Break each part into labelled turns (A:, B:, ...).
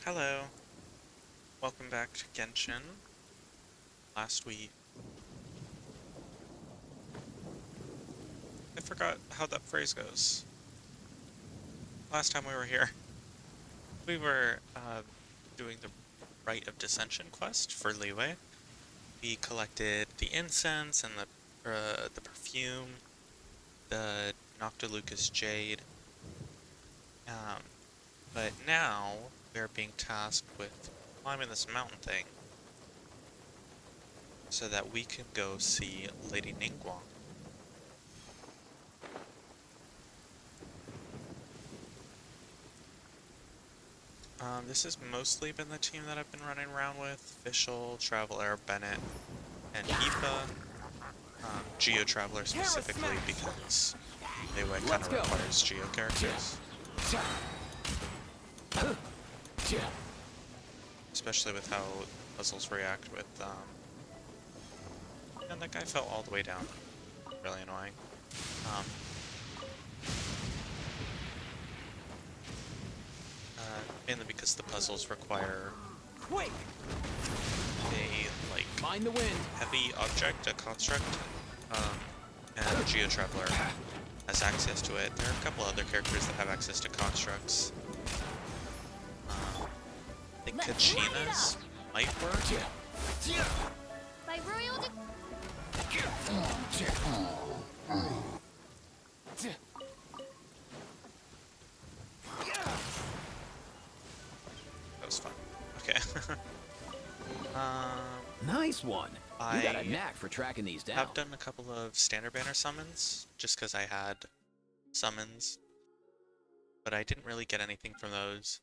A: Hello, welcome back to Genshin. Last week, I forgot how that phrase goes. Last time we were here, we were doing the Rite of Dissension quest for Leeway. We collected the incense and the perfume, the Noctilucous Jade, um, but now we're being tasked with climbing this mountain thing so that we can go see Lady Ningguang. This has mostly been the team that I've been running around with. Fischl, Traveler, Bennett, and Aoife. Geo Traveler specifically because Leeway kind of requires Geo characters. Especially with how puzzles react with, and that guy fell all the way down. Really annoying. Um, Mainly because the puzzles require a, like,
B: Mind the wind.
A: heavy object, a construct, and Geo Traveler has access to it. There are a couple other characters that have access to constructs. I think Kachina's might work. That was fun. Okay.
B: Nice one. You got a
A: I
B: knack for tracking these down.
A: have done a couple of standard banner summons, just because I had summons, but I didn't really get anything from those.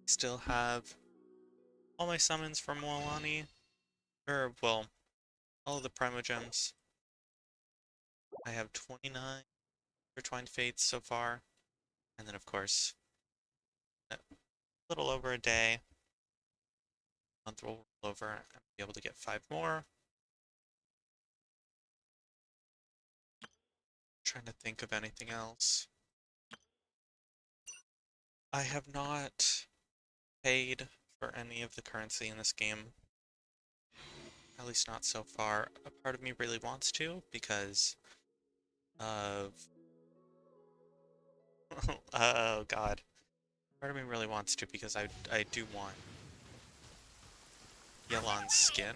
A: Still have all my summons from Mualani, or, well, all of the Primogems. I have 29 Intertwined Fates so far, and then of course, a little over a day, month will roll over, and I'll be able to get 5 more. Trying to think of anything else. I have not paid for any of the currency in this game. At least not so far. A part of me really wants to because of... oh god. Part of me really wants to because I do want Yelan's skin.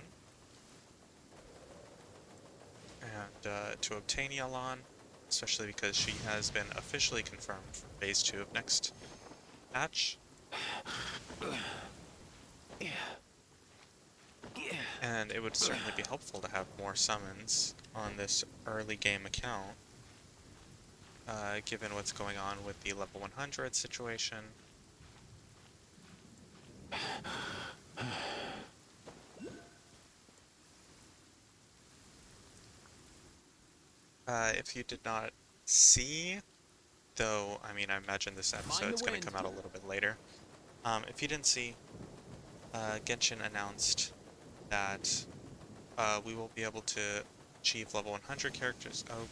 A: And to obtain Yelan, especially because she has been officially confirmed for phase 2 of next patch. And it would certainly be helpful to have more summons on this early game account, given what's going on with the level 100 situation. If you did not see, though, I mean, I imagine this episode's going to come out a little bit later. If you didn't see, Genshin announced that we will be able to achieve level 100 characters. Oh.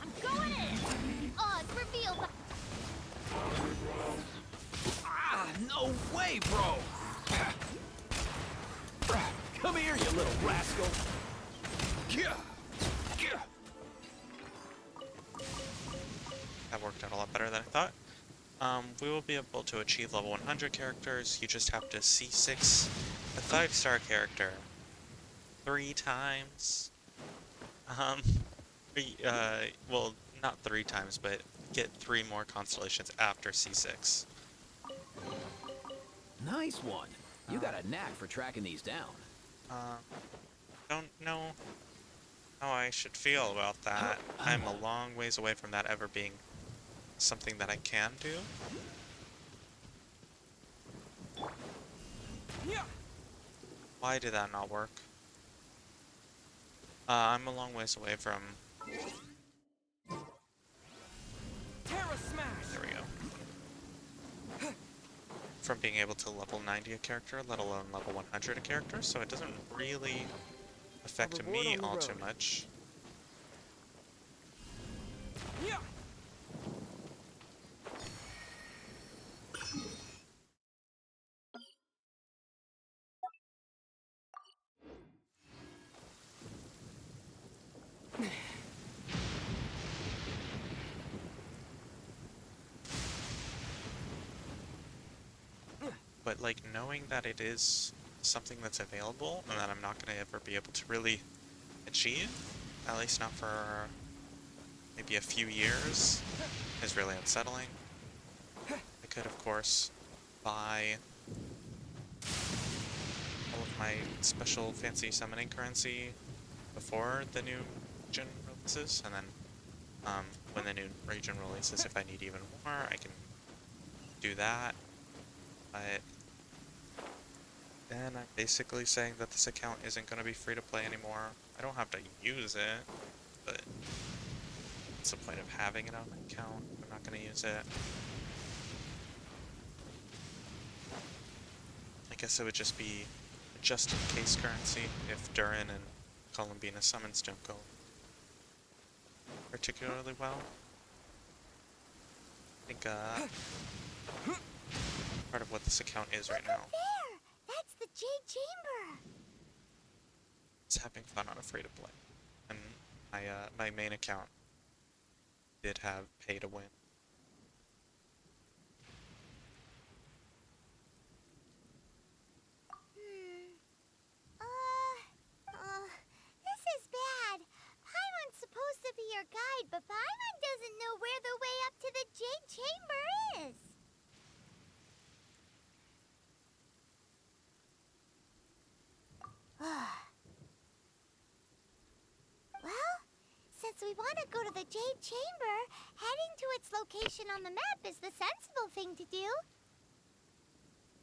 C: I'm going in! Oz reveal.
B: Ah, no way, bro! Come here, you little rascal!
A: That worked out a lot better than I thought. We will be able to achieve level 100 characters. You just have to C6 a 5-star character 3 times. Um, well, not 3 times, but get 3 more constellations after C6.
B: Nice one. You got a knack for tracking these down.
A: Don't know how I should feel about that. I'm a long ways away from that ever being something that I can do. Why did that not work? I'm a long ways away from... There we go. From being able to level 90 a character, let alone level 100 a character, so it doesn't really affect me all too much. But like knowing that it is something that's available and that I'm not going to ever be able to really achieve, at least not for maybe a few years, is really unsettling. I could, of course, buy all of my special fancy summoning currency before the new region releases, and then when the new region releases, if I need even more, I can do that. But then I'm basically saying that this account isn't going to be free to play anymore. I don't have to use it, but what's the point of having it on my account if I'm not going to use it? I guess it would just be a just-in-case currency if Durin and Columbina summons don't go particularly well. I think part of what this account is right now
C: There! That's the Jade Chamber!
A: is having fun on a free-to-play. And my main account did have pay-to-win.
C: This is bad. Paimon's supposed to be your guide, but Paimon doesn't know where the way up to the Jade Chamber is. Well, since we want to go to the Jade Chamber, heading to its location on the map is the sensible thing to do.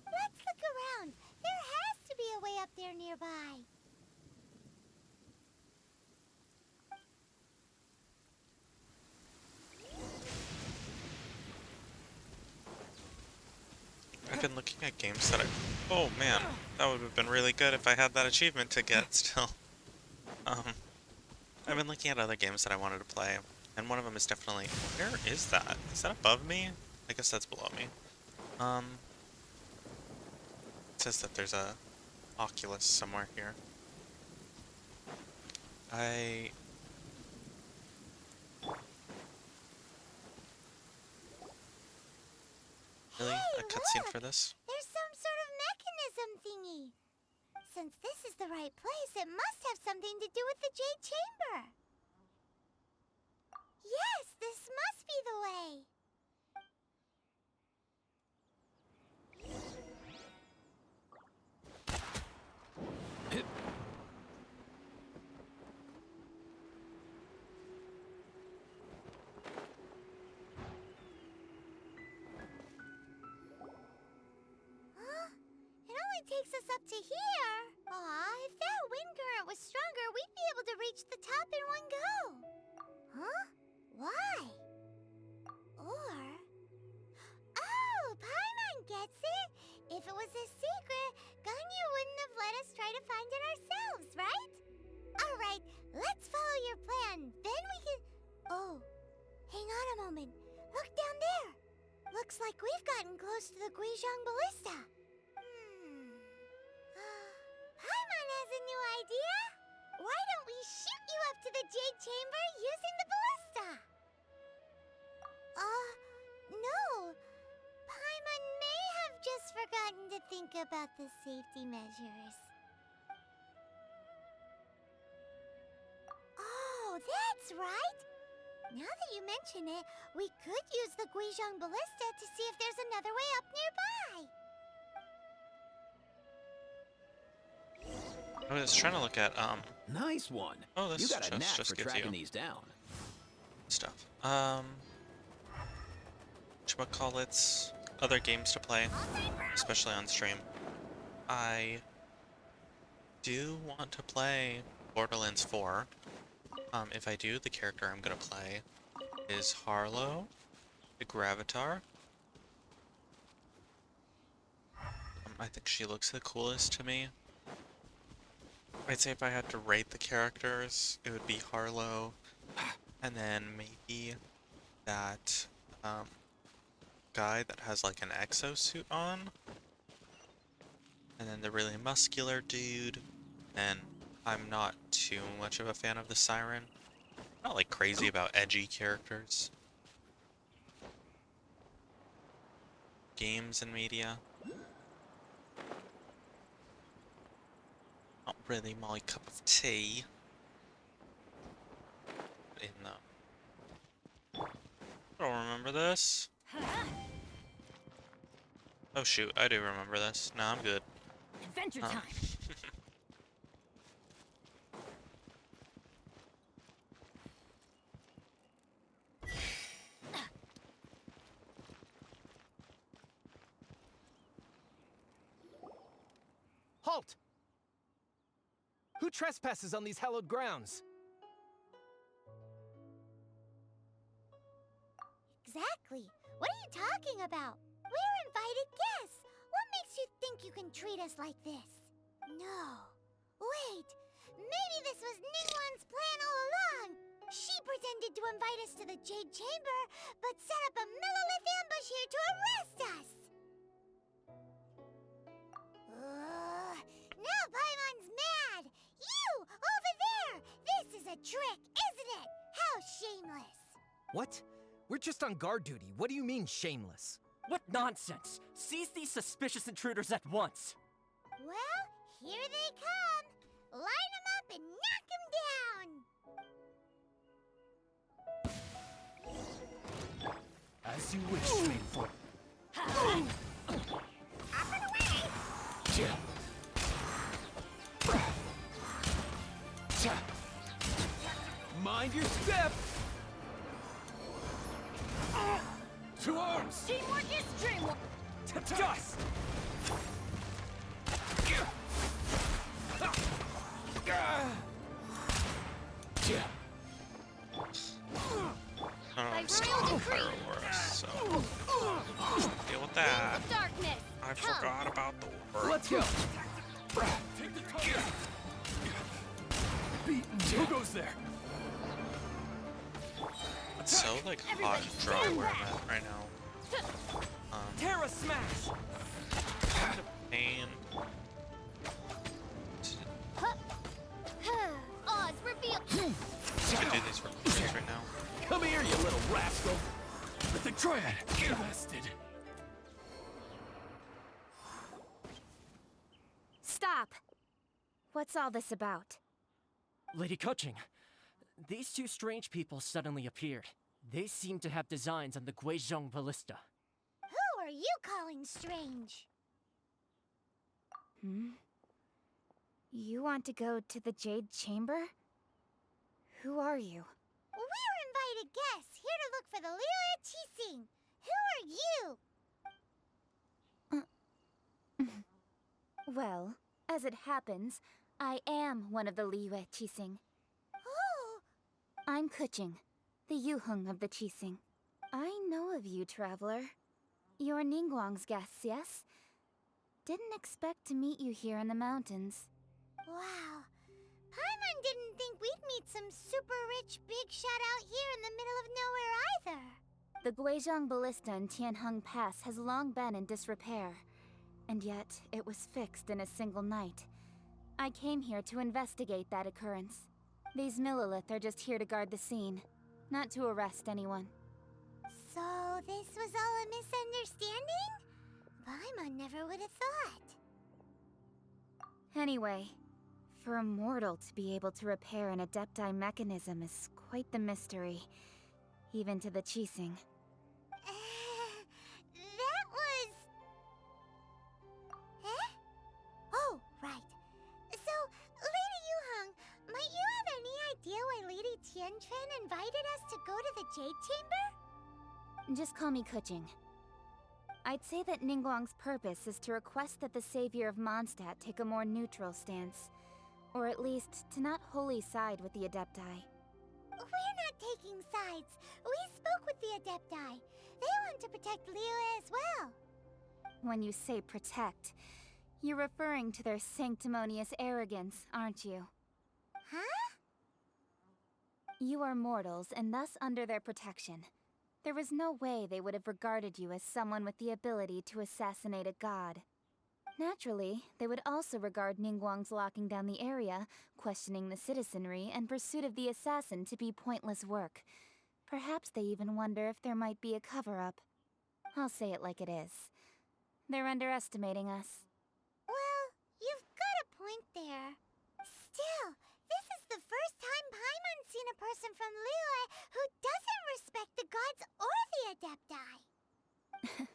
C: Let's look around. There has to be a way up there nearby.
A: I've been looking at games that oh man, that would have been really good if I had that achievement to get still. Um, I've been looking at other games that I wanted to play, and one of them is definitely... Where is that? Is that above me? I guess that's below me. It says that there's a Oculus somewhere here. Really?
C: Hey,
A: A cutscene
C: look!
A: for this?
C: There's some sort of mechanism thingy. Since this is the right place, it must have something to do with the Jade Chamber. Yes, this must be the way. Huh? It only takes us up to here. Aw, if that wind current was stronger, we'd be able to reach the top in one go. Huh? Why? Or... Oh, Paimon gets it! If it was a secret, Ganyu wouldn't have let us try to find it ourselves, right? Alright, let's follow your plan. Then we can... Oh, hang on a moment. Look down there. Looks like we've gotten close to the Guizhong Ballista. Paimon has a new idea. Why don't we shoot you up to the Jade Chamber using the ballista? No. Paimon may have just forgotten to think about the safety measures. Oh, that's right. Now that you mention it, we could use the Guizhong Ballista to see if there's another way up nearby.
A: I was trying to look at,
B: Nice one.
A: Oh, this
B: You got a knack
A: just
B: for
A: gives
B: tracking
A: you
B: these down.
A: stuff. Whatchamacallits, other games to play, especially on stream. I do want to play Borderlands 4. If I do, the character I'm gonna play is Harlow, the Gravatar. I think she looks the coolest to me. I'd say if I had to rate the characters, it would be Harlow, and then maybe that guy that has like an exosuit on, and then the really muscular dude, and I'm not too much of a fan of the Siren. I'm not like crazy about edgy characters. Games and media. Not really my cup of tea. In the... I don't remember this. Oh shoot, I do remember this. No, I'm good.
C: Adventure time.
D: Halt! Who trespasses on these hallowed grounds?
C: Exactly. What are you talking about? We're invited guests. What makes you think you can treat us like this? No. Wait. Maybe this was Ningguang's plan all along. She pretended to invite us to the Jade Chamber, but set up a Millilith ambush here to arrest us. Now Paimon's mad. You, over there. This is a trick, isn't it? How shameless.
D: What? We're just on guard duty. What do you mean, shameless?
E: What nonsense! Seize these suspicious intruders at once!
C: Well, here they come. Line them up and knock them down.
D: As you wish, Faithful.
C: Up and away.
D: Mind your step! To arms!
C: Teamwork is dreamwork.
D: To dust!
A: I don't know, Fire Aura, so deal with that.
C: Darkness.
A: I forgot about the aura.
D: Let's go! Take the target! Beaten. Who goes there?
A: It's so like hot and dry where I'm at right now.
D: Terra smash!
A: Kind of pain.
C: Oz reveal.
A: I can do these recordings right now.
D: Come here, you little rascal! With the Triad! Invested!
F: Stop! What's all this about?
E: Lady Kuching, these two strange people suddenly appeared. They seem to have designs on the Guizhong Ballista.
C: Who are you calling strange?
F: You want to go to the Jade Chamber? Who are you?
C: We're invited guests here to look for the Liyue Qixing. Who are you?
F: Well, as it happens, I am one of the Liyue Qixing.
C: Oh,
F: I'm Kuching, the Yuheng of the Qixing. I know of you, traveler. You're Ningguang's guests, yes? Didn't expect to meet you here in the mountains.
C: wow. Paimon didn't think we'd meet some super rich big shot out here in the middle of nowhere either.
F: The Guizhong Ballista in Tianheng Pass has long been in disrepair, and yet it was fixed in a single night. I came here to investigate that occurrence. These Millilith are just here to guard the scene, not to arrest anyone.
C: So this was all a misunderstanding? Paimon never would have thought.
F: Anyway, for a mortal to be able to repair an Adepti mechanism is quite the mystery, even to the Qixing.
C: That was... Eh? Oh, right. So, Lady Yuheng, might you have any idea why Lady Tianquan invited us to go to the Jade Chamber?
F: Just call me Kuching. I'd say that Ningguang's purpose is to request that the savior of Mondstadt take a more neutral stance. Or at least, to not wholly side with the Adepti.
C: We're not taking sides. We spoke with the Adepti. They want to protect Liyue as well.
F: When you say protect, you're referring to their sanctimonious arrogance, aren't you?
C: Huh?
F: You are mortals and thus under their protection. There was no way they would have regarded you as someone with the ability to assassinate a god. Naturally, they would also regard Ningguang's locking down the area, questioning the citizenry, and pursuit of the assassin to be pointless work. Perhaps they even wonder if there might be a cover-up. I'll say it like it is. They're underestimating us.
C: Well, you've got a point there. Still, this is the first time Paimon's seen a person from Liyue who doesn't respect the gods or the Adepti.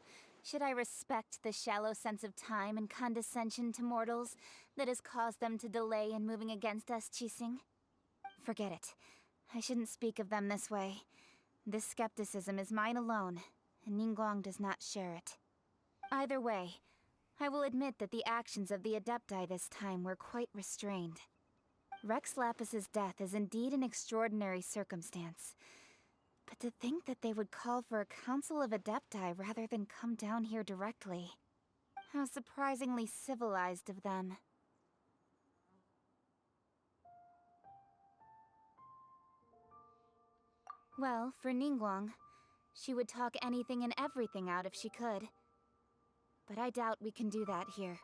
F: Should I respect the shallow sense of time and condescension to mortals that has caused them to delay in moving against us, Qixing? Forget it. I shouldn't speak of them this way. This skepticism is mine alone, and Ningguang does not share it. Either way, I will admit that the actions of the Adepti this time were quite restrained. Rex Lapis's death is indeed an extraordinary circumstance. But to think that they would call for a council of Adepti rather than come down here directly. How surprisingly civilized of them. Well, for Ningguang, she would talk anything and everything out if she could. But I doubt we can do that here.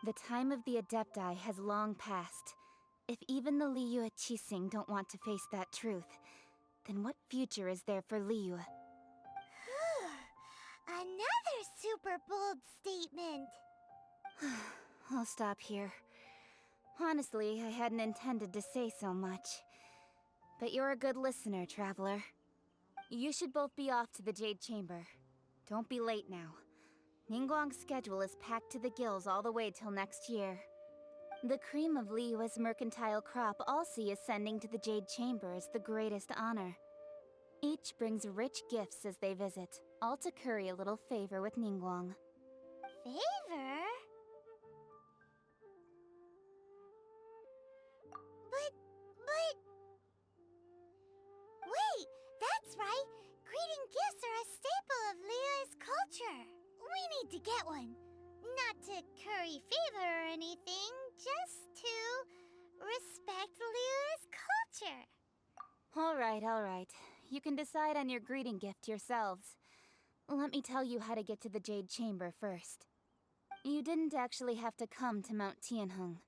F: The time of the Adepti has long passed. If even the Liyue Qixing don't want to face that truth, then what future is there for Liyue?
C: Another super bold statement.
F: I'll stop here. Honestly, I hadn't intended to say so much. But you're a good listener, Traveler. You should both be off to the Jade Chamber. Don't be late now. Ningguang's schedule is packed to the gills all the way till next year. The cream of Liyue's mercantile crop all see ascending to the Jade Chamber as the greatest honor. Each brings rich gifts as they visit, all to curry a little favor with Ningguang.
C: Favor? But... Wait, that's right! Greeting gifts are a staple of Liyue's culture. We need to get one. Not to curry favor or anything, just to respect Liyue's culture.
F: All right. You can decide on your greeting gift yourselves. Let me tell you how to get to the Jade Chamber first. You didn't actually have to come to Mount Tianheng.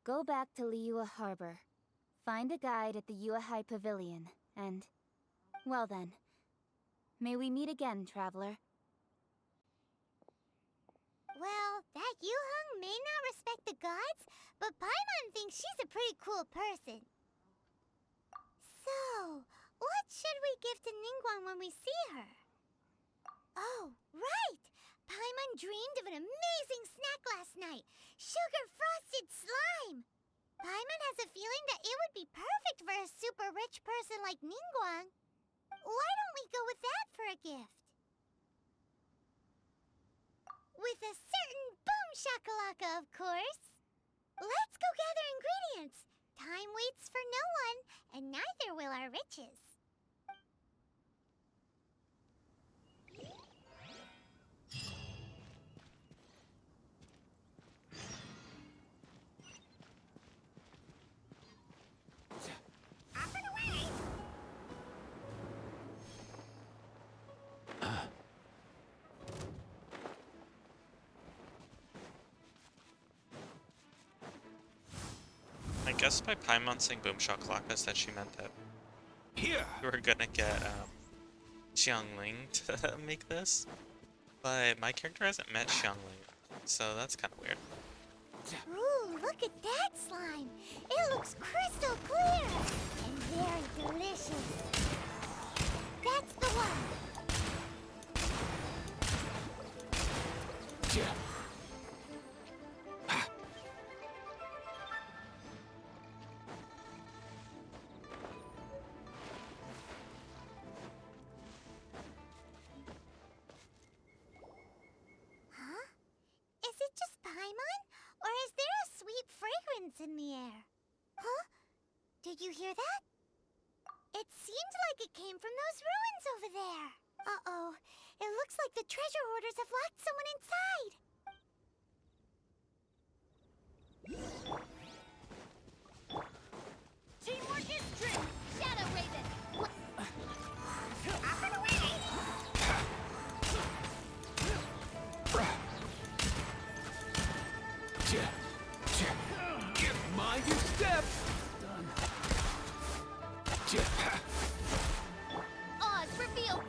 F: Go back to Liyue Harbor. Find a guide at the Yuehai Pavilion, and... well then. May we meet again, Traveler.
C: Well, that Yuheng may not respect the gods, but Paimon thinks she's a pretty cool person. So, what should we give to Ningguang when we see her? Oh, right! Paimon dreamed of an amazing snack last night! Sugar-frosted slime! Paimon has a feeling that it would be perfect for a super rich person like Ningguang. Why don't we go with that for a gift? With a certain boom shakalaka, of course! Let's go gather ingredients! Time waits for no one, and neither will our riches. Up and away!
A: I guess by Paimon saying Boom Shakalaka that she meant that
D: Here!
A: we were gonna get Xiangling to make this, but my character hasn't met Xiangling, so that's kind of weird.
C: Ooh, look at that slime! It looks crystal clear! And very delicious! That's the one!
D: Yeah.
C: Huh? Is it just Paimon? Or is there a sweet fragrance in the air? Huh? Did you hear that? It seemed like it came from those ruins over there. Uh-oh. It looks like the treasure hoarders have locked someone inside. Teamwork is trick! Shadow Raven! Up and away! Oz, reveal!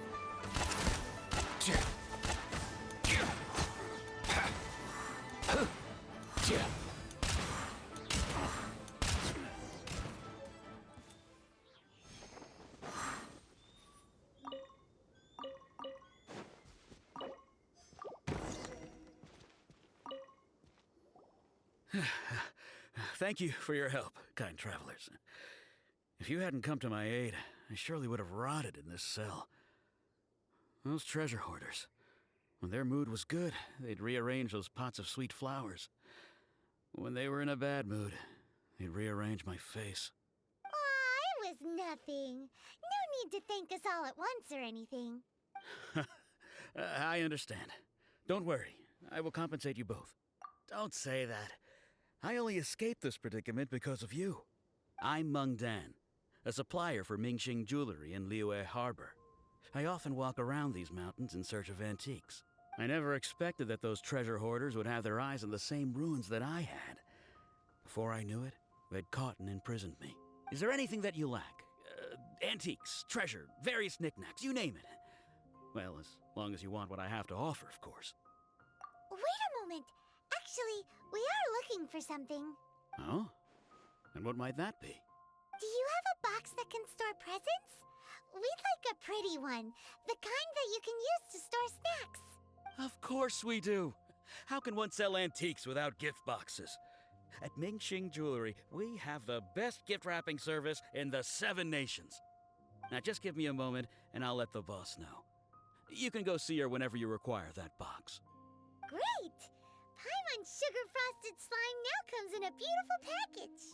D: Thank you for your help, kind travelers. If you hadn't come to my aid, I surely would have rotted in this cell. Those treasure hoarders, when their mood was good, they'd rearrange those pots of sweet flowers. When they were in a bad mood, they'd rearrange my face.
C: Aw, it was nothing. No need to thank us all at once or anything.
D: I understand. Don't worry, I will compensate you both. Don't say that. I only escaped this predicament because of you. I'm Meng Dan, a supplier for Mingxing jewelry in Liyue Harbor. I often walk around these mountains in search of antiques. I never expected that those treasure hoarders would have their eyes on the same ruins that I had. Before I knew it, they'd caught and imprisoned me. Is there anything that you lack? Antiques, treasure, various knickknacks, you name it. Well, as long as you want what I have to offer, of course.
C: Wait a moment. Actually, we are looking for something.
D: Oh? And what might that be?
C: Do you have a box that can store presents? We'd like a pretty one. The kind that you can use to store snacks.
D: Of course we do. How can one sell antiques without gift boxes? At Mingxing Jewelry, we have the best gift wrapping service in the 7 nations. Now just give me a moment and I'll let the boss know. You can go see her whenever you require that box.
C: Great! Paimon Sugar Frosted Slime now comes in a beautiful package.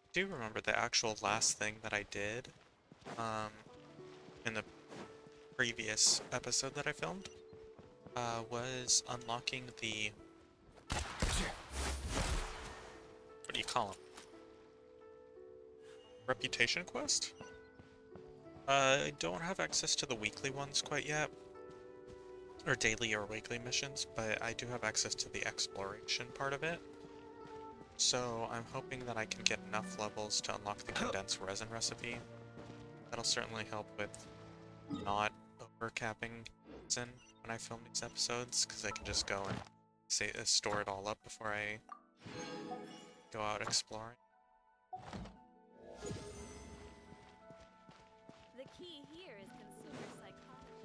A: I do remember the actual last thing that I did in the previous episode that I filmed was unlocking the, what do you call them? Reputation quest? I don't have access to the weekly ones quite yet, or daily or weekly missions, but I do have access to the exploration part of it. So I'm hoping that I can get enough levels to unlock the condensed resin recipe. That'll certainly help with not overcapping resin when I film these episodes, because I can just go and store it all up before I go out exploring.
G: The key here is consumer psychology.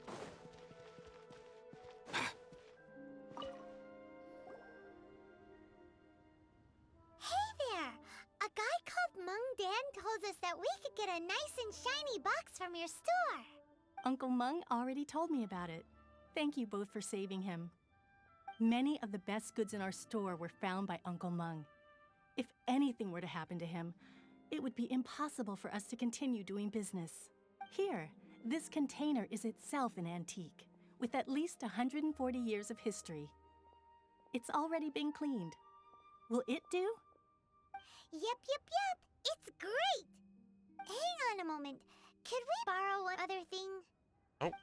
C: Hey there! A guy called Meng Dan told us that we could get a nice and shiny box from your store.
G: Uncle Meng already told me about it. Thank you both for saving him. Many of the best goods in our store were found by Uncle Meng. If anything were to happen to him, it would be impossible for us to continue doing business. Here, this container is itself an antique, with at least 140 years of history. It's already been cleaned. Will it do?
C: Yep. It's great! Hang on a moment. Could we borrow one other thing?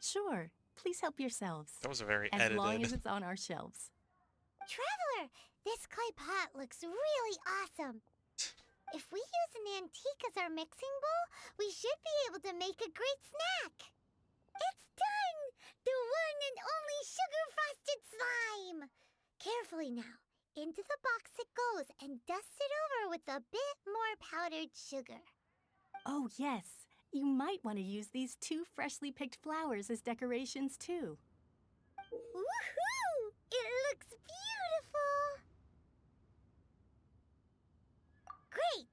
G: Sure. Please help yourselves.
A: That was a very
G: As long
A: edited.
G: as it's on our shelves.
C: Traveler, this clay pot looks really awesome. If we use an antique as our mixing bowl, we should be able to make a great snack. It's done! The one and only sugar-frosted slime! Carefully now. Into the box it goes and dust it over with a bit more powdered sugar.
G: Oh, yes. You might want to use these 2 freshly picked flowers as decorations, too.
C: Woohoo! It looks beautiful! Great!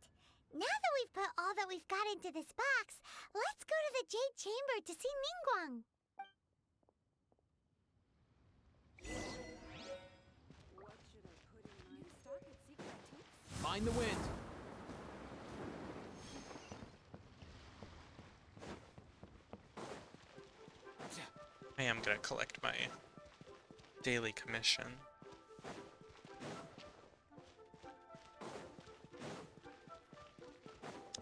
C: Now that we've put all that we've got into this box, let's go to the Jade Chamber to see Ningguang.
G: What should I put in my stock at Secret Antiques?
B: Find the wind.
A: I am gonna collect my daily commission.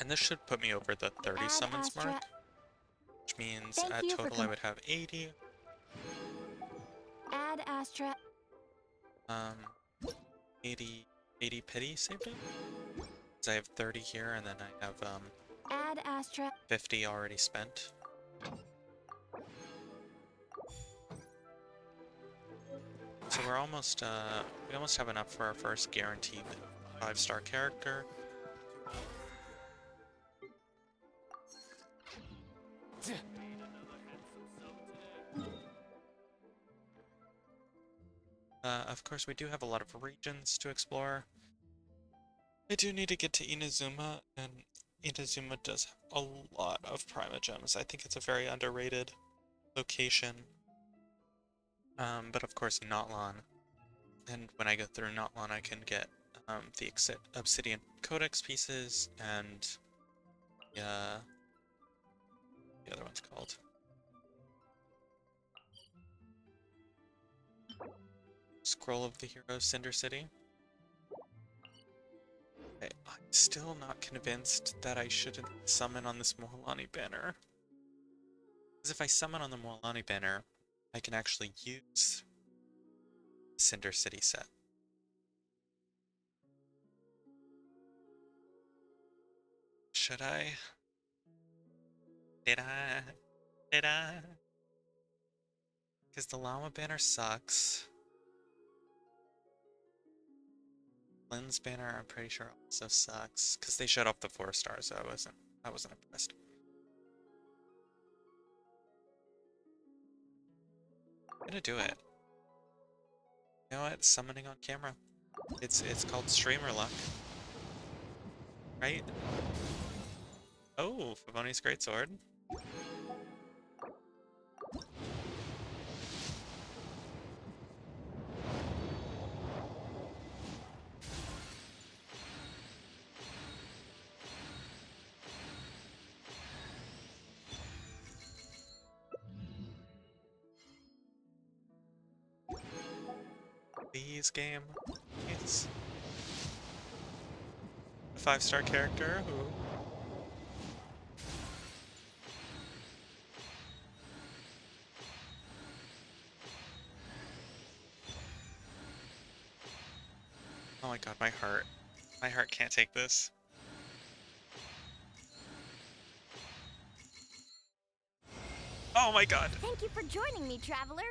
A: And this should put me over the 30
F: Add
A: summons
F: Astra.
A: mark, which means
F: Thank
A: at
F: you for
A: total I would have 80.
F: Add Astra.
A: Um, 80 pity saved it? Because I have 30 here, and then I have
F: Add Astra.
A: 50 already spent. So we're almost, we almost have enough for our first guaranteed 5-star character. Of course, we do have a lot of regions to explore. I do need to get to Inazuma, and Inazuma does have a lot of Primogems. I think it's a very underrated location. But of course, Notlan. And when I go through Notlan, I can get the Obsidian Codex pieces and the other one's called. Scroll of the Hero, Cinder City. I'm still not convinced that I shouldn't summon on this Mualani banner. Because if I summon on the Mualani banner, I can actually use Cinder City set. Should I? Did I? Did I? Because the Llama banner sucks. Lynn's banner, I'm pretty sure also sucks. Because they showed off the 4 stars, so I wasn't impressed. I'm gonna do it. You know what? Summoning on camera. It's called streamer luck. Right? Oh, Favoni's Greatsword. Please, game. It's a 5-star character who. Oh my god, my heart. My heart can't take this. Oh my god!
C: Thank you for joining me, traveler.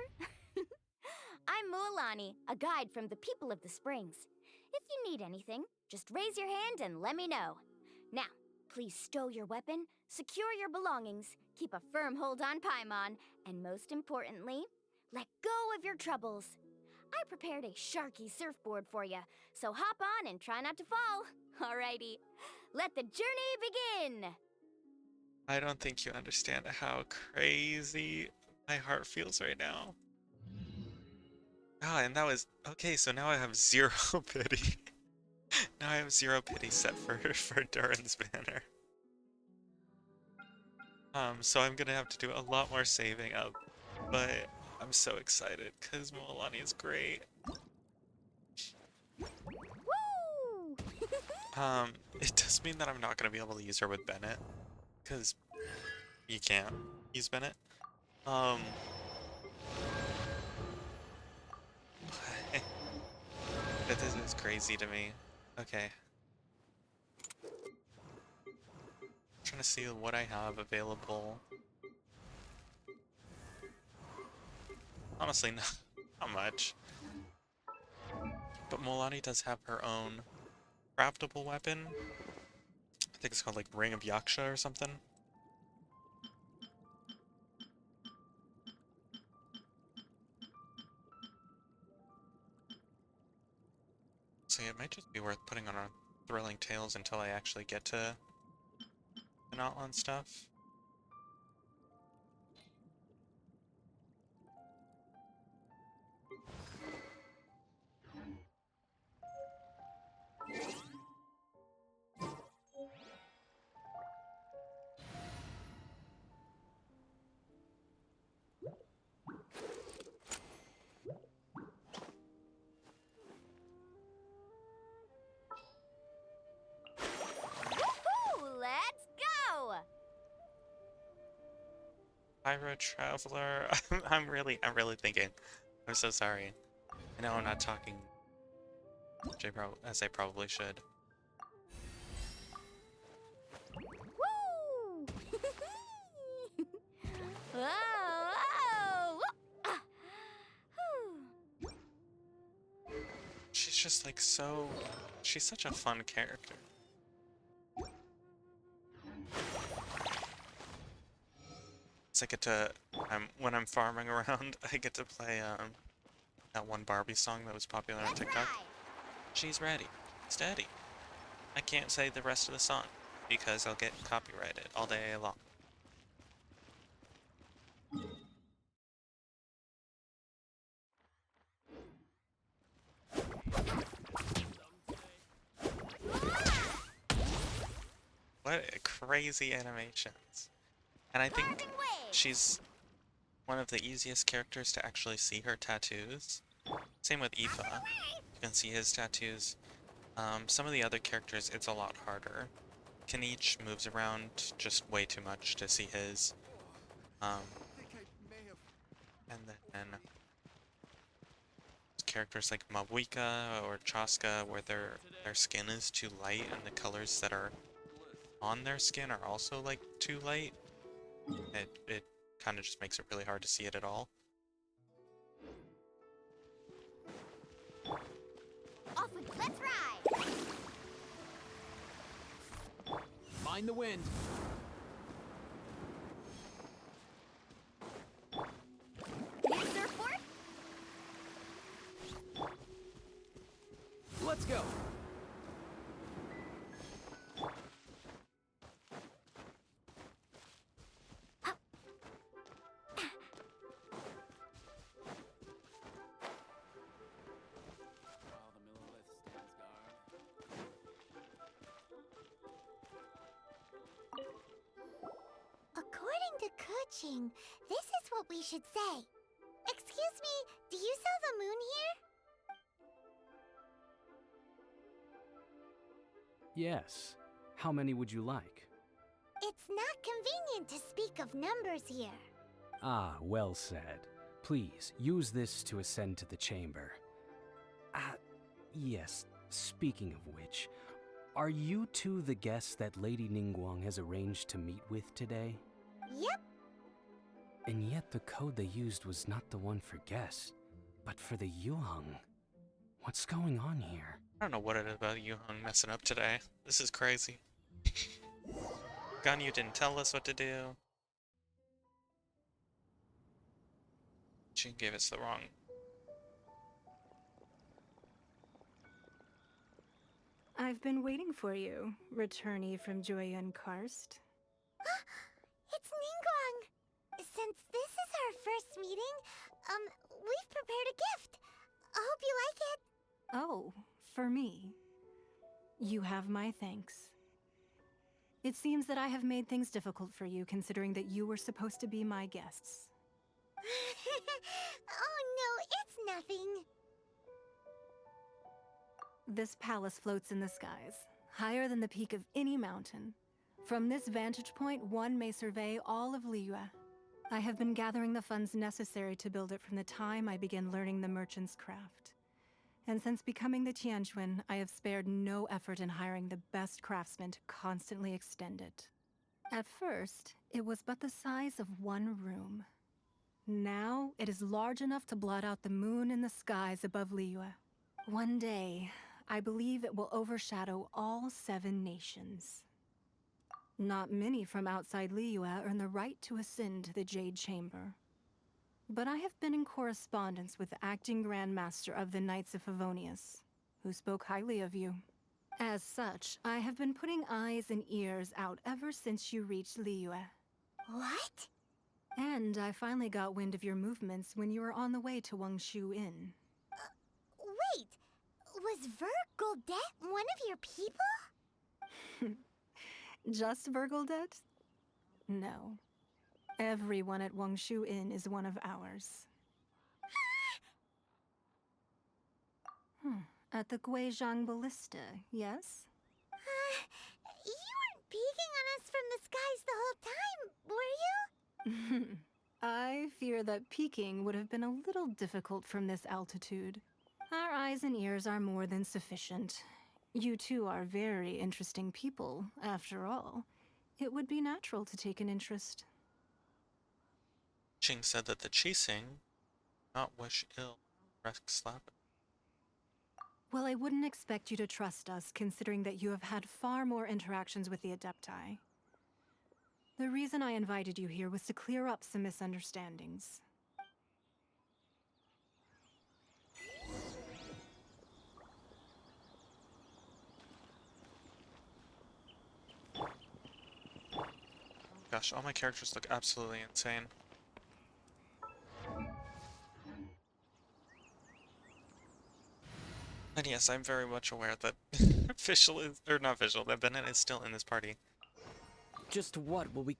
C: I'm Mualani, a guide from the people of the Springs. If you need anything, just raise your hand and let me know. Now, please stow your weapon, secure your belongings, keep a firm hold on Paimon, and most importantly, let go of your troubles. I prepared a Sharky surfboard for you, so hop on and try not to fall. Alrighty, let the journey begin!
A: I don't think you understand how crazy my heart feels right now. Ah, and that was okay. So now I have 0 pity. Now I have 0 pity set for Durin's banner. So I'm gonna have to do a lot more saving up, but I'm so excited because Mualani is great.
C: Woo!
A: It does mean that I'm not gonna be able to use her with Bennett, because you can't use Bennett. But this is crazy to me. Okay. Trying to see what I have available. Honestly, not much. But Mualani does have her own craftable weapon. I think it's called like Ring of Yaksha or something. So yeah, it might just be worth putting on a Thrilling Tales until I actually get to an Outlaw stuff.
C: Woohoo! Let's
A: Pyro Traveler. I'm really thinking. I'm so sorry. I know I'm not talking as I probably should.
C: Woo! Whoa! Whoa! Ah. Whew.
A: She's just like so. She's such a fun character. It's I get to. When I'm farming around, I get to play that one Barbie song that was popular on
C: Let's
A: TikTok.
C: ride.
A: She's ready, steady. I can't say the rest of the song because I'll get copyrighted all day long. What crazy animations. And I think
C: Carving waves.
A: she's one of the easiest characters to actually see her tattoos. Same with Aoife. You can see his tattoos. Some of the other characters, it's a lot harder. Kenichi moves around just way too much to see his. And then characters like Mabuika or Chaska, where their skin is too light and the colors that are on their skin are also like too light. It kind of just makes it really hard to see it at all.
C: Off we let's ride.
B: Mind the wind.
C: Need a surfboard?
B: Let's go.
C: According to Kuching, this is what we should say. Excuse me, do you sell the moon here?
H: Yes. How many would you like?
C: It's not convenient to speak of numbers here.
H: Ah, well said. Please, use this to ascend to the chamber. Yes, speaking of which, are you two the guests that Lady Ningguang has arranged to meet with today?
C: Yep.
H: And yet the code they used was not the one for guests, but for the Yuheng. What's going on here?
A: I don't know what it is about Yuheng messing up today. This is crazy. Ganyu didn't tell us what to do. She gave us the wrong.
I: I've been waiting for you, returnee from Joyun Karst.
C: It's Ningguang. Since this is our first meeting, we've prepared a gift. I hope you like it.
I: Oh, for me. You have my thanks. It seems that I have made things difficult for you, considering that you were supposed to be my guests.
C: Oh no, it's nothing.
I: This palace floats in the skies, higher than the peak of any mountain. From this vantage point, one may survey all of Liyue. I have been gathering the funds necessary to build it from the time I began learning the merchant's craft. And since becoming the Tianjuan, I have spared no effort in hiring the best craftsmen to constantly extend it. At first, it was but the size of one room. Now, it is large enough to blot out the moon in the skies above Liyue. One day, I believe it will overshadow all 7 nations. Not many from outside Liyue earn the right to ascend to the Jade Chamber. But I have been in correspondence with the acting Grand Master of the Knights of Favonius, who spoke highly of you. As such, I have been putting eyes and ears out ever since you reached Liyue.
C: What?
I: And I finally got wind of your movements when you were on the way to Wangshu Inn.
C: Wait, was Vergoldet one of your people?
I: Just Vergoldet? No. Everyone at Wangshu Inn is one of ours. At the Guizhang Ballista, yes?
C: You weren't peeking on us from the skies the whole time, were you?
I: I fear that peeking would have been a little difficult from this altitude. Our eyes and ears are more than sufficient. You two are very interesting people, after all. It would be natural to take an interest.
A: Ching said that the chasing not wish ill Rex slap.
I: Well, I wouldn't expect you to trust us, considering that you have had far more interactions with the Adepti. The reason I invited you here was to clear up some misunderstandings.
A: Gosh, all my characters look absolutely insane. And yes, I'm very much aware that Fischl is, or not Fischl, that Bennett is still in this party.
E: Just what will we...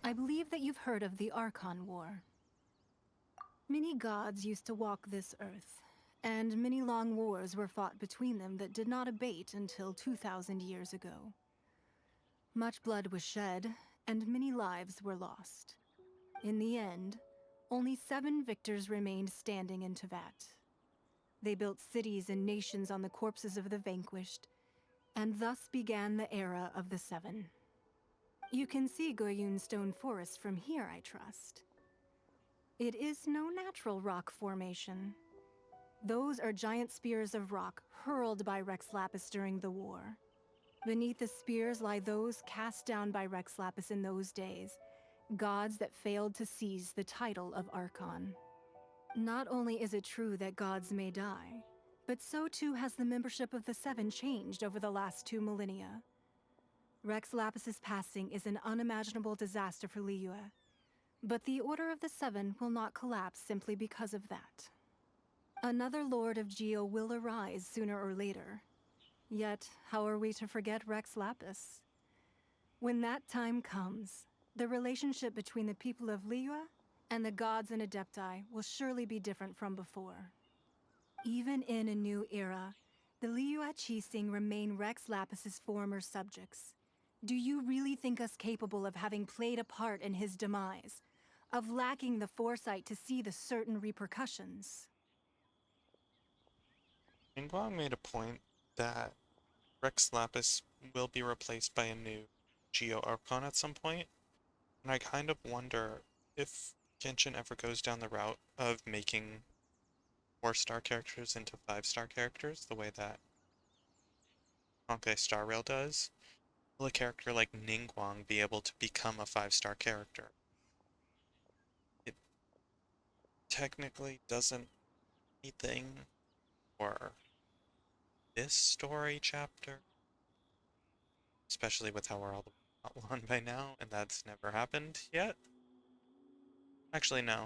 I: I believe that you've heard of the Archon War. Many gods used to walk this earth, and many long wars were fought between them that did not abate until 2,000 years ago. Much blood was shed, and many lives were lost. In the end, only 7 victors remained standing in Tevat. They built cities and nations on the corpses of the vanquished, and thus began the era of the 7. You can see Goyun Stone Forest from here, I trust. It is no natural rock formation. Those are giant spears of rock hurled by Rex Lapis during the war. Beneath the spears lie those cast down by Rex Lapis in those days, gods that failed to seize the title of Archon. Not only is it true that gods may die, but so too has the membership of the 7 changed over the last 2 millennia. Rex Lapis's passing is an unimaginable disaster for Liyue, but the Order of the 7 will not collapse simply because of that. Another Lord of Geo will arise sooner or later. Yet, how are we to forget Rex Lapis? When that time comes, the relationship between the people of Liyue and the gods and Adepti will surely be different from before. Even in a new era, the Liyue Qixing remain Rex Lapis's former subjects. Do you really think us capable of having played a part in his demise? Of lacking the foresight to see the certain repercussions?
A: Ningguang made a point that Rex Lapis will be replaced by a new Geo Archon at some point, and I kind of wonder if Genshin ever goes down the route of making 4-star characters into 5-star characters, the way that Honkai Star Rail does. Will a character like Ningguang be able to become a 5-star character? It technically doesn't anything for this story chapter, especially with how we're all the way outlined by now, and that's never happened yet. Actually, no.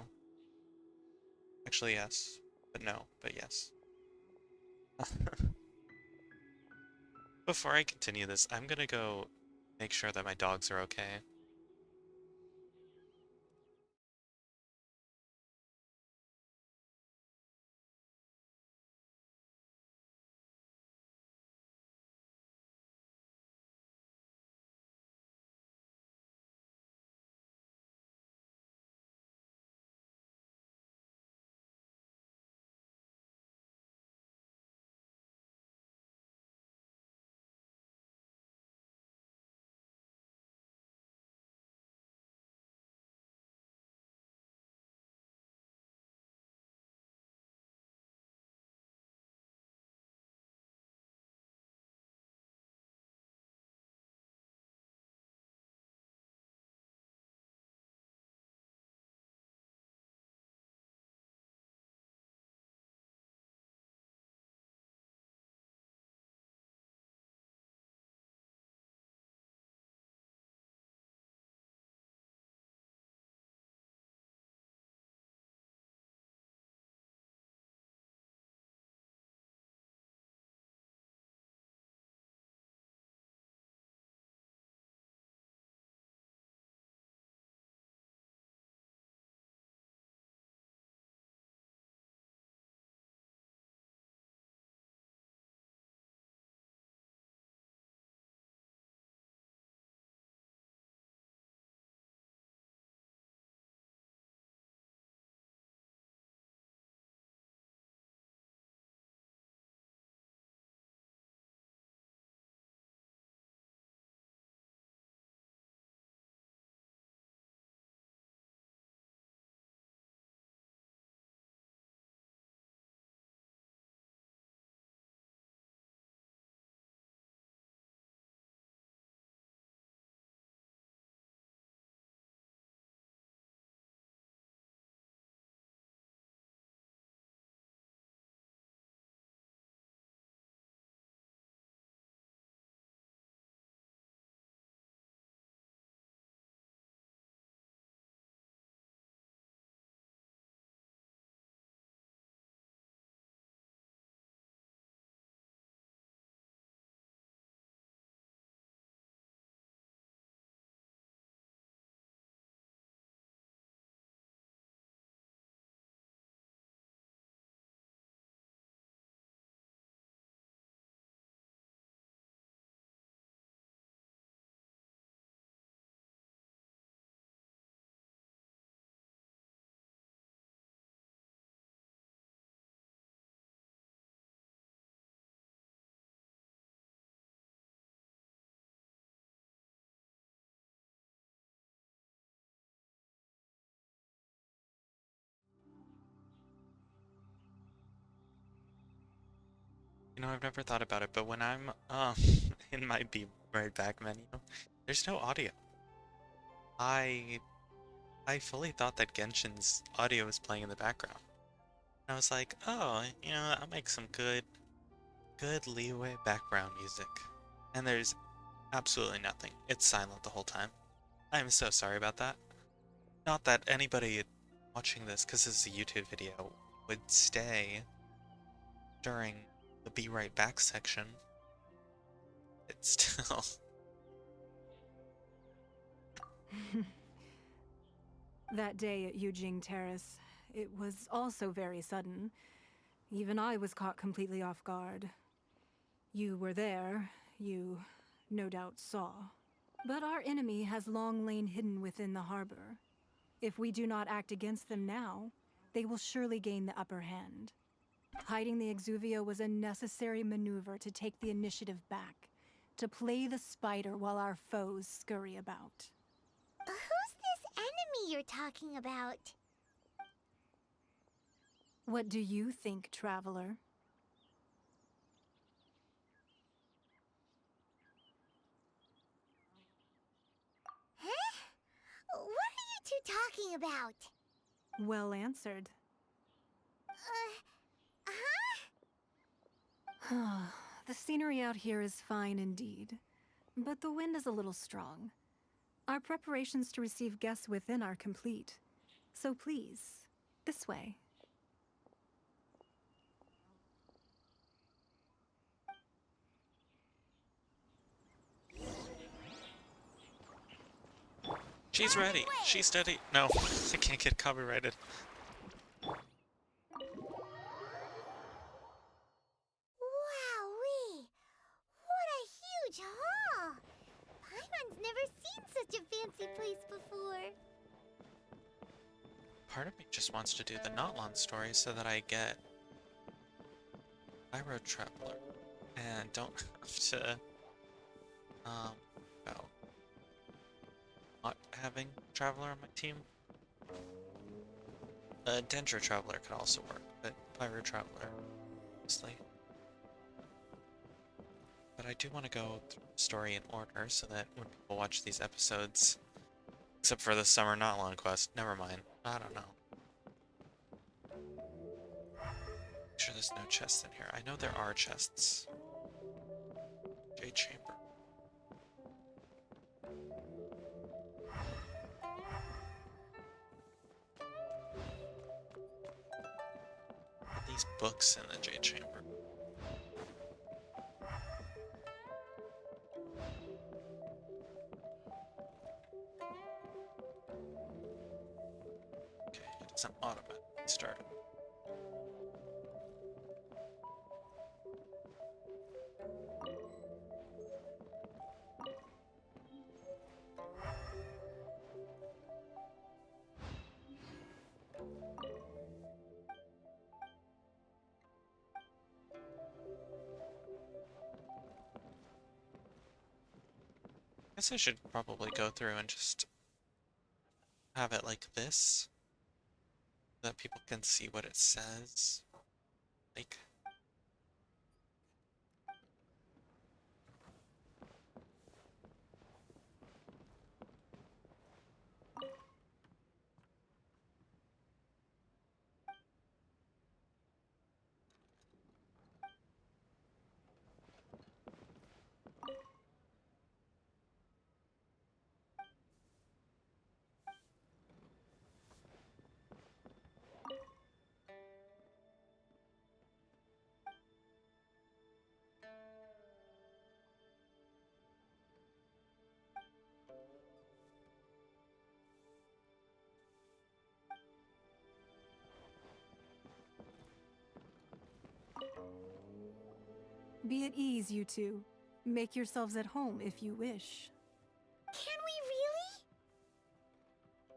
A: Actually, yes. But no, but yes. Before I continue this, I'm gonna go make sure that my dogs are okay. You know, I've never thought about it, but when I'm in my Be Right Back menu, there's no audio. I fully thought that Genshin's audio was playing in the background. And I was like, oh, you know, I'll make some good leeway background music. And there's absolutely nothing. It's silent the whole time. I'm so sorry about that. Not that anybody watching this, because this is a YouTube video, would stay during the Be Right Back section. It's still...
I: That day at Yujing Terrace, it was also very sudden. Even I was caught completely off guard. You were there, you no doubt saw. But our enemy has long lain hidden within the harbor. If we do not act against them now, they will surely gain the upper hand. Hiding the Exuvio was a necessary maneuver to take the initiative back, to play the spider while our foes scurry about.
C: Who's this enemy you're talking about?
I: What do you think, traveler?
C: Huh? What are you two talking about?
I: Well answered.
C: Huh?
I: The scenery out here is fine indeed, but the wind is a little strong. Our preparations to receive guests within are complete. So please, this way.
A: She's ready. She's steady. No, I can't get copyrighted.
C: Wowee! What a huge hall! Paimon's never seen such a fancy place before.
A: Part of me just wants to do the Notlan story so that I get Road Traveler and don't have to well, not having Traveler on my team. Dendro Traveler could also work, but Pyro Traveler mostly. But I do want to go through the story in order so that when people watch these episodes, except for the Summer Notlan quest, never mind. I don't know. Make sure there's no chests in here. I know there are chests. Jade Chamber. These books in the Jade Chamber. Okay, it doesn't automatically start. I guess I should probably go through and just have it like this, so that people can see what it says. Like,
I: Be at ease, you two. Make yourselves at home if you wish.
C: Can we really?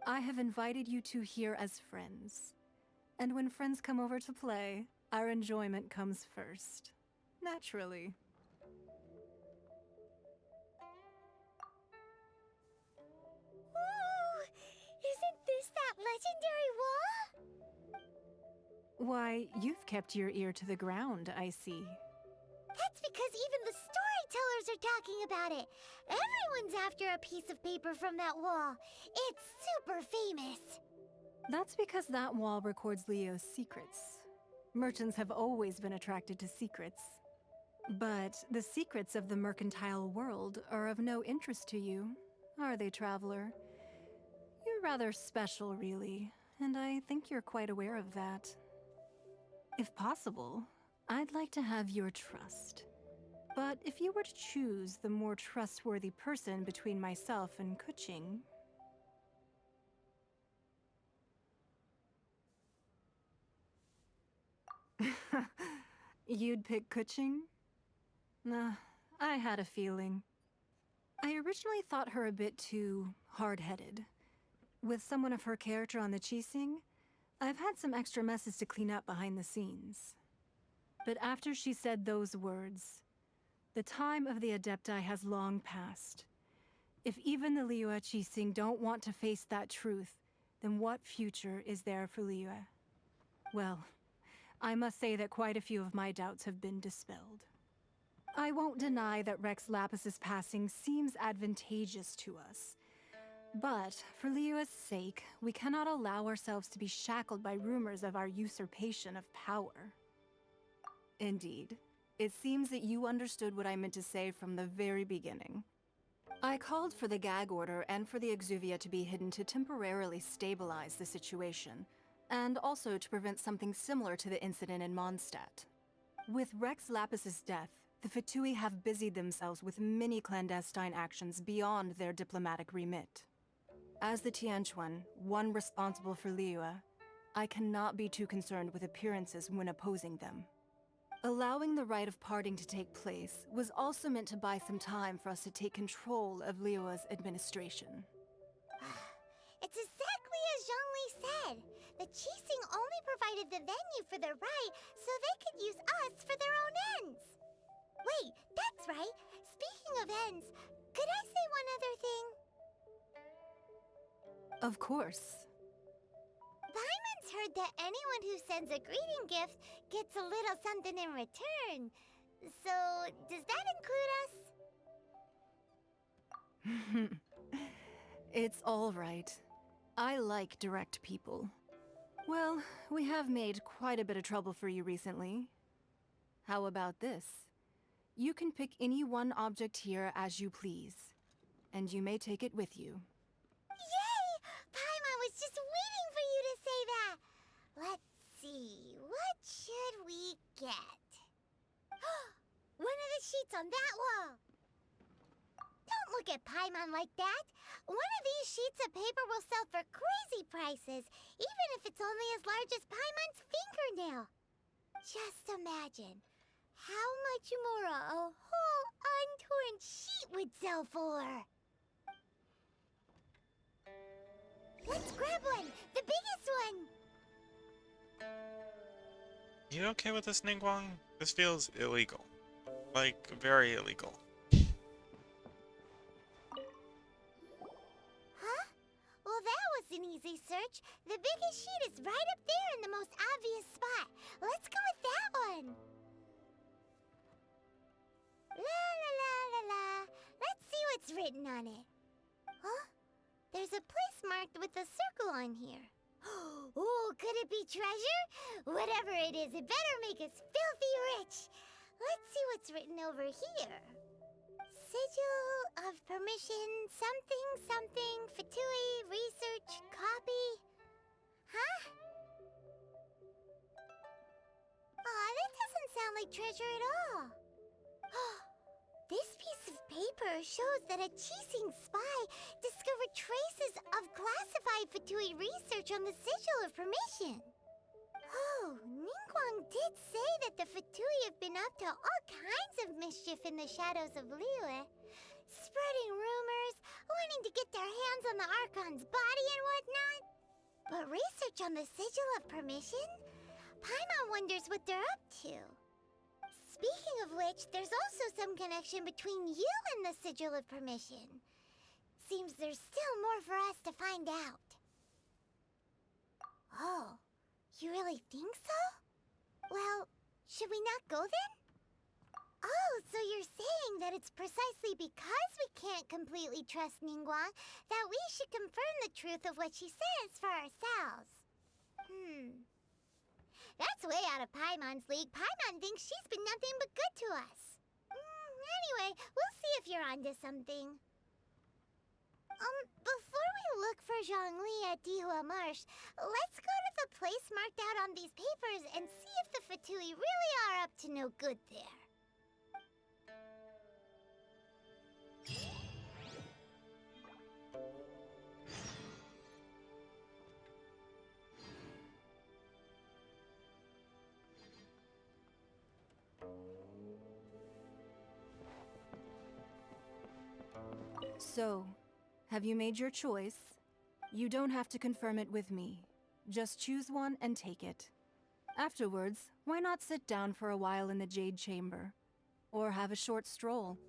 I: I have invited you two here as friends. And when friends come over to play, our enjoyment comes first. Naturally.
C: Ooh! Isn't this that legendary wall?
I: Why, you've kept your ear to the ground, I see.
C: That's because even the storytellers are talking about it. Everyone's after a piece of paper from that wall. It's super famous.
I: That's because that wall records Leo's secrets. Merchants have always been attracted to secrets. But the secrets of the mercantile world are of no interest to you, are they, traveler? You're rather special, really, and I think you're quite aware of that. If possible, I'd like to have your trust. But if you were to choose the more trustworthy person between myself and Kuching... You'd pick Kuching? Nah, I had a feeling. I originally thought her a bit too hard-headed. With someone of her character on the Qixing, I've had some extra messes to clean up behind the scenes. But after she said those words, the time of the Adepti has long passed. If even the Liyue Qixing don't want to face that truth, then what future is there for Liyue? Well, I must say that quite a few of my doubts have been dispelled. I won't deny that Rex Lapis's passing seems advantageous to us. But, for Liyue's sake, we cannot allow ourselves to be shackled by rumors of our usurpation of power. Indeed. It seems that you understood what I meant to say from the very beginning. I called for the gag order and for the exuvia to be hidden to temporarily stabilize the situation, and also to prevent something similar to the incident in Mondstadt. With Rex Lapis's death, the Fatui have busied themselves with many clandestine actions beyond their diplomatic remit. As the Tianquan, one responsible for Liyue, I cannot be too concerned with appearances when opposing them. Allowing the rite of parting to take place was also meant to buy some time for us to take control of Liyue's administration.
C: It's exactly as Zhongli said. The Qixing only provided the venue for their rite so they could use us for their own ends. Wait, that's right. Speaking of ends, could I say one other thing?
I: Of course.
C: Paimon's heard that anyone who sends a greeting gift gets a little something in return. So, does that include us?
I: It's all right. I like direct people. Well, we have made quite a bit of trouble for you recently. How about this? You can pick any one object here as you please, and you may take it with you.
C: Yay! Paimon was just waiting for you to say that! Let's see, what should we get? One of the sheets on that wall! Don't look at Paimon like that! One of these sheets of paper will sell for crazy prices, even if it's only as large as Paimon's fingernail. Just imagine how much more a whole untorn sheet would sell for. Let's grab one! The biggest one!
A: You okay with this, Ningguang? This feels illegal. Like, very illegal.
C: Huh? Well, that was an easy search. The biggest sheet is right up there in the most obvious spot. Let's go with that one. La la la la la. Let's see what's written on it. Huh? There's a place marked with a circle on here. Oh, could it be treasure? Whatever it is, it better make us filthy rich. Let's see what's written over here. Sigil of permission, something, something, Fatui, research, copy. Huh? Aw, that doesn't sound like treasure at all. This piece of paper shows that a Qixing spy discovered traces of classified Fatui research on the Sigil of Permission. Oh, Ningguang did say that the Fatui have been up to all kinds of mischief in the shadows of Liyue, spreading rumors, wanting to get their hands on the Archon's body and whatnot. But research on the Sigil of Permission? Paimon wonders what they're up to. Speaking of which, there's also some connection between you and the Sigil of Permission. Seems there's still more for us to find out. Oh, you really think so? Well, should we not go then? Oh, so you're saying that it's precisely because we can't completely trust Ningguang that we should confirm the truth of what she says for ourselves. That's way out of Paimon's league. Paimon thinks she's been nothing but good to us. Anyway, we'll see if you're onto something. Before we look for Zhongli at Dihua Marsh, let's go to the place marked out on these papers and see if the Fatui really are up to no good there.
I: So, have you made your choice? You don't have to confirm it with me. Just choose one and take it. Afterwards, why not sit down for a while in the Jade Chamber? Or have a short stroll?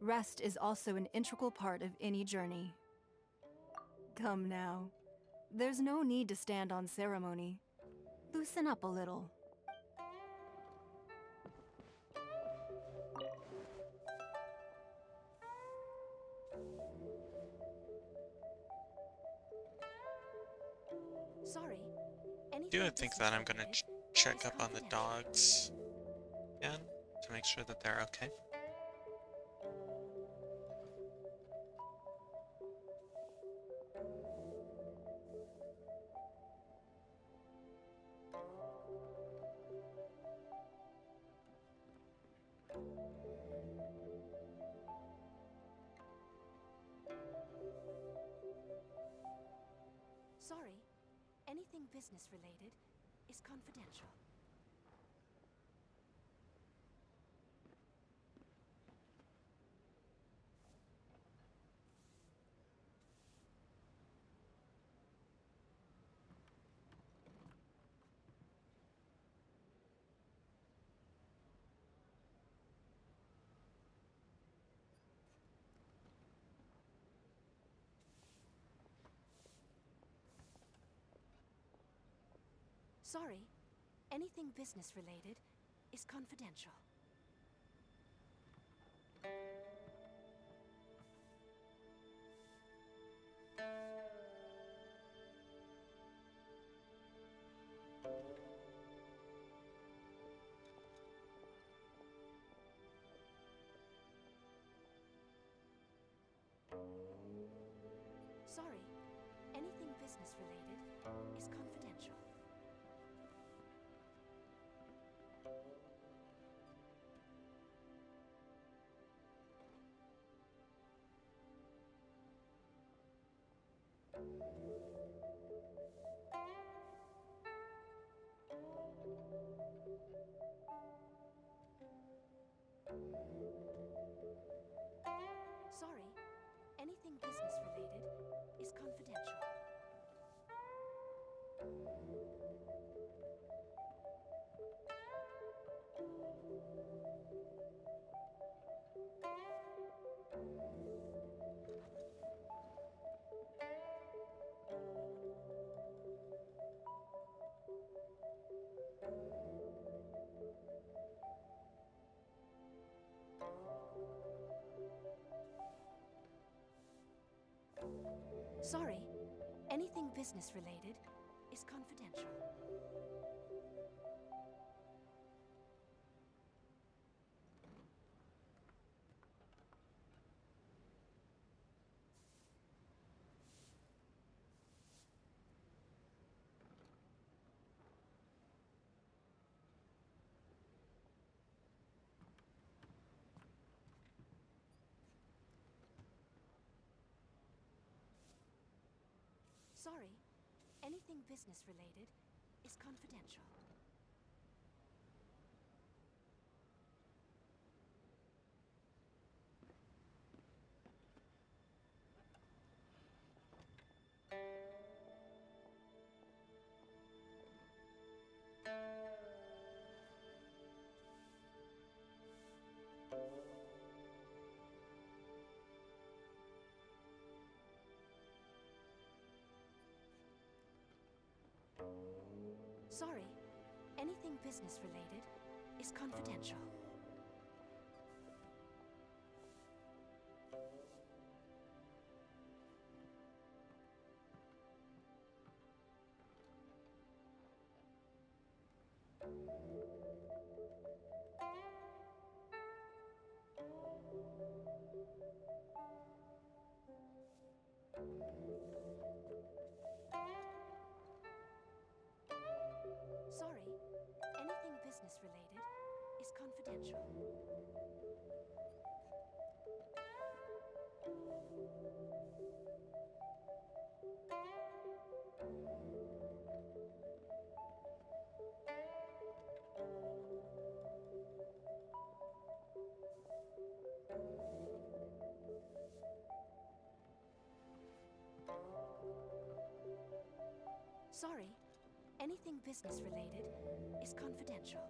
I: Rest is also an integral part of any journey. Come now. There's no need to stand on ceremony. Loosen up a little.
E: Sorry.
A: I do think that I'm gonna check up on the dogs again to make sure that they're okay.
E: Sorry. Anything business related is confidential. Sorry. Anything business related is confidential. Sorry. Anything business related is confidential. Sorry. Anything business related is confidential. Sorry. Anything business related is confidential. Sorry. Anything business related is confidential. Sorry. Anything business related is confidential.
F: Sorry, anything business related is confidential. Sorry, anything business related is confidential.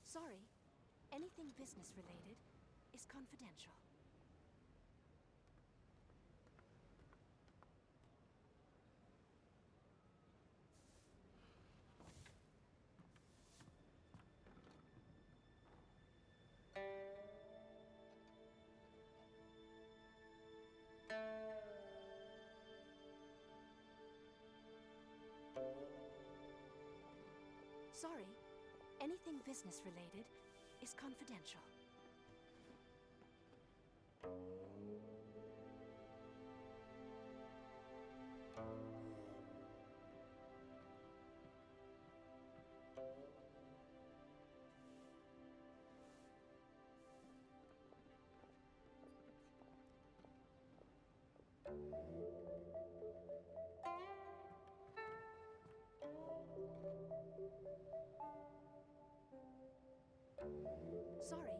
F: Sorry, anything business related is confidential. Sorry, anything business related is confidential. Sorry,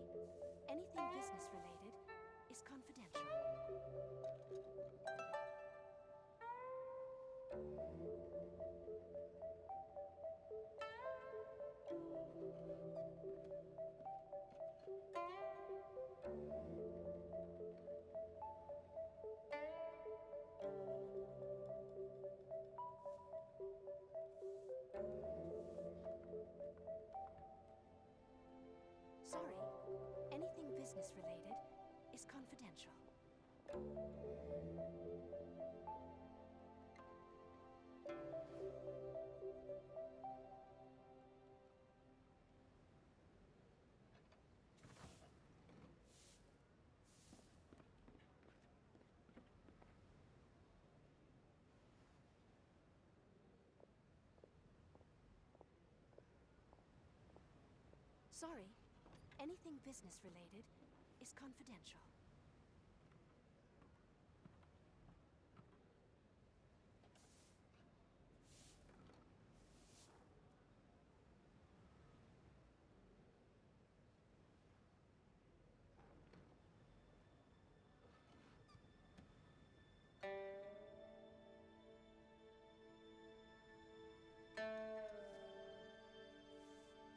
F: anything business related is confidential. Sorry, anything business related is confidential. Sorry, anything business related is confidential.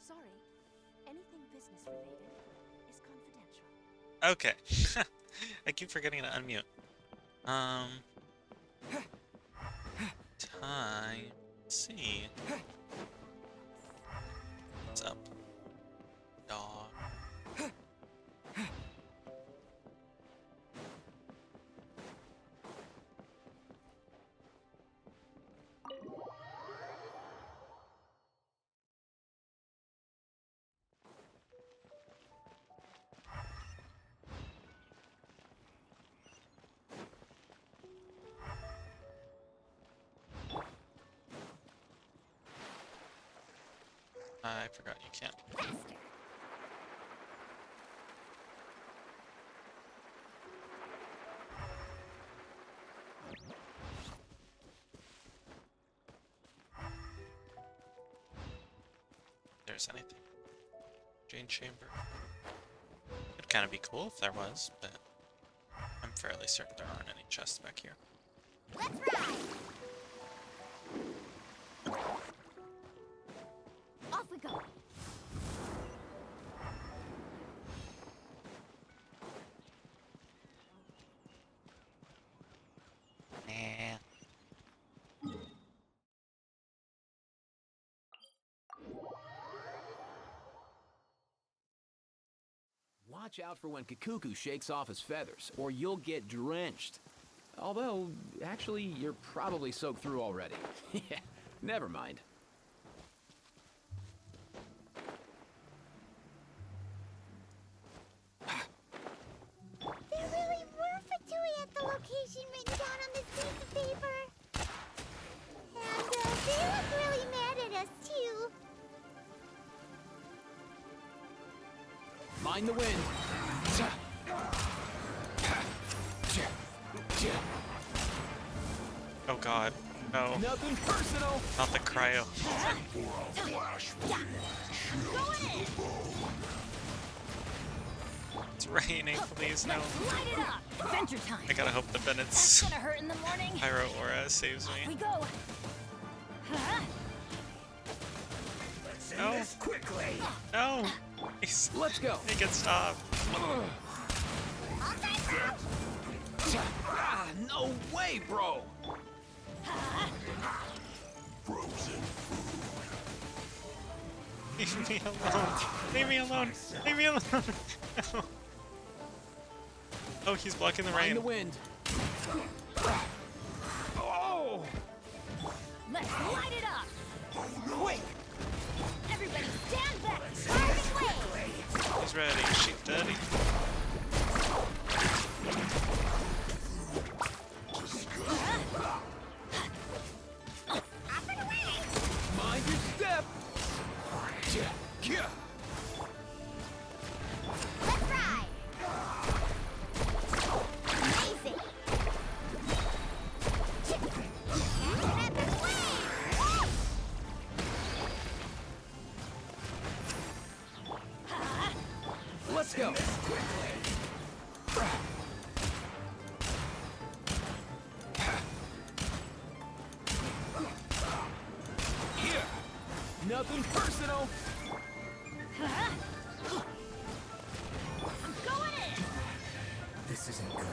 F: Sorry, anything business related is confidential.
A: Okay. I keep forgetting to unmute. Time. Let's see. What's up? Dog. I forgot you can't. There's anything. Jane Chamber. It'd kind of be cool if there was, but I'm fairly certain there aren't any chests back here.
C: Let's ride! Off we go!
B: watch out for when Kikuku shakes off his feathers, or you'll get drenched. Although, actually, you're probably soaked through already. Yeah, never mind.
C: There really were Fatui at the location written down on this piece of paper. And they look really mad at us, too.
B: Mind the wind.
A: Oh god, no.
B: Nothing personal.
A: Not the cryo. It's raining, please, no.
C: Light it up! Adventure time!
A: I gotta hope the Bennett's
C: Gonna hurt in the morning.
A: Pyro Aura saves
C: We
A: me.
C: go! Huh?
A: No! No! He's,
B: Let's go.
A: he can stop.
B: Ah, no way, bro.
A: Leave me alone. Leave me alone. Leave me alone. No. Oh, he's blocking the
B: Mind
A: rain.
B: the wind. Oh!
C: Let's light it up!
B: Quick!
C: Everybody stand back! Starting way!
A: He's ready. She's dirty.
C: Up and away!
B: Mind your step. Yeah.
C: Let's ride! Amazing! And up and away!
B: Let's go. Here. Nothing personal.
C: I'm going in!
H: This isn't good.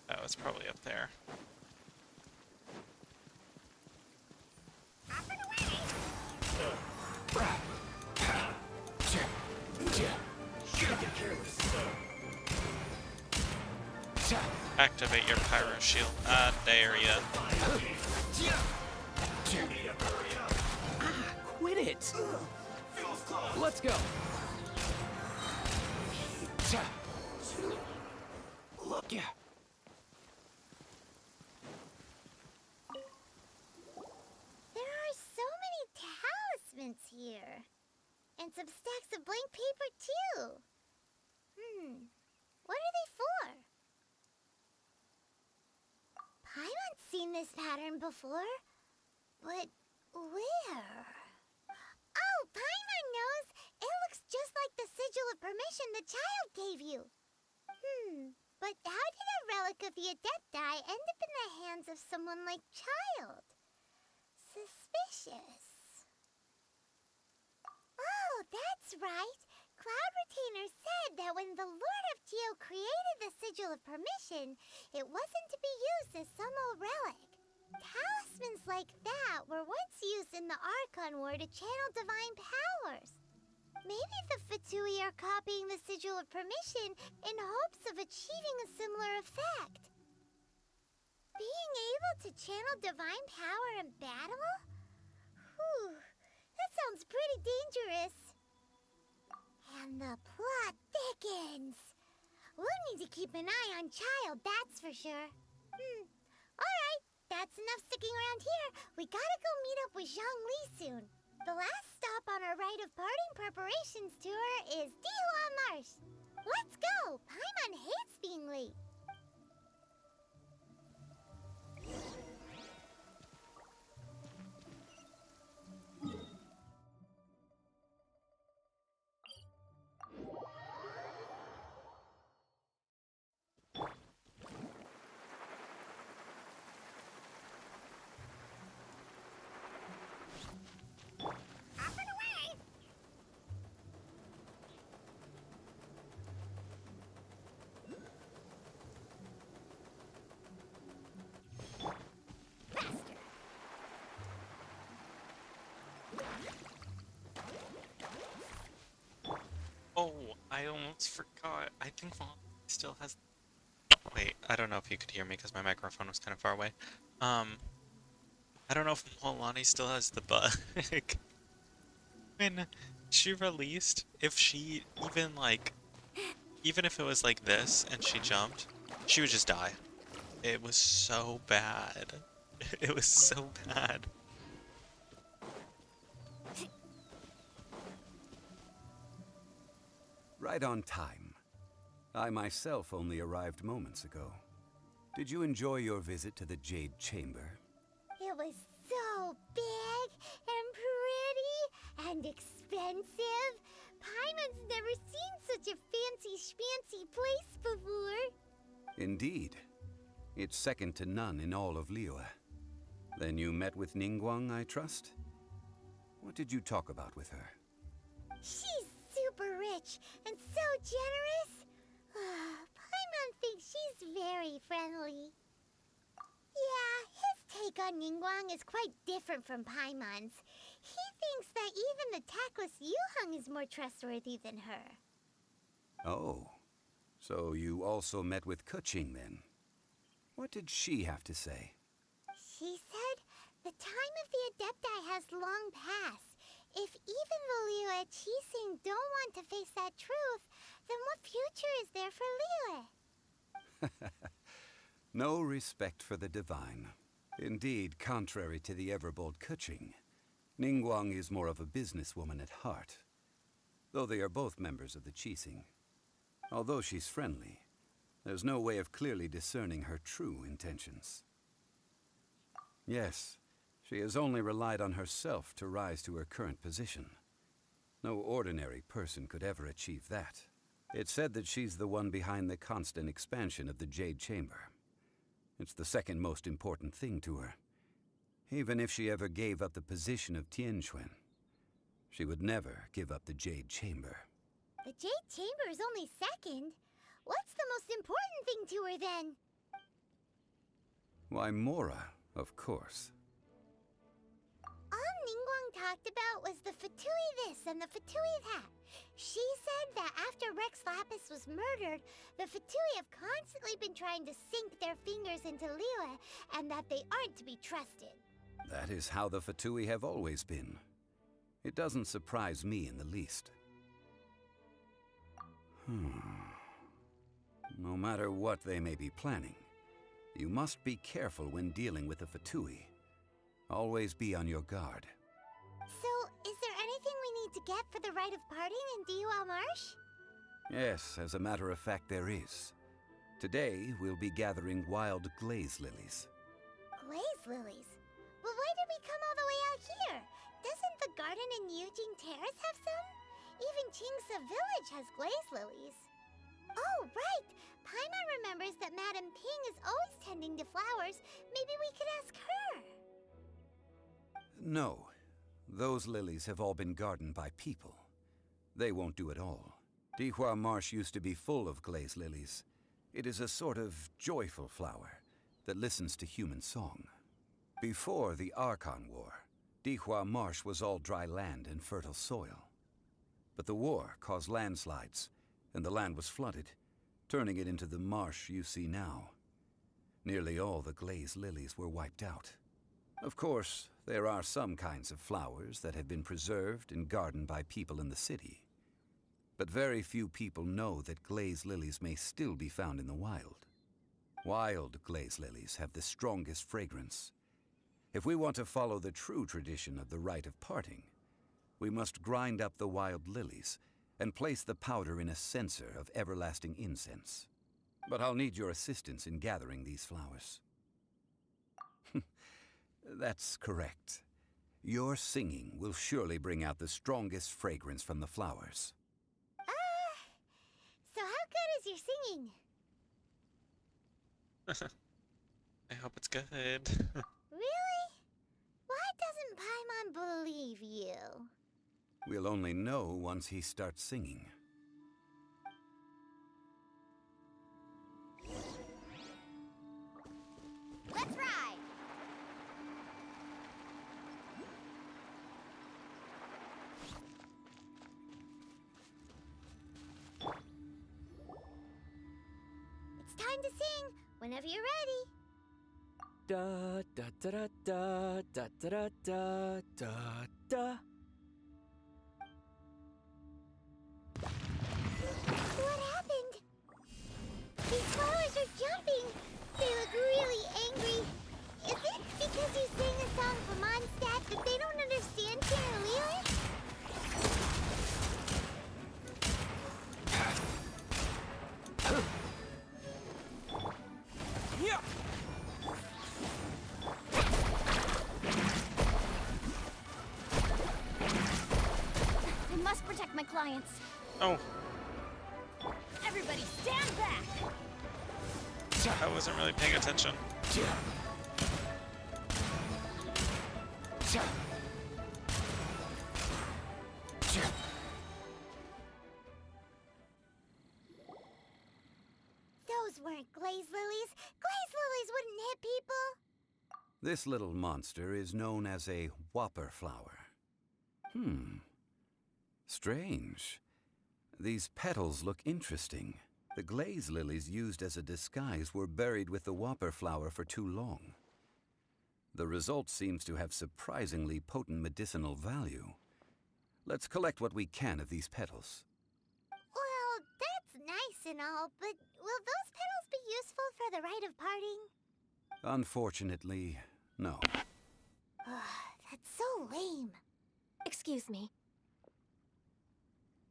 A: Oh, it's probably up there.
C: Up and away!
A: Activate your pyro shield. Ah, there ya.
B: Quit it. Let's go. Yeah.
C: There are so many talismans here. And some stacks of blank paper, too. What are they for? Paimon's seen this pattern before. But where? Oh, Paimon knows! It looks just like the sigil of permission the child gave you. But how did a relic of the Adepti end up in the hands of someone like Child? Suspicious. Oh, that's right. Cloud Retainer said that when the Lord of Geo created the Sigil of Permission, it wasn't to be used as some old relic. Talismans like that were once used in the Archon War to channel divine powers. Maybe the Fatui are copying the Sigil of Permission in hopes of achieving a similar effect. Being able to channel divine power in battle? Whew, that sounds pretty dangerous. And the plot thickens. We'll need to keep an eye on Child, that's for sure. Alright, that's enough sticking around here. We gotta go meet up with Zhongli soon. The last stop on our rite of parting preparations tour is Dihua Marsh. Let's go! Paimon hates being late. Up and away!
A: I almost forgot. I think Mualani still has. Wait, I don't know if you could hear me because my microphone was kind of far away. Um, I don't know if Mualani still has the bug. When she released, if she even if it was like this and she jumped, she would just die. It was so bad. It was so bad.
J: Right on time. I myself only arrived moments ago. Did you enjoy your visit to the Jade Chamber?
C: It was so big and pretty and expensive. Paimon's never seen such a fancy schmancy place before.
J: Indeed. It's second to none in all of Liyue. Then you met with Ningguang, I trust? What did you talk about with her?
C: She's super rich and so generous. Paimon thinks she's very friendly. Yeah, his take on Ningguang is quite different from Paimon's. He thinks that even the tactless Yuheng is more trustworthy than her.
J: Oh, so you also met with Keqing then? What did she have to say?
C: She said the time of the Adepti has long passed. If even the Liyue Qixing don't want to face that truth, then what future is there for Liyue?
J: No respect for the divine. Indeed, contrary to the ever-bold Keqing, Ningguang is more of a businesswoman at heart. Though they are both members of the Qixing. Although she's friendly, there's no way of clearly discerning her true intentions. Yes, she has only relied on herself to rise to her current position. No ordinary person could ever achieve that. It's said that she's the one behind the constant expansion of the Jade Chamber. It's the second most important thing to her. Even if she ever gave up the position of Tianquan, she would never give up the Jade Chamber.
C: The Jade Chamber is only second. What's the most important thing to her then?
J: Why, Mora, of course.
C: All Ningguang talked about was the Fatui this and the Fatui that. She said that after Rex Lapis was murdered, the Fatui have constantly been trying to sink their fingers into Liyue, and that they aren't to be trusted.
J: That is how the Fatui have always been. It doesn't surprise me in the least. No matter what they may be planning, you must be careful when dealing with the Fatui. Always be on your guard.
C: So, is there anything we need to get for the rite of parting in Dihua Marsh?
J: Yes, as a matter of fact, there is. Today, we'll be gathering wild glaze lilies.
C: Glaze lilies? Well, why did we come all the way out here? Doesn't the garden in Yujing Terrace have some? Even Qingse Village has glaze lilies. Oh, right! Paimon remembers that Madame Ping is always tending to flowers. Maybe we could ask her.
J: No. Those lilies have all been gardened by people. They won't do it all. Dihua Marsh used to be full of glaze lilies. It is a sort of joyful flower that listens to human song. Before the Archon War, Dihua Marsh was all dry land and fertile soil. But the war caused landslides, and the land was flooded, turning it into the marsh you see now. Nearly all the glaze lilies were wiped out. Of course, there are some kinds of flowers that have been preserved and gardened by people in the city. But very few people know that glaze lilies may still be found in the wild. Wild glaze lilies have the strongest fragrance. If we want to follow the true tradition of the rite of parting, we must grind up the wild lilies and place the powder in a censer of everlasting incense. But I'll need your assistance in gathering these flowers. That's correct. Your singing will surely bring out the strongest fragrance from the flowers.
C: So how good is your singing?
A: I hope it's good.
C: Really? Why doesn't Paimon believe you?
J: We'll only know once he starts singing.
C: Let's ride! time to sing. Whenever you're ready.
E: Da da da da da da da da da da.
C: What happened? These flowers are jumping. They look really angry. Is it because you sang a song for Mondstadt that they don't understand Liyue?
E: Yeah.
F: I must protect my clients.
A: Oh,
F: Everybody stand back!
A: I wasn't really paying attention.
C: Those weren't glaze lilies. Glaze lilies wouldn't hit people.
J: This little monster is known as a whopper flower. Strange. These petals look interesting. The glaze lilies used as a disguise were buried with the whopper flower for too long. The result seems to have surprisingly potent medicinal value. Let's collect what we can of these petals.
C: Well, that's nice and all, but will those petals be useful for the rite of parting?
J: Unfortunately, no.
C: That's so lame.
K: Excuse me.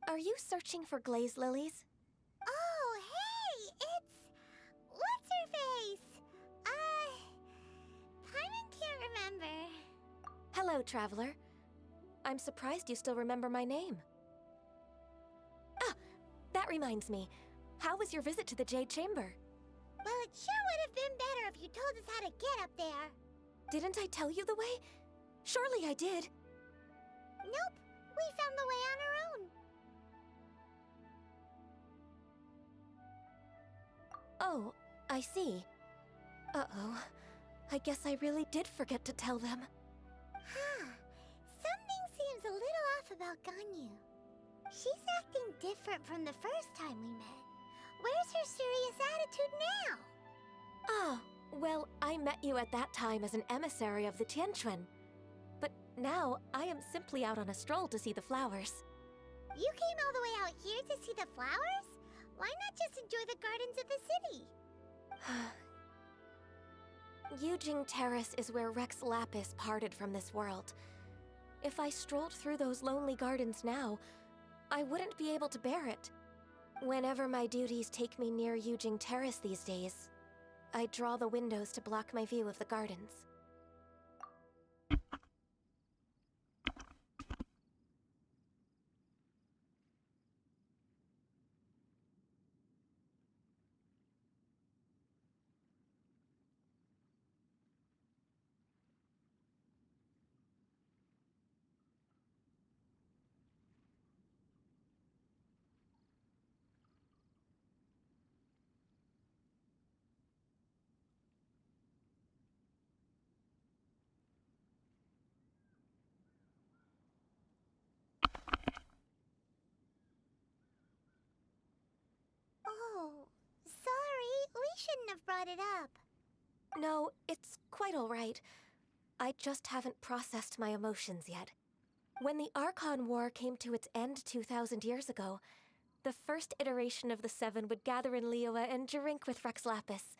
K: Are you searching for glaze lilies?
C: Oh, hey! It's... What's-her-face? Paimon can't remember.
K: Hello, traveler. I'm surprised you still remember my name. Ah, that reminds me. How was your visit to the Jade Chamber?
C: Well, it sure would have been better if you told us how to get up there.
K: Didn't I tell you the way? Surely I did.
C: Nope, we found the way on our own.
K: Oh, I see. Uh-oh. I guess I really did forget to tell them.
C: Something seems a little off about Ganyu. She's acting different from the first time we met. Where's her serious attitude now?
K: Ah, well, I met you at that time as an emissary of the Tianquan. But now, I am simply out on a stroll to see the flowers.
C: You came all the way out here to see the flowers? Why not just enjoy the gardens of the city?
K: Yujing Terrace is where Rex Lapis parted from this world. If I strolled through those lonely gardens now, I wouldn't be able to bear it. Whenever my duties take me near Yujing Terrace these days, I draw the windows to block my view of the gardens.
C: Oh, sorry, we shouldn't have brought it up.
K: No, it's quite all right. I just haven't processed my emotions yet. When the Archon War came to its end 2,000 years ago, the first iteration of the Seven would gather in Liyue and drink with Rex Lapis.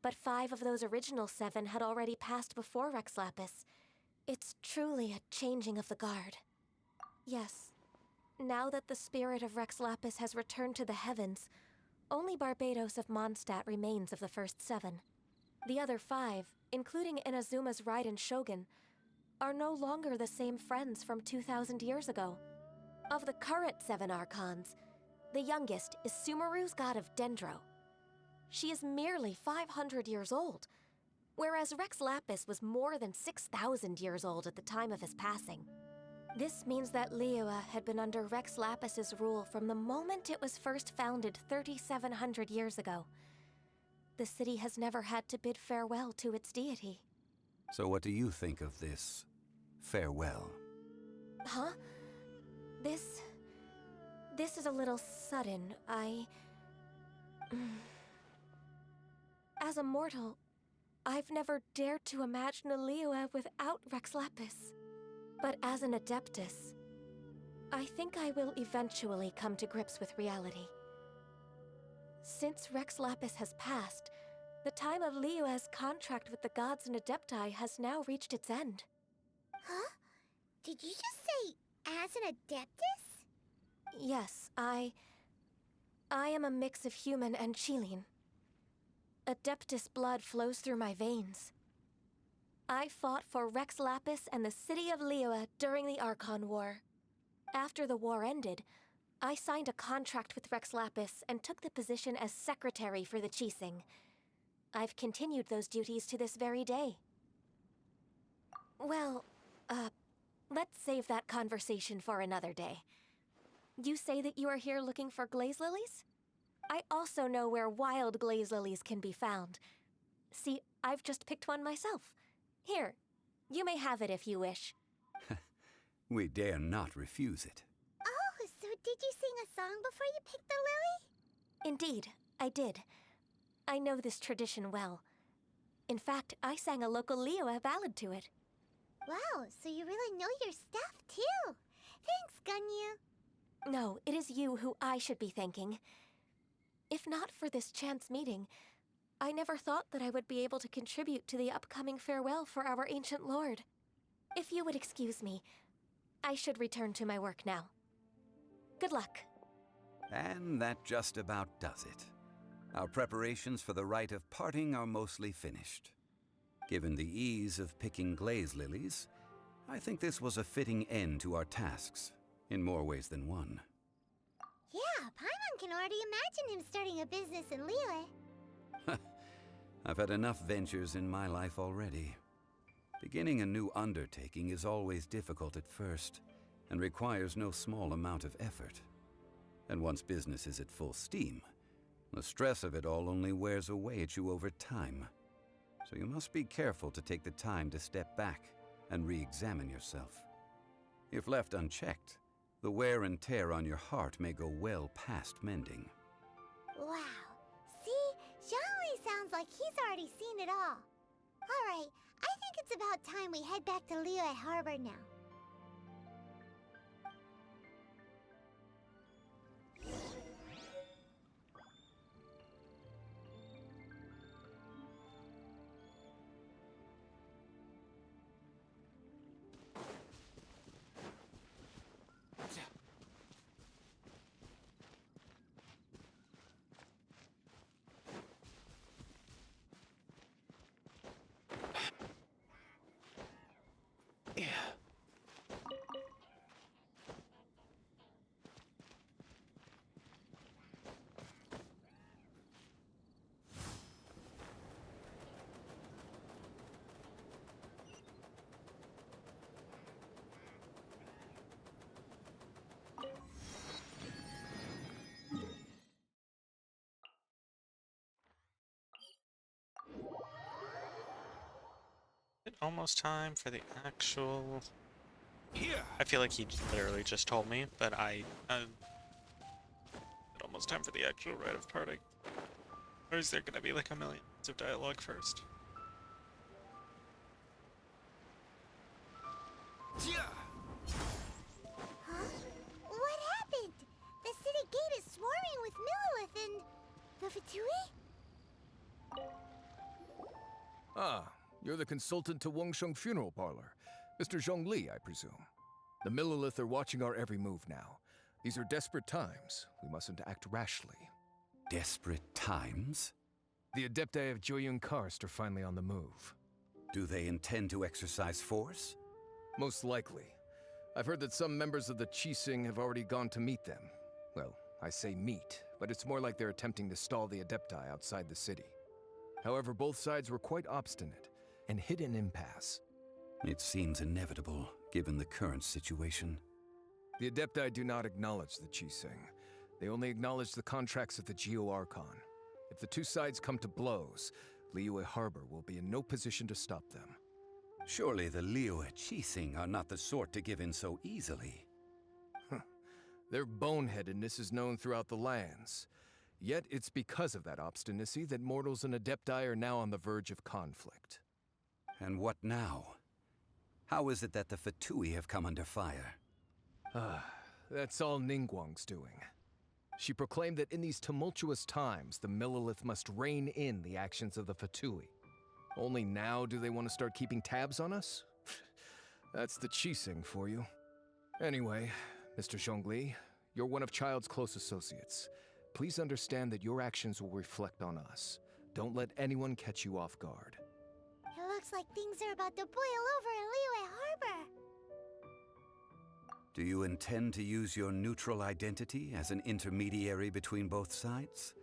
K: But 5 of those original 7 had already passed before Rex Lapis. It's truly a changing of the guard. Yes, now that the spirit of Rex Lapis has returned to the heavens, only Barbados of Mondstadt remains of the first 7. The other 5, including Inazuma's Raiden Shogun, are no longer the same friends from 2,000 years ago. Of the current 7 Archons, the youngest is Sumeru's god of Dendro. She is merely 500 years old, whereas Rex Lapis was more than 6,000 years old at the time of his passing. This means that Liyue had been under Rex Lapis's rule from the moment it was first founded 3,700 years ago. The city has never had to bid farewell to its deity.
J: So what do you think of this farewell?
K: Huh? This is a little sudden. As a mortal, I've never dared to imagine a Liyue without Rex Lapis. But as an Adeptus, I think I will eventually come to grips with reality. Since Rex Lapis has passed, the time of Liyue's contract with the gods and Adepti has now reached its end.
C: Huh? Did you just say, as an Adeptus?
K: Yes, I am a mix of human and Chilean. Adeptus blood flows through my veins. I fought for Rex Lapis and the city of Liyue during the Archon War. After the war ended, I signed a contract with Rex Lapis and took the position as secretary for the Qixing. I've continued those duties to this very day. Well, let's save that conversation for another day. You say that you are here looking for glaze lilies? I also know where wild glaze lilies can be found. See, I've just picked one myself. Here, you may have it if you wish.
J: We dare not refuse it.
C: Oh, so did you sing a song before you picked the lily?
K: Indeed, I did. I know this tradition well. In fact, I sang a local Liyue ballad to it.
C: Wow, so you really know your stuff, too. Thanks, Gunyu.
K: No, it is you who I should be thanking. If not for this chance meeting, I never thought that I would be able to contribute to the upcoming farewell for our ancient lord. If you would excuse me, I should return to my work now. Good luck.
J: And that just about does it. Our preparations for the rite of parting are mostly finished. Given the ease of picking glaze lilies, I think this was a fitting end to our tasks, in more ways than one.
C: Yeah, Paimon can already imagine him starting a business in Liyue.
J: I've had enough ventures in my life already. Beginning a new undertaking is always difficult at first, and requires no small amount of effort. And once business is at full steam, the stress of it all only wears away at you over time. So you must be careful to take the time to step back and re-examine yourself. If left unchecked, the wear and tear on your heart may go well past mending.
C: Wow. See? Zhongli sounds like he's already seen it all. Alright, I think it's about time we head back to Liyue Harbor now.
A: Is it almost time for the actual... I feel like he literally just told me, but almost time for the actual rite of parting. Or is there gonna be like a million words of dialogue first?
C: Huh? What happened? The city gate is swarming with Millilith and... the Fatui?
L: Ah, you're the consultant to Wengsheng Funeral Parlor. Mr. Zhongli, I presume. The Millilith are watching our every move now. These are desperate times. We mustn't act rashly.
J: Desperate times?
L: The Adepti of Joyun Karst are finally on the move.
J: Do they intend to exercise force?
L: Most likely. I've heard that some members of the Qixing have already gone to meet them. Well, I say meet, but it's more like they're attempting to stall the Adepti outside the city. However, both sides were quite obstinate and hit an impasse.
J: It seems inevitable, given the current situation.
L: The Adepti do not acknowledge the Qixing. They only acknowledge the contracts of the Geo-Archon. If the two sides come to blows, Liyue Harbor will be in no position to stop them.
J: Surely the Liyue Qixing are not the sort to give in so easily.
L: Their boneheadedness is known throughout the lands. Yet it's because of that obstinacy that mortals and Adepti are now on the verge of conflict.
J: And what now? How is it that the Fatui have come under fire?
L: That's all Ningguang's doing. She proclaimed that in these tumultuous times, the Millelith must rein in the actions of the Fatui. Only now do they want to start keeping tabs on us? That's the Qixing for you. Anyway, Mr. Zhongli, you're one of Child's close associates. Please understand that your actions will reflect on us. Don't let anyone catch you off guard.
C: It looks like things are about to boil over in Liyue Harbor.
J: Do you intend to use your neutral identity as an intermediary between both sides?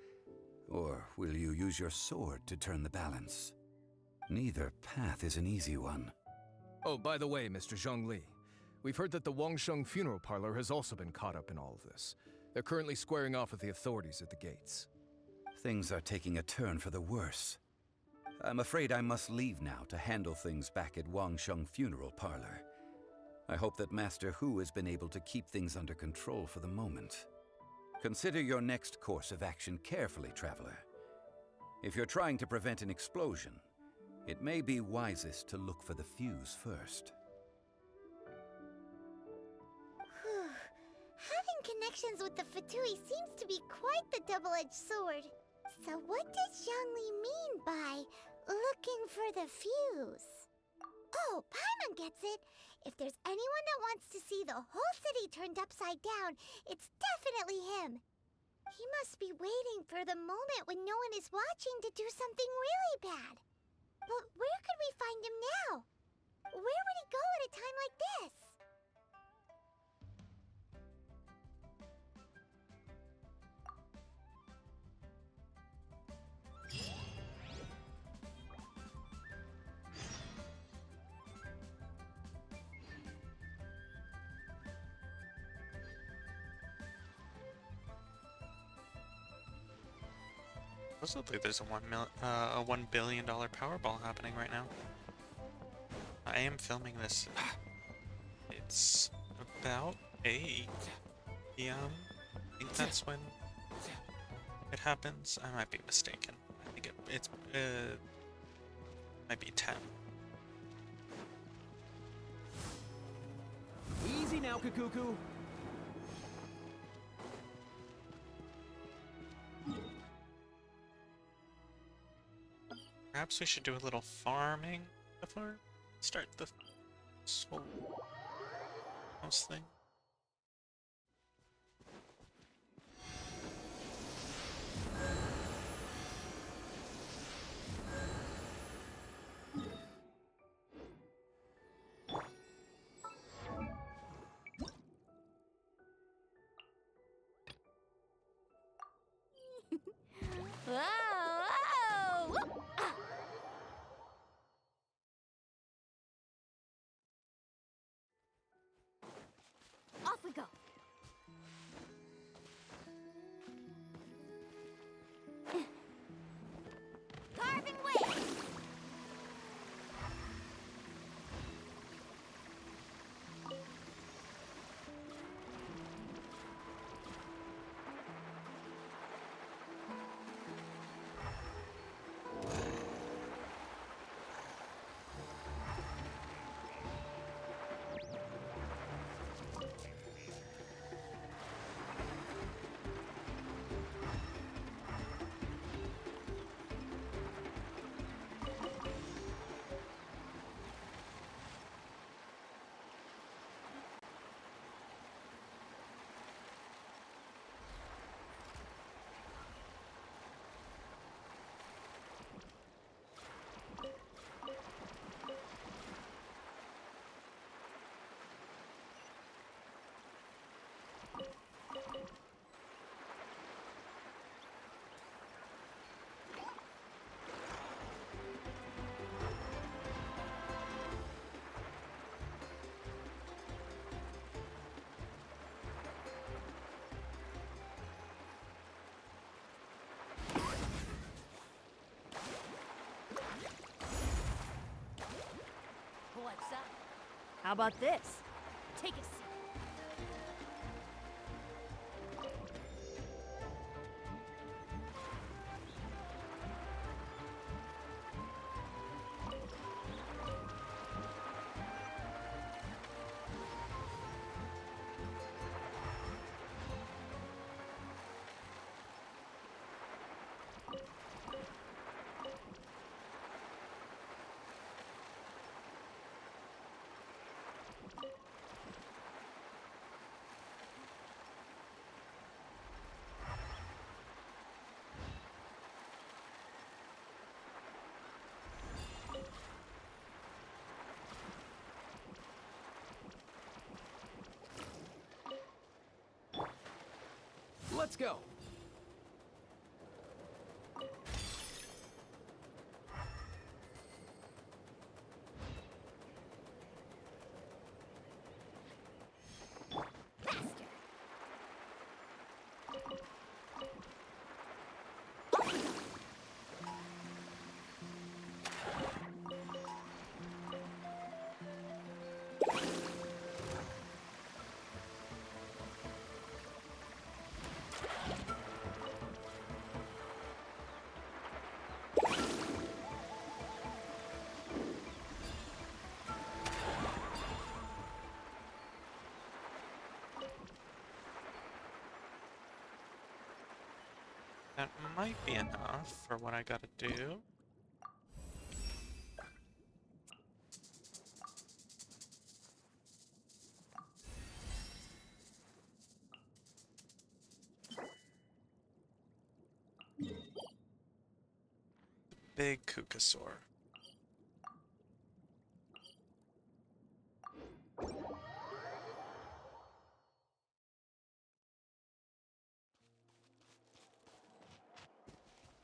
J: Or will you use your sword to turn the balance? Neither path is an easy one.
L: Oh, by the way, Mr. Zhongli, we've heard that the Wangsheng funeral parlor has also been caught up in all of this. They're currently squaring off with the authorities at the gates.
J: Things are taking a turn for the worse. I'm afraid I must leave now to handle things back at Wangsheng funeral parlor. I hope that Master Hu has been able to keep things under control for the moment. Consider your next course of action carefully, traveler. If you're trying to prevent an explosion, it may be wisest to look for the fuse first.
C: Having connections with the Fatui seems to be quite the double-edged sword. So what does Zhongli mean by looking for the fuse? Oh, Paimon gets it. If there's anyone that wants to see the whole city turned upside down, it's definitely him. He must be waiting for the moment when no one is watching to do something really bad. But where could we find him now? Where would he go at a time like this?
A: Supposedly there's a $1 billion Powerball happening right now. I am filming this. It's about 8 p.m. I think that's when it happens. I might be mistaken. I think it's might be 10.
B: Easy now, Kakuku.
A: Perhaps we should do a little farming before we start the whole house thing.
C: Whoa! Whoa! Off we go. Carving way.
M: What's up? How about this? Take a seat.
B: Let's go!
A: That might be enough for what I gotta do. Big Kukasaur.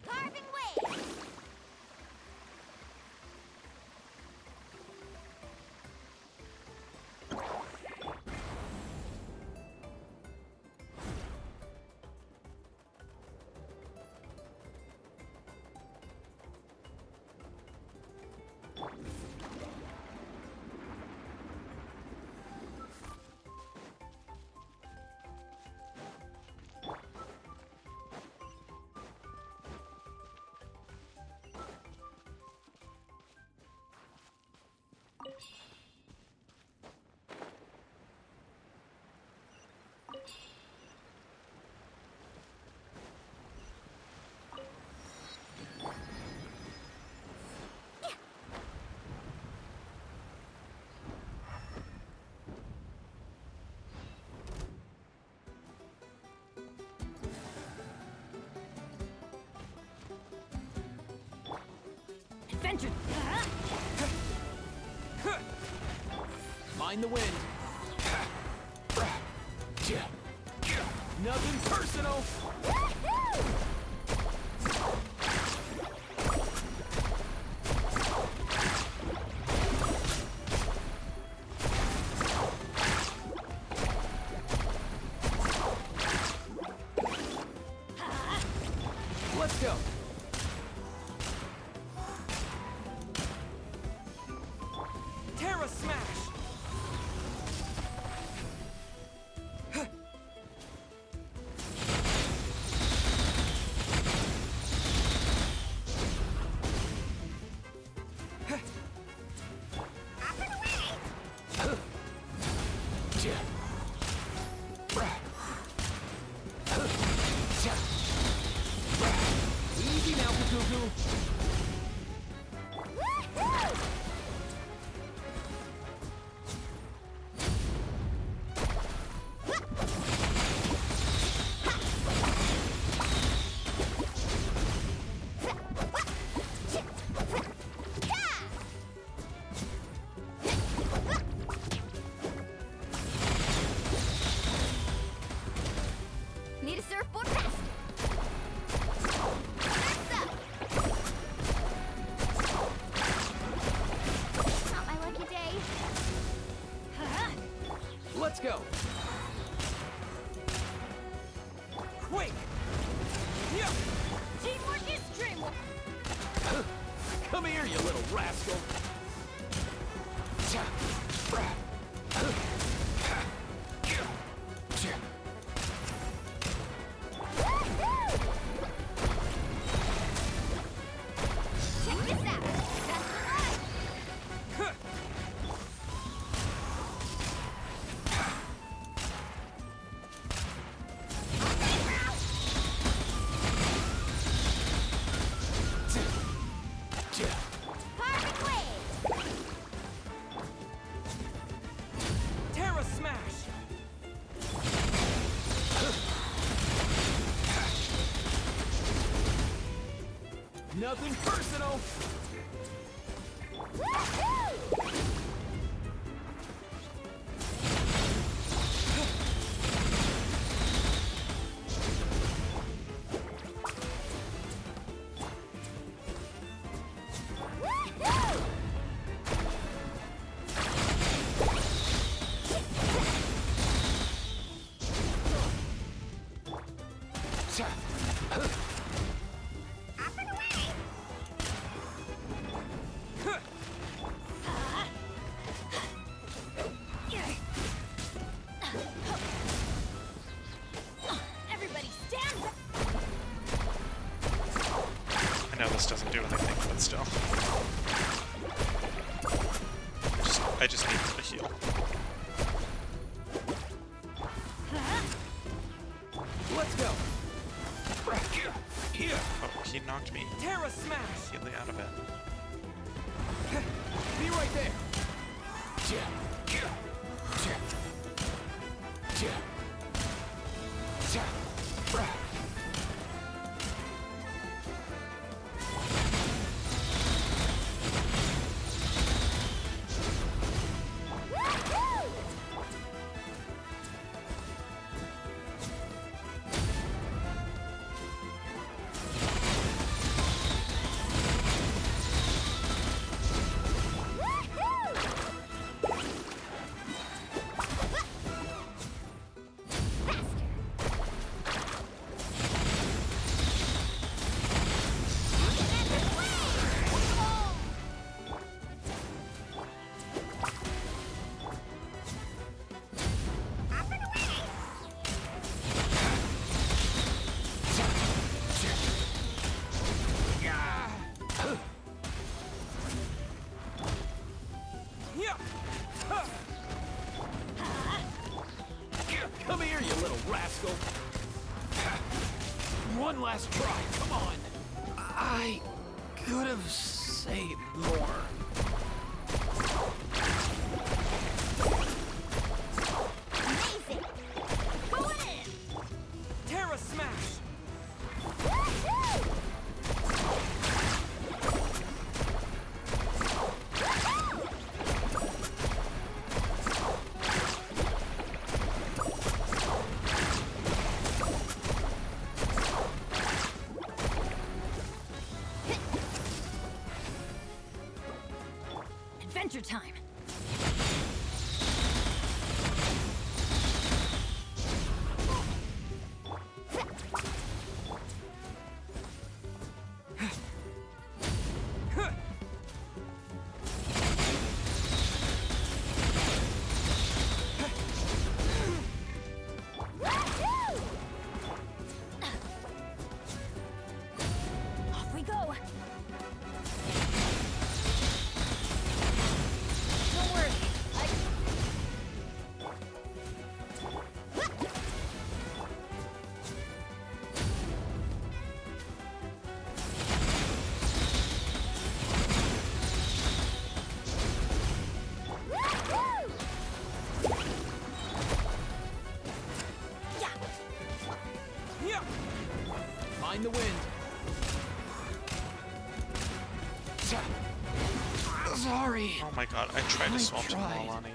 C: Carving waves!
M: Adventure!
B: Mind the wind. Nothing personal. Let's go. Terra Smash! Easy now, Cuckoo.
C: Need a surfboard fast! Surf's up! Not my lucky day.
B: Let's go. Quake! Yeah.
M: Teamwork is dreamwork!
B: Come here, you little rascal.
C: Check this out! That's the line! Carving waves!
B: Terra Smash! Nothing personal.
M: Everybody stand back!
A: I know this doesn't do anything, but still. I just need to heal.
B: Let's go.
A: Oh, he knocked me
B: Terra smash.
A: immediately out of it.
B: Be right there. Come here, you little rascal. One last try, come on.
D: I could have saved more.
M: Amazing! Go in!
B: Terra smash.
M: Adventure time! Off we go! Don't worry,
B: Mind the wind.
D: Sorry.
A: Oh my god, I tried to swap to
D: tried.
A: Mualani.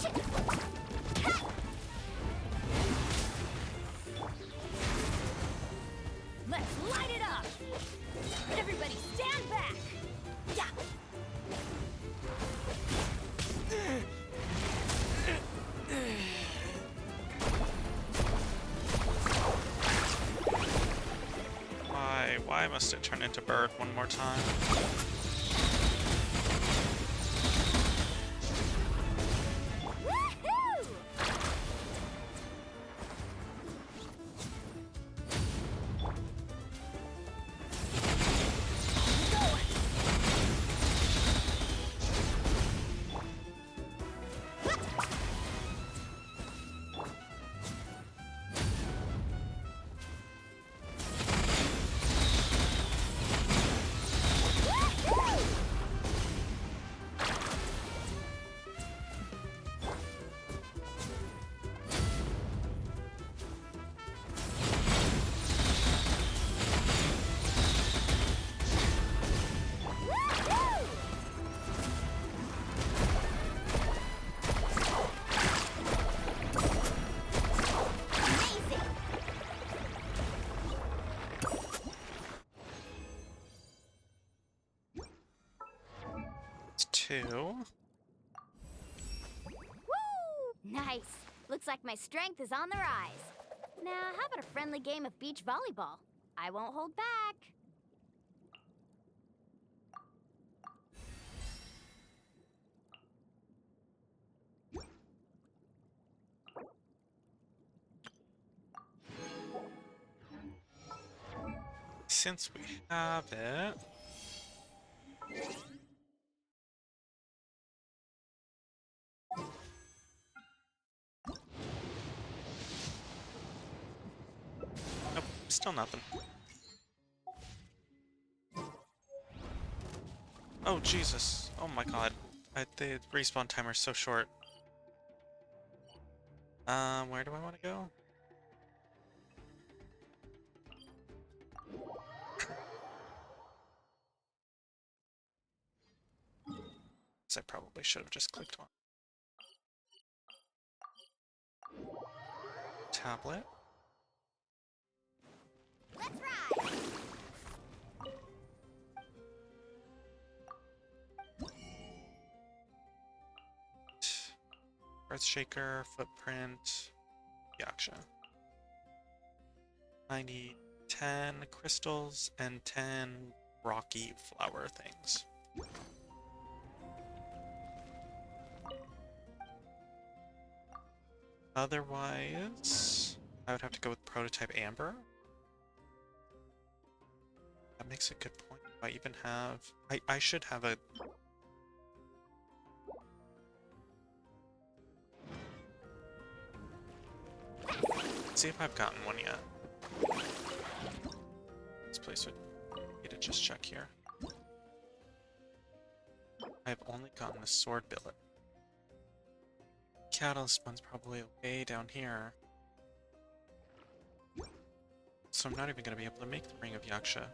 M: check this out! That's let's light it up! Everybody stand back! Yeah!
A: Why must it turn into bird one more time? 2.
C: Woo! Nice. Looks like my strength is on the rise. Now, how about a friendly game of beach volleyball? I won't hold back.
A: Since we have it... Nope, still nothing. Oh, Jesus. Oh my god. The respawn timer's so short. Where do I want to go? I probably should have just clicked one. Tablet.
C: Let's ride!
A: Earthshaker, footprint, Yaksha. I need 10 crystals and 10 rocky flower things. Otherwise, I would have to go with prototype amber. That makes a good point. Do I even have... I should have a... Let's see if I've gotten one yet. This place would need to just check here. I've only gotten the sword billet. Catalyst one's probably way down here. So I'm not even going to be able to make the Ring of Yaksha.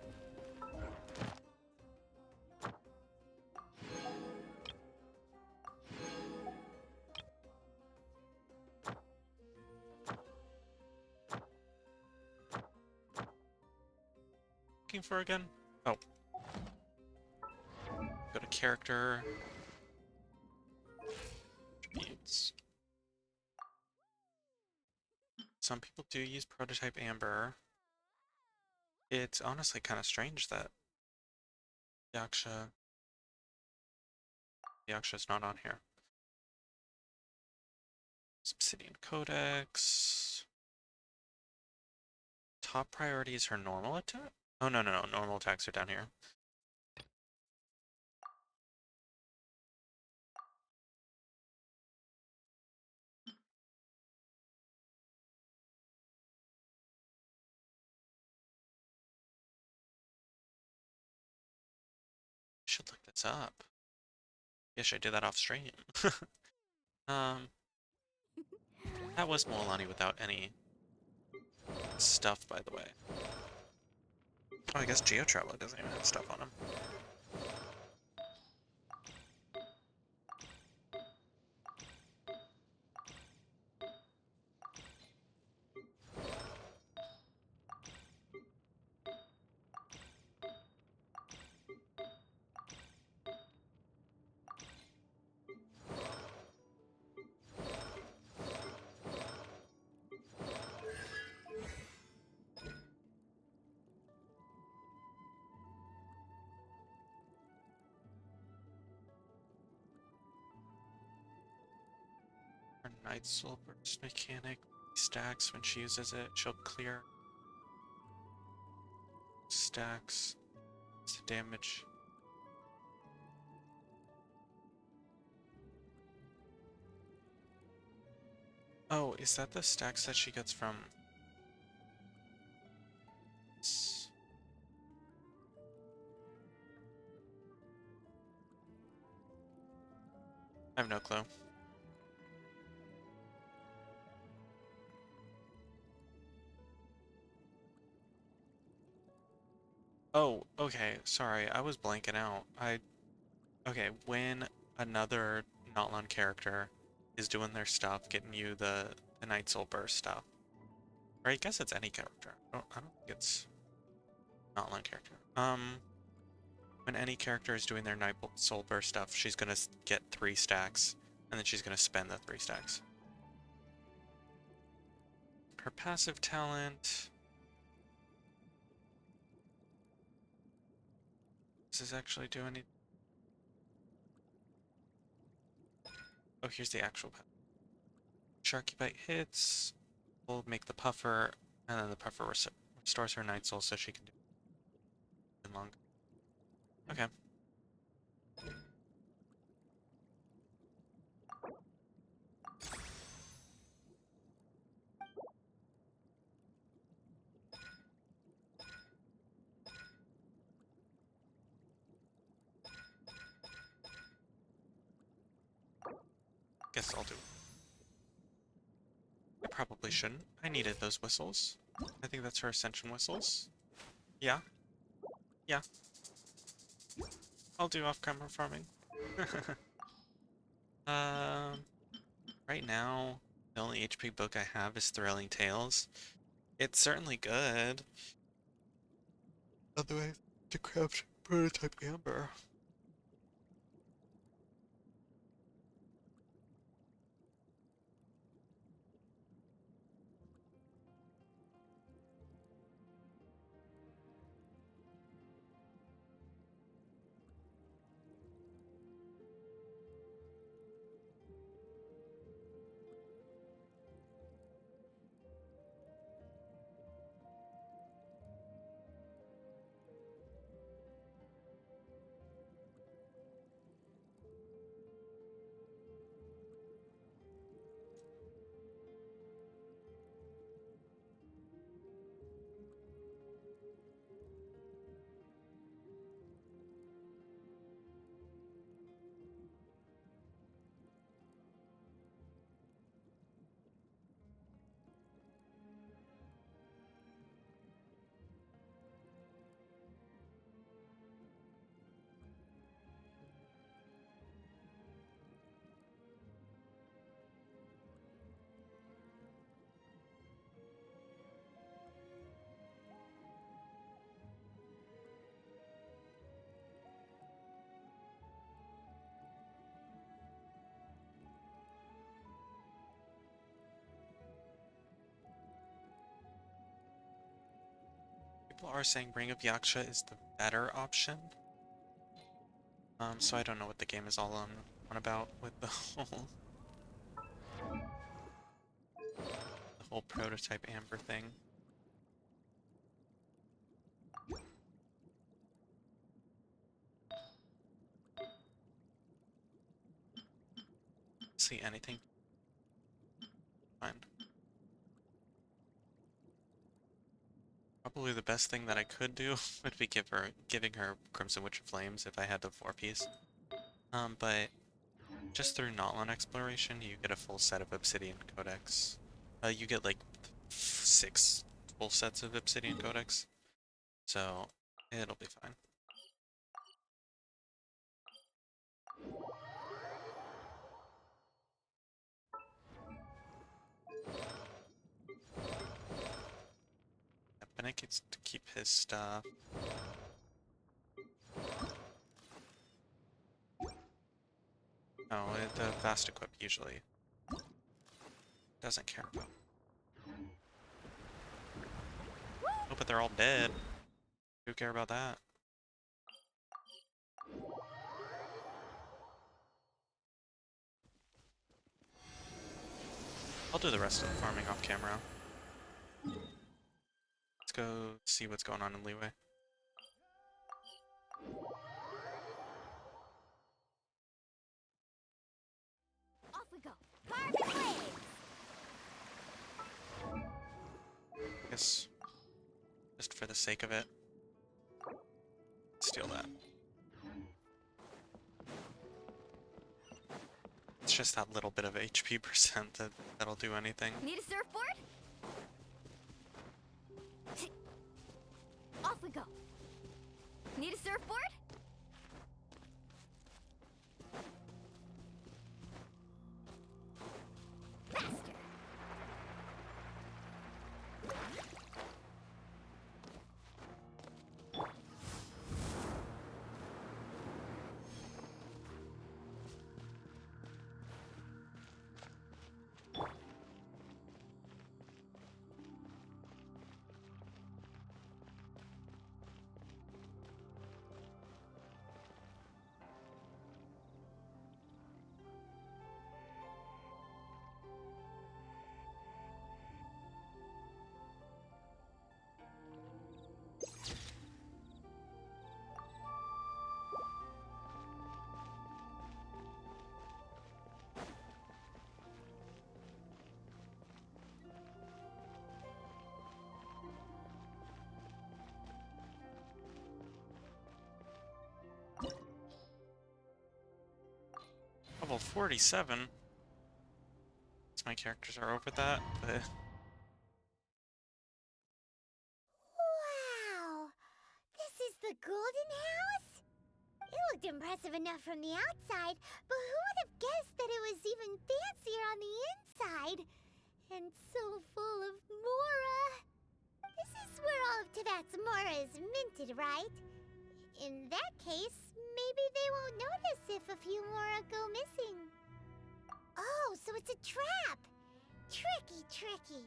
A: Looking for again? Oh. Go to character. Attributes. Some people do use prototype amber. It's honestly kind of strange that Yaksha's not on here. Obsidian Codex. Top priority is her normal attack? Oh, no. Normal attacks are down here. Should look this up. Guess I did that off stream. That was Mualani without any stuff, by the way. Oh, I guess Geo Traveler doesn't even have stuff on him. Her Night Soul Burst mechanic stacks when she uses it. She'll clear stacks. It's the damage. Oh, is that the stacks that she gets from... I have no clue. Oh, okay, sorry, I was blanking out. Okay, when another Notlan character is doing their stuff, getting you the Night Soul Burst stuff. Or I guess it's any character. I don't think it's Notlan character. when any character is doing their Night Soul Burst stuff, she's gonna get 3 stacks, and then she's gonna spend the 3 stacks. Her passive talent... Does this actually do any... Oh, here's the actual path. Sharky Bite hits, will make the puffer, and then the puffer restores her Night Soul so she can do it longer. Okay. Guess I'll do it. I probably shouldn't. I needed those whistles. I think that's her Ascension whistles. Yeah. Yeah. I'll do off-camera farming. Right now, the only HP book I have is Thrilling Tales. It's certainly good. Otherwise, to craft Prototype Amber. People are saying Ring of Yaksha is the better option. So I don't know what the game is all on about with the whole Prototype Amber thing. See anything? Fine. Probably the best thing that I could do would be giving her Crimson Witch of Flames if I had the 4-piece. But just through Notland exploration, you get a full set of Obsidian Codex. You get like 6 full sets of Obsidian Codex, so it'll be fine. Bennett gets to keep his stuff. No, the fast equip usually doesn't care about. Oh, but they're all dead. Who care about that? I'll do the rest of the farming off camera. Let's go see what's going on in Leeway.
C: Off we go. Carbon waves.
A: I guess just for the sake of it, steal that. It's just that little bit of HP percent that'll do anything.
C: Need a surfboard? Off we go. Need a surfboard? Faster.
A: Level 47. My characters are over that, but...
C: Wow! This is the Golden House? It looked impressive enough from the outside, but who would have guessed that it was even fancier on the inside? And so full of Mora. This is where all of Teyvat's Mora is minted, right? In that case, maybe they won't notice if a few Mora go missing. Oh, so it's a trap! Tricky, tricky.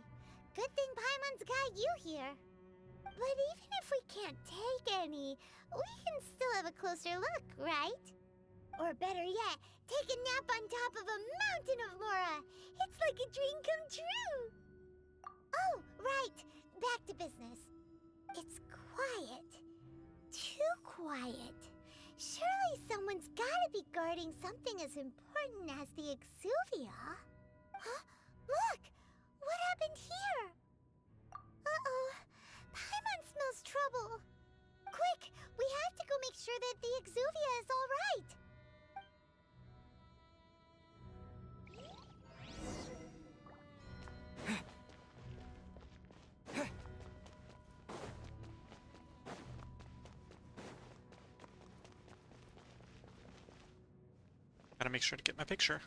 C: Good thing Paimon's got you here. But even if we can't take any, we can still have a closer look, right? Or better yet, take a nap on top of a mountain of Mora. It's like a dream come true. Oh, right. Back to business. It's quiet. Too quiet. Surely someone's gotta be guarding something as important as the Exuvia. Huh? Look! What happened here? Uh-oh. Paimon smells trouble. Quick! We have to go make sure that the Exuvia is all right.
A: Gotta make sure to get my picture.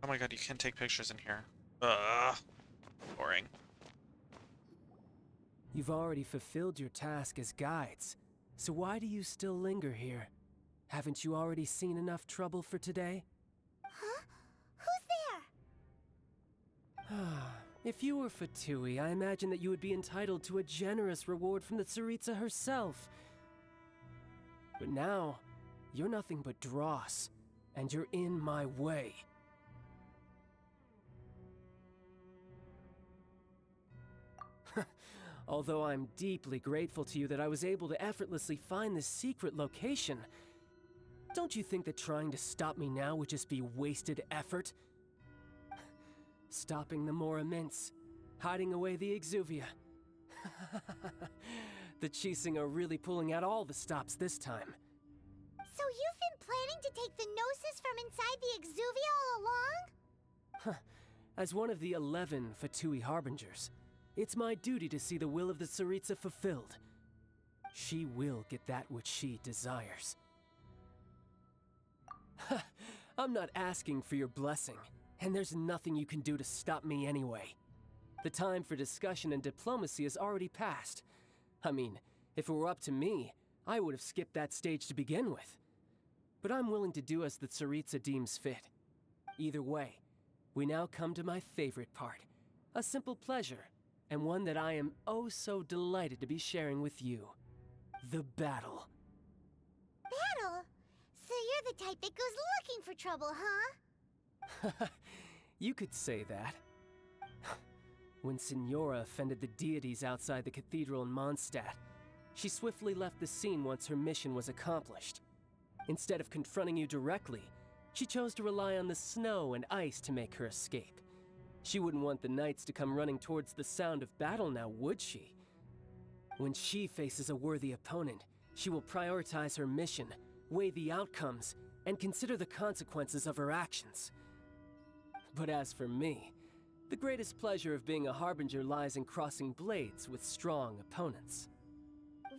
A: Oh my god, you can't take pictures in here. Ugh. Boring.
N: You've already fulfilled your task as guides, so why do you still linger here? Haven't you already seen enough trouble for today?
C: Huh? Who's there?
N: If you were Fatui, I imagine that you would be entitled to a generous reward from the Tsaritsa herself. But now, you're nothing but dross, and you're in my way. Although I'm deeply grateful to you that I was able to effortlessly find this secret location, don't you think that trying to stop me now would just be wasted effort? Stopping the Mora Mints, hiding away the Exuvia. The Chising are really pulling out all the stops this time.
C: So you've been planning to take the Gnosis from inside the Exuvia all along?
N: As one of the 11 Fatui Harbingers, it's my duty to see the will of the Tsaritsa fulfilled. She will get that which she desires. I'm not asking for your blessing, and there's nothing you can do to stop me anyway. The time for discussion and diplomacy has already passed. I mean, if it were up to me, I would have skipped that stage to begin with. But I'm willing to do as the Tsaritsa deems fit. Either way, we now come to my favorite part. A simple pleasure, and one that I am oh so delighted to be sharing with you. The battle.
C: Battle? So you're the type that goes looking for trouble, huh?
N: You could say that. When Signora offended the deities outside the cathedral in Mondstadt, she swiftly left the scene once her mission was accomplished. Instead of confronting you directly, she chose to rely on the snow and ice to make her escape. She wouldn't want the knights to come running towards the sound of battle now, would she? When she faces a worthy opponent, she will prioritize her mission, weigh the outcomes, and consider the consequences of her actions. But as for me, the greatest pleasure of being a Harbinger lies in crossing blades with strong opponents.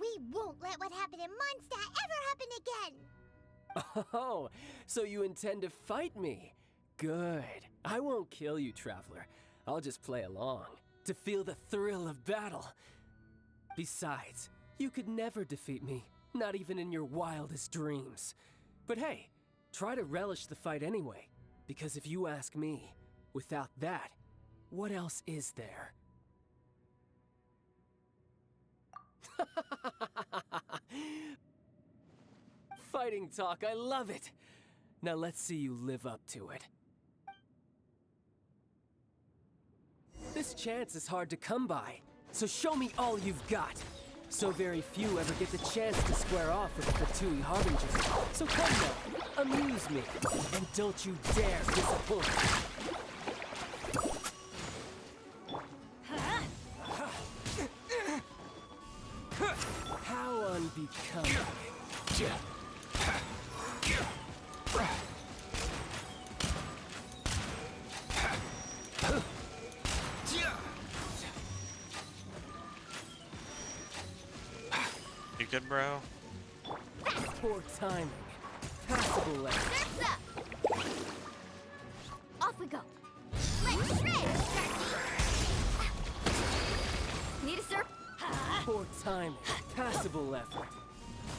C: We won't let what happened in Mondstadt ever happen again!
N: Oh, so you intend to fight me? Good. I won't kill you, Traveler. I'll just play along, to feel the thrill of battle. Besides, you could never defeat me, not even in your wildest dreams. But hey, try to relish the fight anyway, because if you ask me, without that, what else is there? Fighting talk, I love it! Now let's see you live up to it. This chance is hard to come by, so show me all you've got. So very few ever get the chance to square off with the Fatui Harbingers. So come now, amuse me, and don't you dare disappoint. How unbecoming.
A: good, bro?
N: Poor timing. Passable left.
C: Surf's up! Off we go. Let's shred! Need a surf?
N: Poor timing. Passable effort.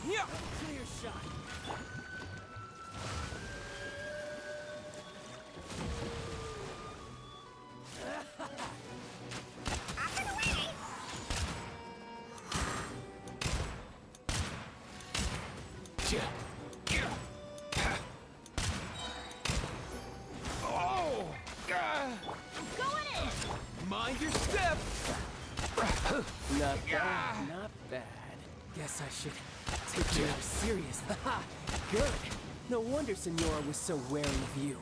N: Yeah. Clear shot.
B: Mind your step!
N: Not bad, not bad. Guess I should take you more serious. Haha, good. No wonder Senora was so wary of you.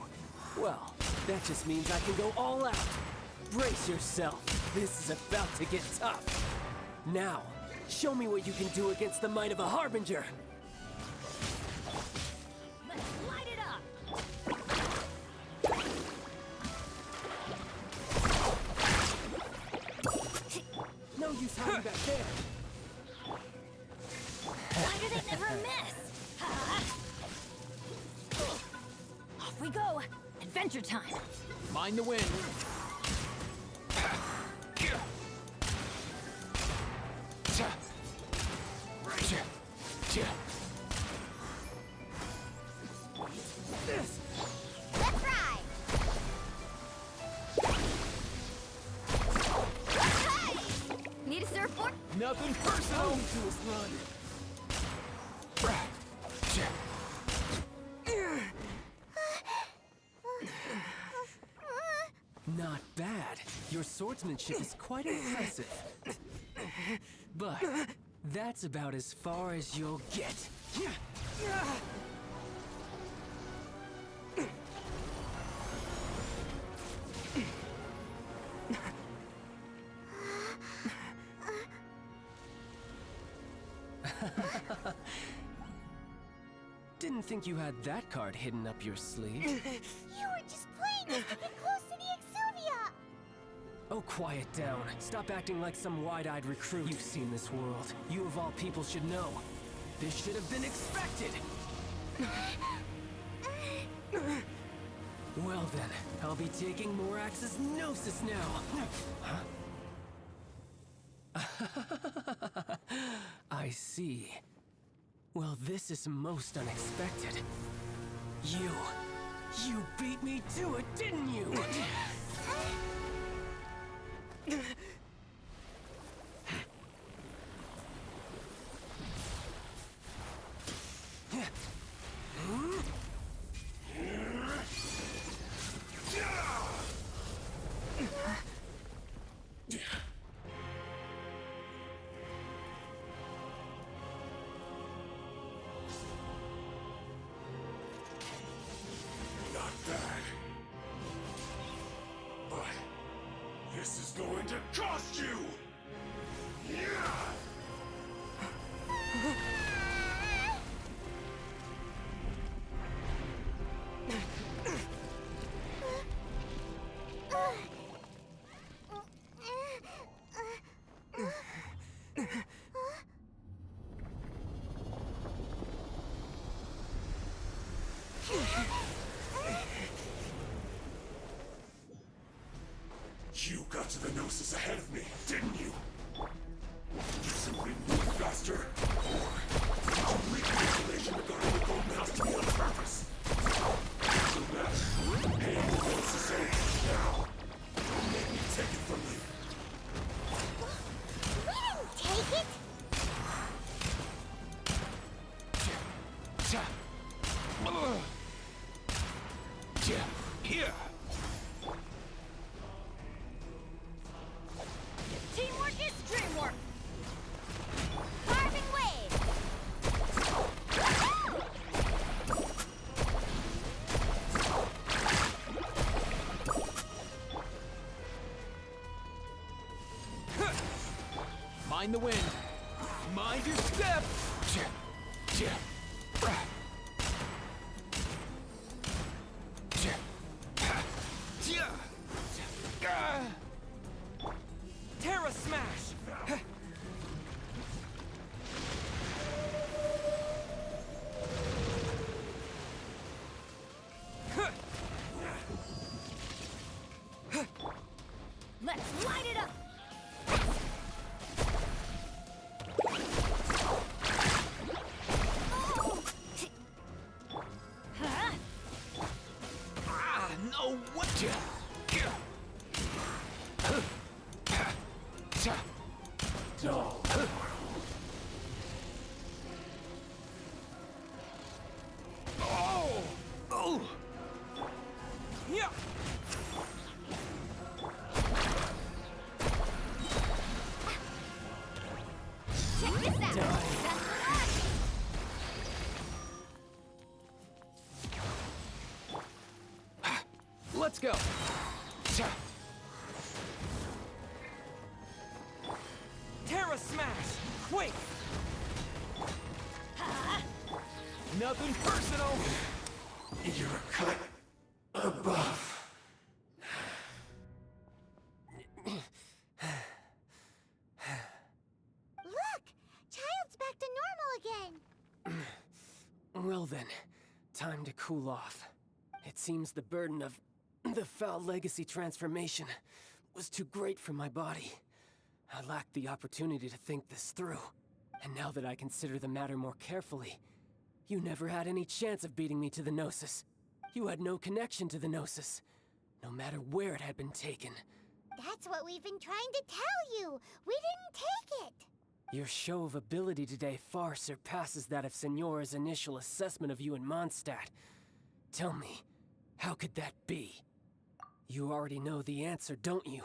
N: Well, that just means I can go all out. Brace yourself. This is about to get tough. Now, show me what you can do against the might of a Harbinger.
M: Let's light it up!
N: No use hiding back there.
M: Why do they never miss? Off we go! Adventure time!
B: Mind the wind.
C: Let's ride! Need a surfboard?
B: Nothing personal.
N: To his run. Not bad. Your swordsmanship is quite impressive. But that's about as far as you'll get. Didn't think you had that card hidden up your sleeve.
C: You were just playing us to get close to the Exuvia!
N: Oh, quiet down. Stop acting like some wide-eyed recruit. You've seen this world. You of all people should know. This should have been expected! Well then, I'll be taking Morax's Gnosis now. I see. Well, this is most unexpected. You beat me to it, didn't you?
O: Not bad. But this is going to cost you! You got to the Gnosis ahead of me, didn't you? You simply moved faster, or did you leak the information regarding the Golden House to me on purpose? Doesn't matter. Hey, the Gnosis age now. Don't make me take it from you.
C: We didn't take it!
B: Here.
M: Teamwork is dreamwork!
C: Carving wave!
B: Mind the wind. Mind your step.
E: Terra Smash!
O: Dull.
B: Oh! Oh! Yeah!
M: Check this out. That's
B: Let's go!
E: Terra Smash! Quick!
B: Nothing personal!
O: You're cut above.
C: Look! Child's back to normal again!
N: Well then, time to cool off. It seems the burden of the foul legacy transformation was too great for my body. I lacked the opportunity to think this through. And now that I consider the matter more carefully, you never had any chance of beating me to the Gnosis. You had no connection to the Gnosis, no matter where it had been taken.
C: That's what we've been trying to tell you! We didn't take it!
N: Your show of ability today far surpasses that of Signora's initial assessment of you in Mondstadt. Tell me, how could that be? You already know the answer, don't you?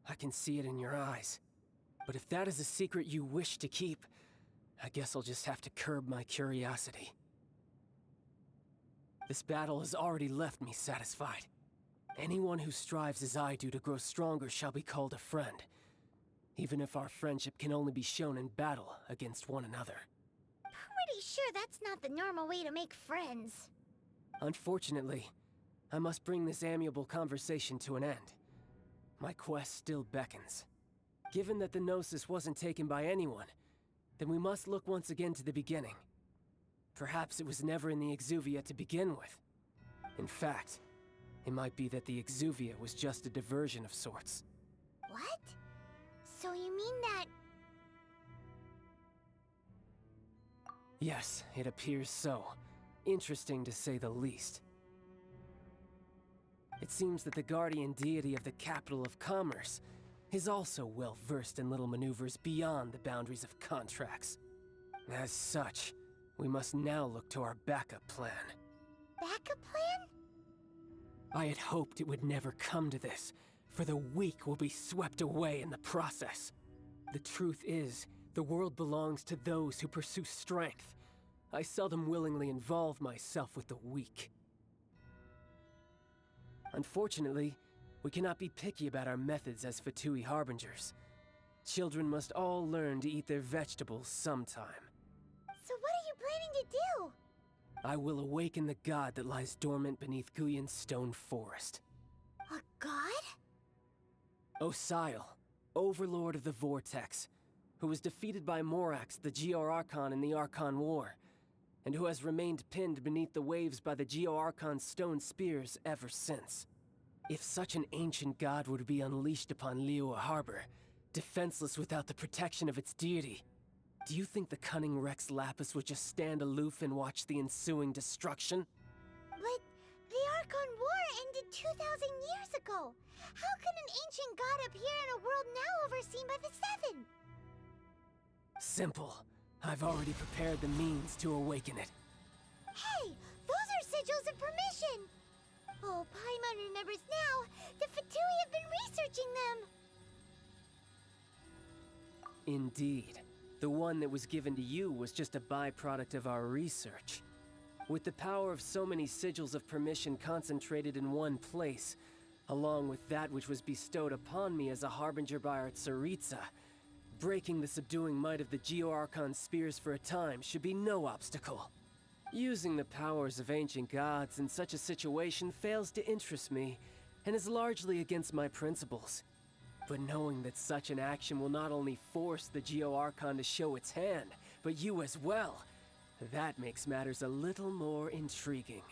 N: I can see it in your eyes. But if that is a secret you wish to keep, I guess I'll just have to curb my curiosity. This battle has already left me satisfied. Anyone who strives as I do to grow stronger shall be called a friend, even if our friendship can only be shown in battle against one another.
C: Pretty sure that's not the normal way to make friends.
N: Unfortunately, I must bring this amiable conversation to an end. My quest still beckons. Given that the Gnosis wasn't taken by anyone, then we must look once again to the beginning. Perhaps it was never in the Exuvia to begin with. In fact, it might be that the Exuvia was just a diversion of sorts.
C: What? So you mean that...
N: Yes, it appears so. Interesting to say the least. It seems that the guardian deity of the capital of commerce is also well versed in little maneuvers beyond the boundaries of contracts. As such, we must now look to our backup plan.
C: Backup plan?
N: I had hoped it would never come to this, for the weak will be swept away in the process. The truth is, the world belongs to those who pursue strength. I seldom willingly involve myself with the weak. Unfortunately, we cannot be picky about our methods as Fatui Harbingers. Children must all learn to eat their vegetables sometime.
C: So what are you planning to do?
N: I will awaken the god that lies dormant beneath Guyon's stone forest.
C: A god?
N: Osial, overlord of the Vortex, who was defeated by Morax, the Geo-Archon in the Archon War, and who has remained pinned beneath the waves by the Geo-Archon's stone spears ever since. If such an ancient god were to be unleashed upon Liyue Harbor, defenseless without the protection of its deity, do you think the cunning Rex Lapis would just stand aloof and watch the ensuing destruction?
C: But the Archon War ended 2,000 years ago. How could an ancient god appear in a world now overseen by the Seven?
N: Simple. I've already prepared the means to awaken it.
C: Hey, those are sigils of permission! Oh, Paimon remembers now. The Fatui have been researching them.
N: Indeed. The one that was given to you was just a byproduct of our research. With the power of so many sigils of permission concentrated in one place, along with that which was bestowed upon me as a harbinger by our Tsaritsa, breaking the subduing might of the Geo-Archon spears for a time should be no obstacle. Using the powers of ancient gods in such a situation fails to interest me, and is largely against my principles. But knowing that such an action will not only force the Geo-Archon to show its hand, but you as well, that makes matters a little more intriguing.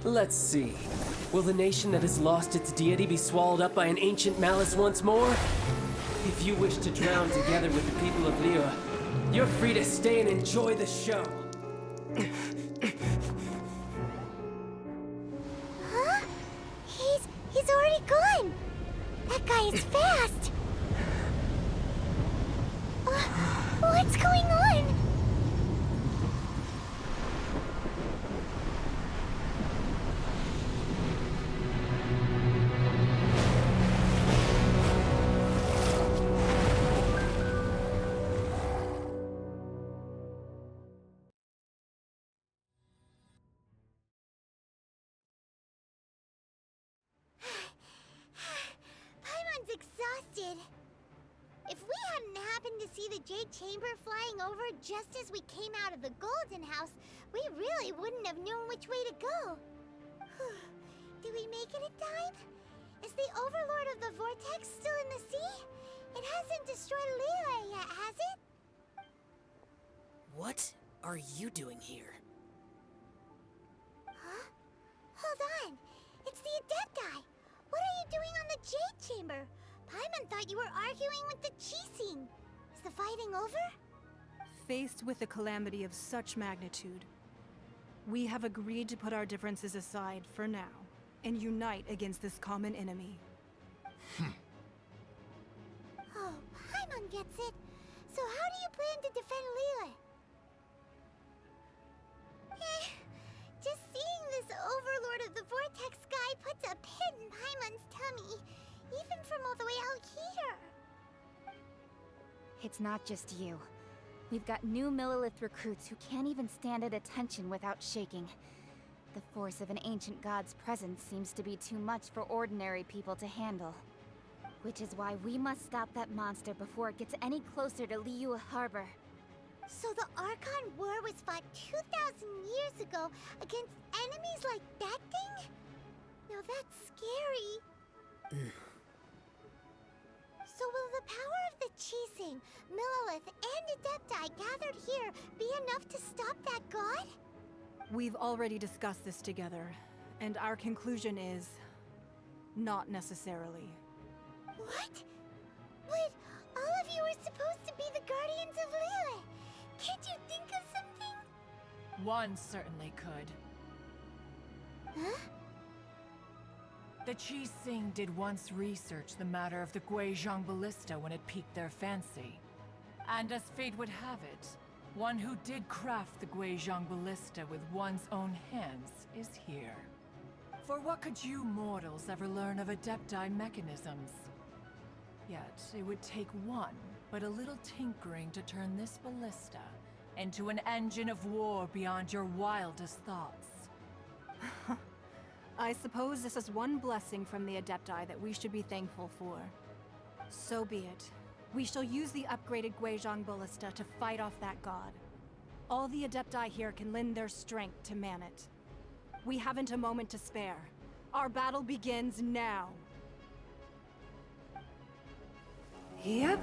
N: Let's see. Will the nation that has lost its deity be swallowed up by an ancient malice once more? If you wish to drown together with the people of Liyue, you're free to stay and enjoy the show.
C: Huh? He's already gone. That guy is fast. What's going on? Paimon's exhausted. If we hadn't happened to see the Jade Chamber flying over just as we came out of the Golden House, we really wouldn't have known which way to go. Do we make it in time? Is the Overlord of the Vortex still in the sea? It hasn't destroyed Liyue yet, has it?
P: What are you doing here?
C: Huh? Hold on. It's the Adepti. What are you doing on the Jade Chamber? Paimon thought you were arguing with the Qixing. Is the fighting over?
I: Faced with a calamity of such magnitude, we have agreed to put our differences aside for now and unite against this common enemy.
C: Oh, Paimon gets it. So how do you plan to defend Liyue? Just seeing this Overlord of the Vortex guy puts a pit in Paimon's tummy, even from all the way out here.
F: It's not just you. We've got new Millilith recruits who can't even stand at attention without shaking. The force of an ancient god's presence seems to be too much for ordinary people to handle. Which is why we must stop that monster before it gets any closer to Liyue Harbor.
C: So the Archon War was fought 2,000 years ago against enemies like that thing? Now that's scary. So will the power of the Qixing, Millilith, and Adepti gathered here be enough to stop that god?
I: We've already discussed this together, and our conclusion is... not necessarily.
C: What? But all of you are supposed to be the guardians of Liyue. Can't you think of something?
Q: One certainly could.
C: Huh?
Q: The Qixing did once research the matter of the Guizhong Ballista when it piqued their fancy. And as fate would have it, one who did craft the Guizhong Ballista with one's own hands is here. For what could you mortals ever learn of Adepti mechanisms? Yet, it would take one, but a little tinkering to turn this ballista into an engine of war beyond your wildest thoughts.
I: I suppose this is one blessing from the Adepti that we should be thankful for. So be it. We shall use the upgraded Guizhong Ballista to fight off that god. All the Adepti here can lend their strength to man it. We haven't a moment to spare. Our battle begins now.
M: Yep.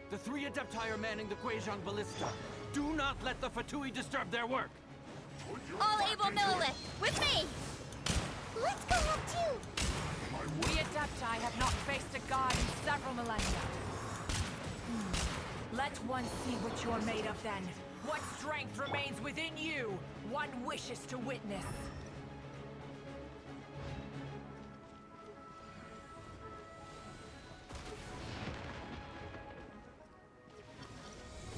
D: The three Adepti are manning the Guizhong Ballista. Do not let the Fatui disturb their work.
M: All able Millilith, with me!
C: Let's go up too!
Q: We Adepti have not faced a god in several millennia. Let one see what you're made of then. What strength remains within you, one wishes to witness.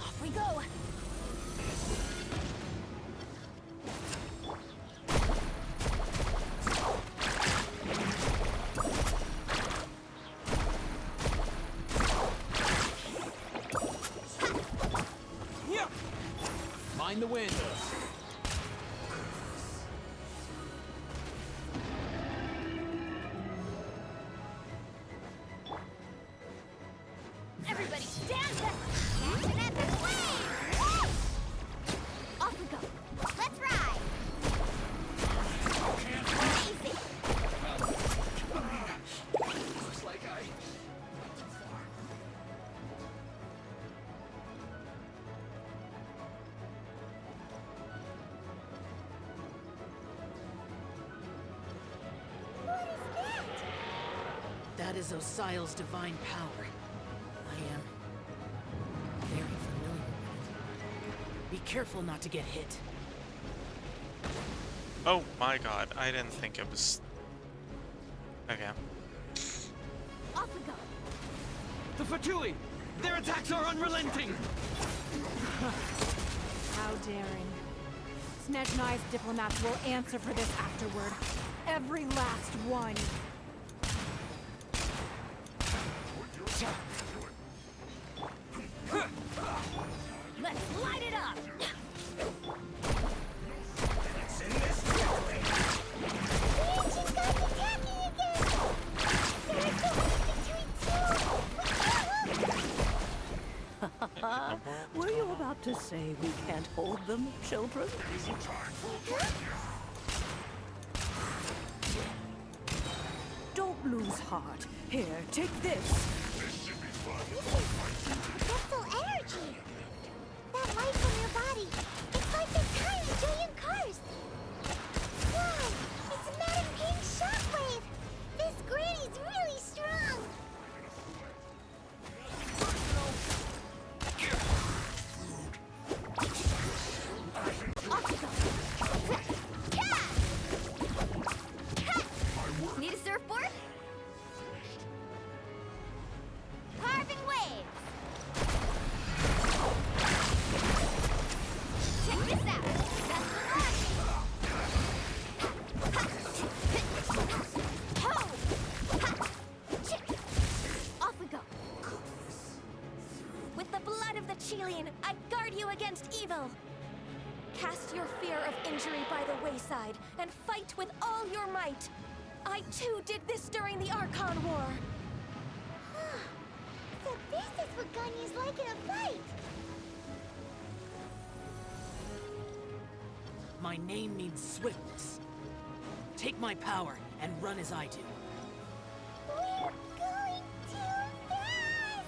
M: Off we go!
B: Mind the wind.
M: Everybody stand back! Catch an epic wave! Woo! Off we go! Let's ride! Amazing!
O: Looks like I...
P: That is Osial's divine power. I am very familiar with it. Be careful not to get hit.
A: Oh my god, I didn't think it was... Okay.
M: Off we go!
D: The Fatui! Their attacks are unrelenting!
I: How daring. Snezhnai's diplomats will answer for this afterward. Every last one.
M: Let's light it up!
O: It's in this quickly!
C: The ancient gods attacking again! There are so many between two! We can't help
R: Were you about to say we can't hold them, children? Don't lose heart. Here, take this.
C: Adeptal energy! That light from your body, it's like the tiny giant cars! Wow! It's Madam Ping's shockwave! This granny's really strong!
M: Off we go! Need a surfboard? Carving waves! Check this out! That's Mualani! Ho! Ha! Chick! Off we go! With the blood of the Chilean, I guard you against evil! Cast your fear of injury by the wayside and fight with all your might! I too did this during the Archon War!
C: So this is what Ganya's like in a fight!
P: My name means swiftness. Take my power and run as I do.
C: We're going too fast!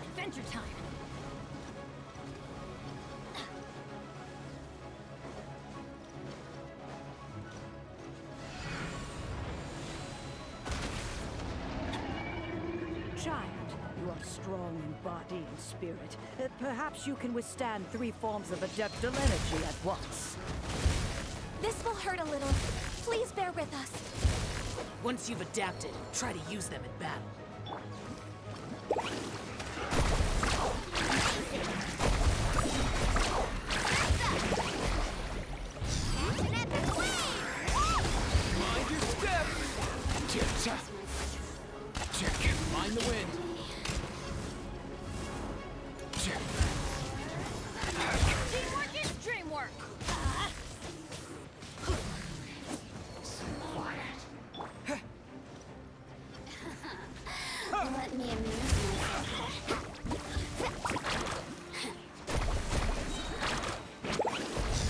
M: Adventure time!
R: Child, you are strong in body and spirit. Perhaps you can withstand 3 forms of adeptal energy at once.
K: This will hurt a little. Please bear with us.
P: Once you've adapted, try to use them in battle.
C: An epic wave!
B: Mind your step! Check. Mind the wind.
M: Teamwork is dreamwork!
C: Let me amuse myself.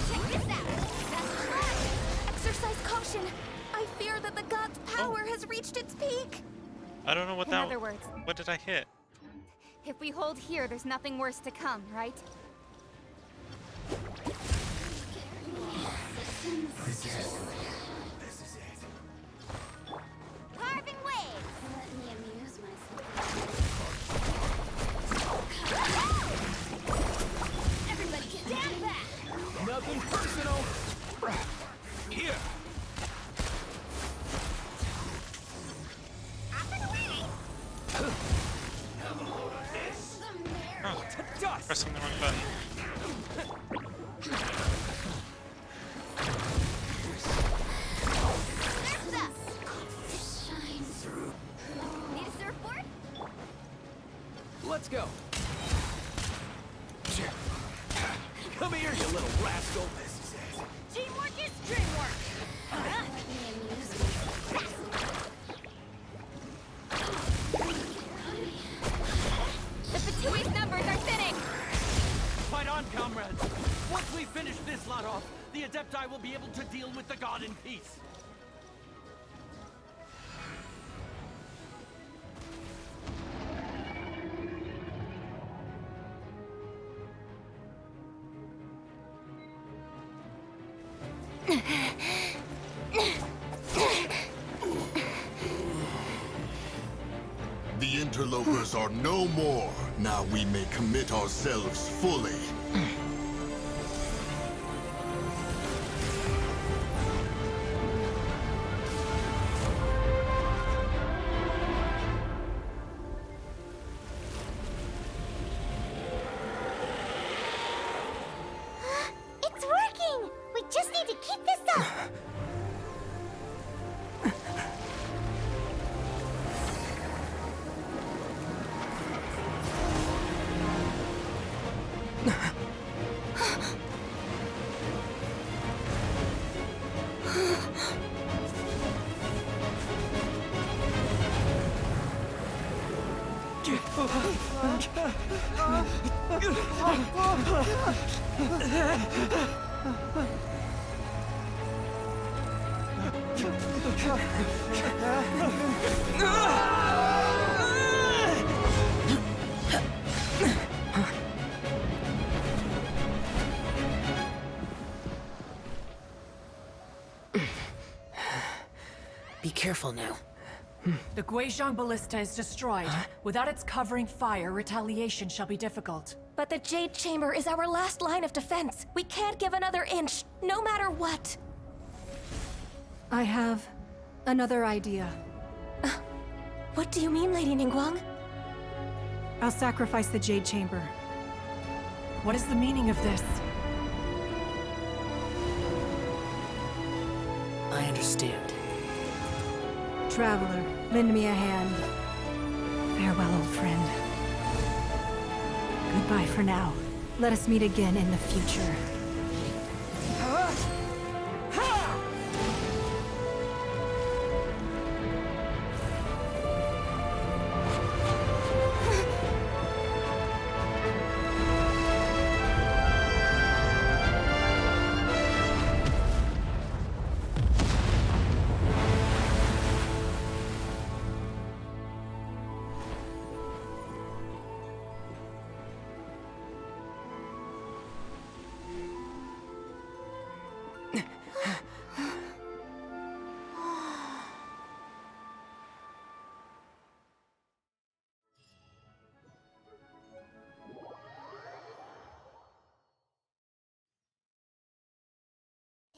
M: Check this out! That's Mualani!
K: Exercise caution. I fear that the god's power has reached its peak.
A: I don't know what
F: In
A: that.
F: other words,
A: What did I hit?
F: if we hold here, there's nothing worse to come, right?
O: This is it.
C: Carving waves!
M: Let me amuse myself.
C: Everybody stand back!
B: Nothing personal. Here.
A: Oh, pressing the wrong button.
C: Need a surfboard?
B: Let's go. Come here, you little rascal.
C: Teamwork is dreamwork!
M: Let me amuse myself.
F: The Fatui's numbers are thinning!
D: Fight on, comrades! Once we finish this lot off, the Adepti will be able to deal with the god in peace.
O: The interlopers are no more. Now we may commit ourselves fully.
C: It's working! We just need to keep this up!
P: Be careful now.
Q: The Guizhong Ballista is destroyed. Without its covering fire, retaliation shall be difficult.
K: But the Jade Chamber is our last line of defense. We can't give another inch, no matter what.
I: I have another idea.
K: What do you mean, Lady Ningguang?
I: I'll sacrifice the Jade Chamber.
Q: What is the meaning of this?
P: I understand.
I: Traveler, lend me a hand. Farewell, old friend. Goodbye for now. Let us meet again in the future.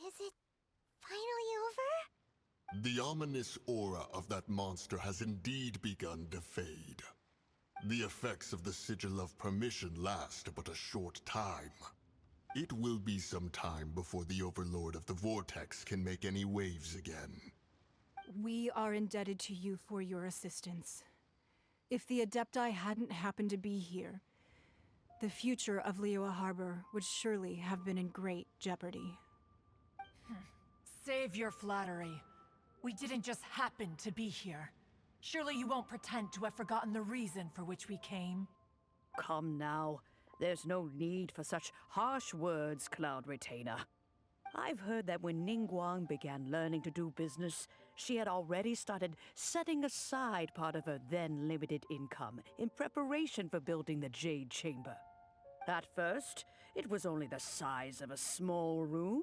C: Is it finally over?
O: The ominous aura of that monster has indeed begun to fade. The effects of the Sigil of Permission last but a short time. It will be some time before the Overlord of the Vortex can make any waves again.
I: We are indebted to you for your assistance. If the Adepti hadn't happened to be here, the future of Liyue Harbor would surely have been in great jeopardy.
Q: Save your flattery. We didn't just happen to be here. Surely you won't pretend to have forgotten the reason for which we came.
R: Come now. There's no need for such harsh words, Cloud Retainer. I've heard that when Ningguang began learning to do business, she had already started setting aside part of her then limited income in preparation for building the Jade Chamber. At first, it was only the size of a small room,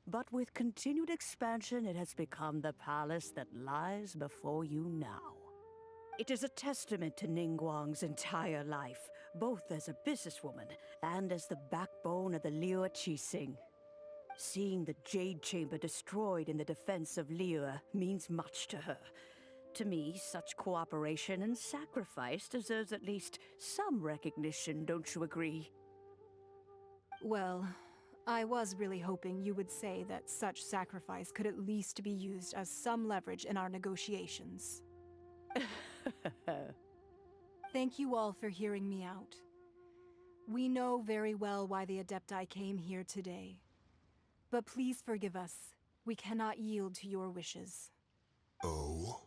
R: but with continued expansion, it has become the palace that lies before you now. It is a testament to Ningguang's entire life, both as a businesswoman and as the backbone of the Liyue Qixing. Seeing the Jade Chamber destroyed in the defense of Liyue means much to her. To me, such cooperation and sacrifice deserves at least some recognition, don't you agree?
I: Well, I was really hoping you would say that such sacrifice could at least be used as some leverage in our negotiations. Thank you all for hearing me out. We know very well why the Adepti came here today. But please forgive us. We cannot yield to your wishes.
O: Oh?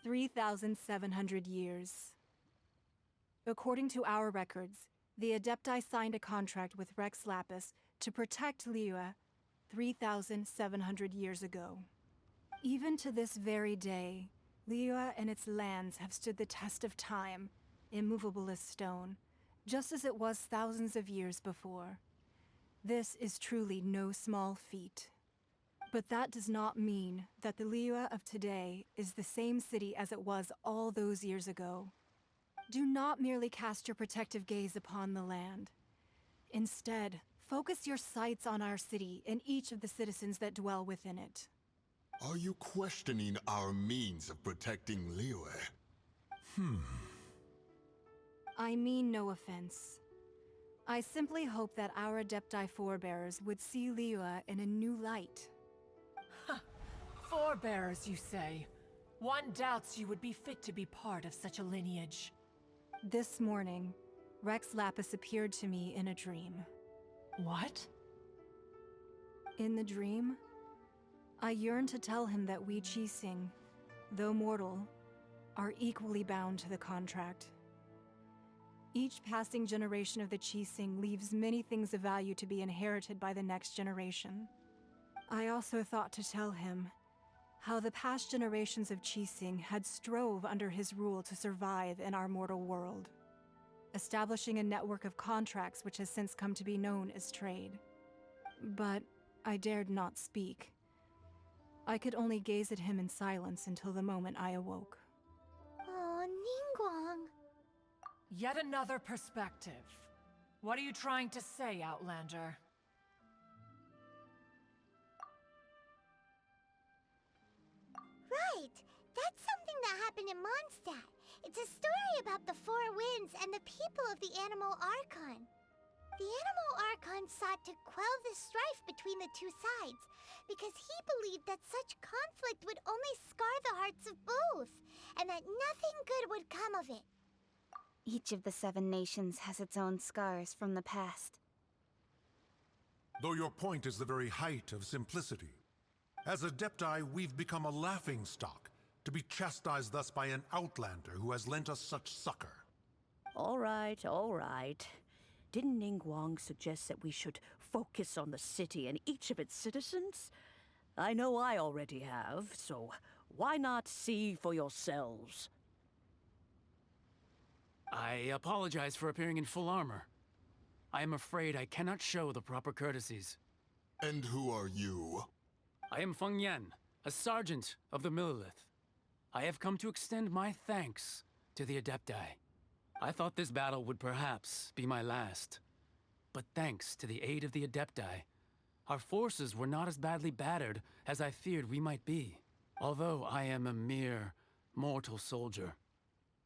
I: 3,700 years. According to our records, the Adepti signed a contract with Rex Lapis to protect Liyue 3,700 years ago. Even to this very day, Liyue and its lands have stood the test of time, immovable as stone, just as it was thousands of years before. This is truly no small feat. But that does not mean that the Liyue of today is the same city as it was all those years ago. Do not merely cast your protective gaze upon the land. Instead, focus your sights on our city and each of the citizens that dwell within it.
O: Are you questioning our means of protecting Liyue?
I: I mean no offense. I simply hope that our Adepti forebears would see Liyue in a new light.
Q: Forebearers, you say? One doubts you would be fit to be part of such a lineage.
I: This morning, Rex Lapis appeared to me in a dream.
Q: What?
I: In the dream, I yearned to tell him that we Qixing, though mortal, are equally bound to the contract. Each passing generation of the Qixing leaves many things of value to be inherited by the next generation. I also thought to tell him how the past generations of Qixing had strove under his rule to survive in our mortal world, establishing a network of contracts which has since come to be known as trade. But I dared not speak. I could only gaze at him in silence until the moment I awoke.
C: Oh, Ningguang.
Q: Yet another perspective. What are you trying to say, Outlander?
C: Right! That's something that happened in Mondstadt. It's a story about the Four Winds and the people of the Animal Archon. The Animal Archon sought to quell the strife between the two sides, because he believed that such conflict would only scar the hearts of both, and that nothing good would come of it.
F: Each of the 7 nations has its own scars from the past.
O: Though your point is the very height of simplicity. As Adepti, we've become a laughingstock, to be chastised thus by an outlander who has lent us such succor.
R: All right, all right. Didn't Ningguang suggest that we should focus on the city and each of its citizens? I know I already have, so why not see for yourselves?
H: I apologize for appearing in full armor. I am afraid I cannot show the proper courtesies.
O: And who are you?
H: I am Feng Yan, a sergeant of the Millelith. I have come to extend my thanks to the Adepti. I thought this battle would perhaps be my last. But thanks to the aid of the Adepti, our forces were not as badly battered as I feared we might be. Although I am a mere mortal soldier,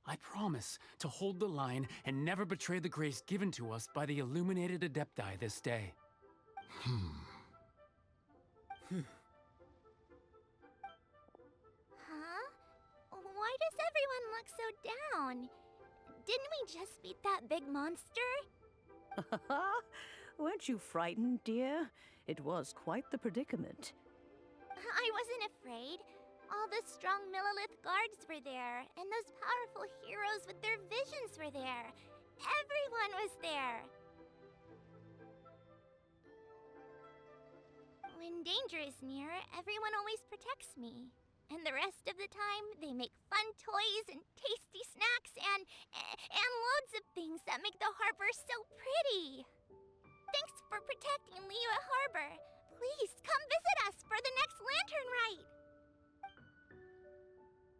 H: I promise to hold the line and never betray the grace given to us by the illuminated Adepti this day.
C: Huh? Why does everyone look so down? Didn't we just beat that big monster?
R: Weren't you frightened, dear? It was quite the predicament.
C: I wasn't afraid. All the strong Millelith guards were there, and those powerful heroes with their visions were there. Everyone was there. When danger is near, everyone always protects me. And the rest of the time, they make fun toys and tasty snacks and loads of things that make the harbor so pretty. Thanks for protecting Liyue Harbor. Please come visit us for the next lantern rite.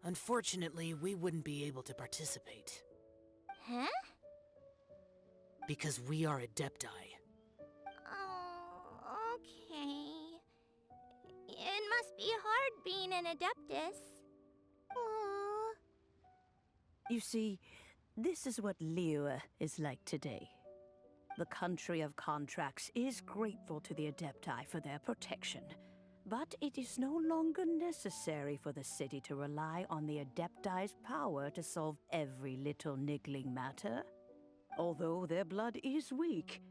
P: Unfortunately, we wouldn't be able to participate.
C: Huh?
P: Because we are Adepti.
C: Oh, okay. It must be hard being an Adeptus. Aww.
R: You see, this is what Liyue is like today. The country of contracts is grateful to the Adepti for their protection, but it is no longer necessary for the city to rely on the Adepti's power to solve every little niggling matter. Although their blood is weak,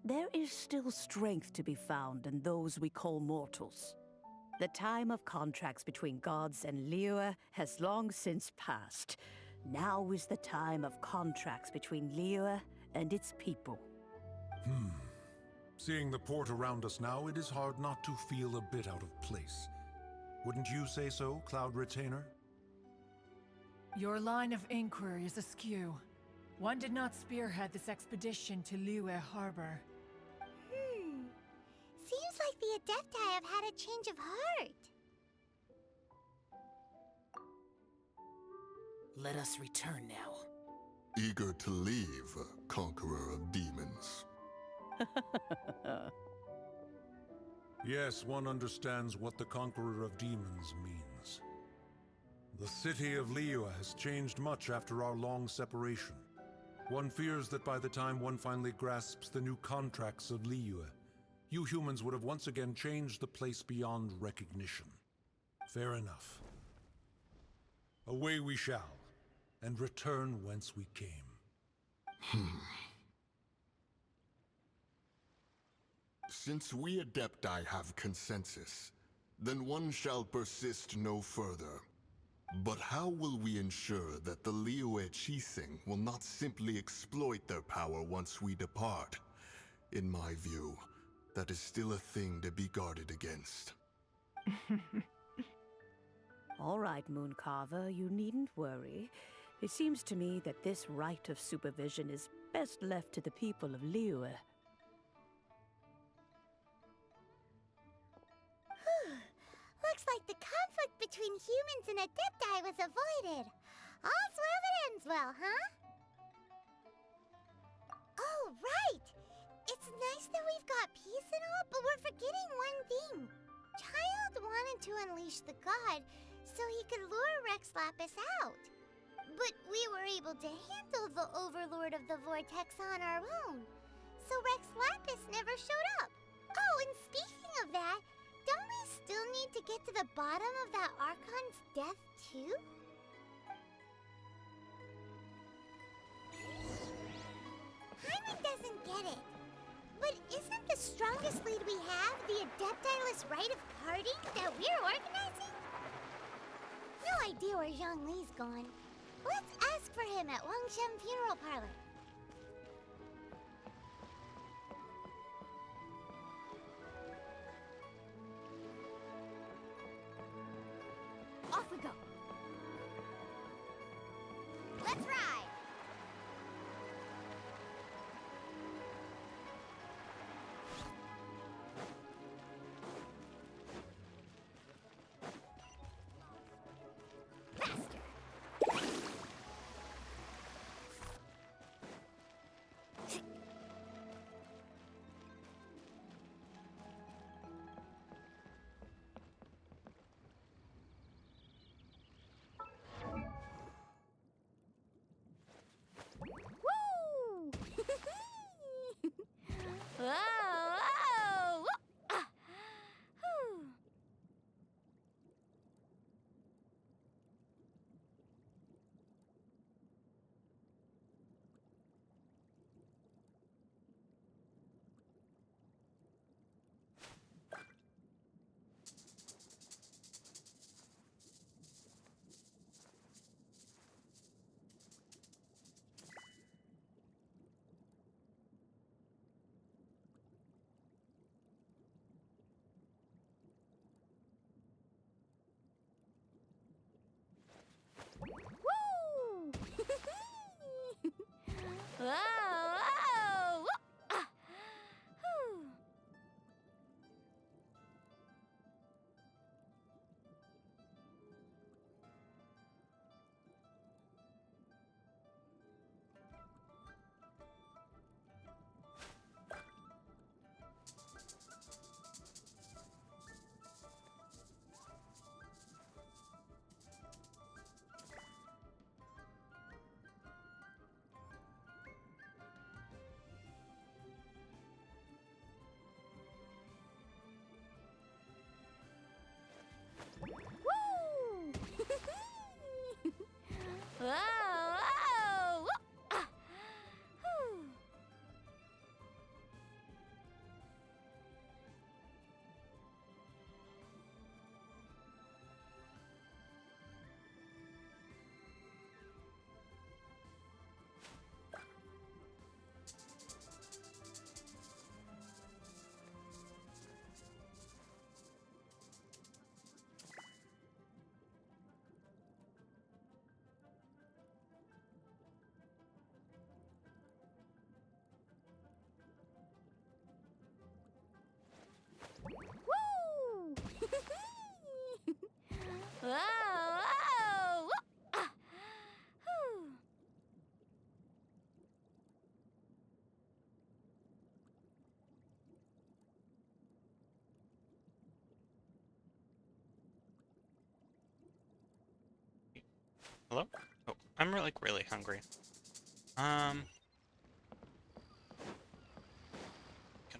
R: there is still strength to be found in those we call mortals. The time of contracts between gods and Liyue has long since passed. Now is the time of contracts between Liyue and its people.
O: Seeing the port around us now, it is hard not to feel a bit out of place. Wouldn't you say so, Cloud Retainer?
Q: Your line of inquiry is askew. One did not spearhead this expedition to Liyue Harbor.
C: Seems like the Adepti have had a change of heart.
P: Let us return now.
O: Eager to leave, Conqueror of Demons. Yes, one understands what the Conqueror of Demons means. The city of Liyue has changed much after our long separation. One fears that by the time one finally grasps the new contracts of Liyue, you humans would have once again changed the place beyond recognition. Fair enough. Away we shall, and return whence we came.
S: Since we Adepti have consensus, then one shall persist no further. But how will we ensure that the Liyue Qixing will not simply exploit their power once we depart? In my view, that is still a thing to be guarded against.
R: All right, Mooncarver, you needn't worry. It seems to me that this right of supervision is best left to the people of Liyue.
C: Looks like the conflict between humans and Adepti was avoided. All's well that ends well, huh? Oh, right! It's nice that we've got peace and all, but we're forgetting one thing. Child wanted to unleash the god so he could lure Rex Lapis out. But we were able to handle the Overlord of the Vortex on our own. So Rex Lapis never showed up. Oh, and speaking of that, don't we still need to get to the bottom of that Archon's death, too? Hyman doesn't get it. But isn't the strongest lead we have the Adeptiless Rite of Parting that we're organizing? No idea where Zhongli's gone. Let's ask for him at Wangshem Funeral Parlor. Off we go. Let's ride!
A: Hello? Oh, I'm like really hungry. Can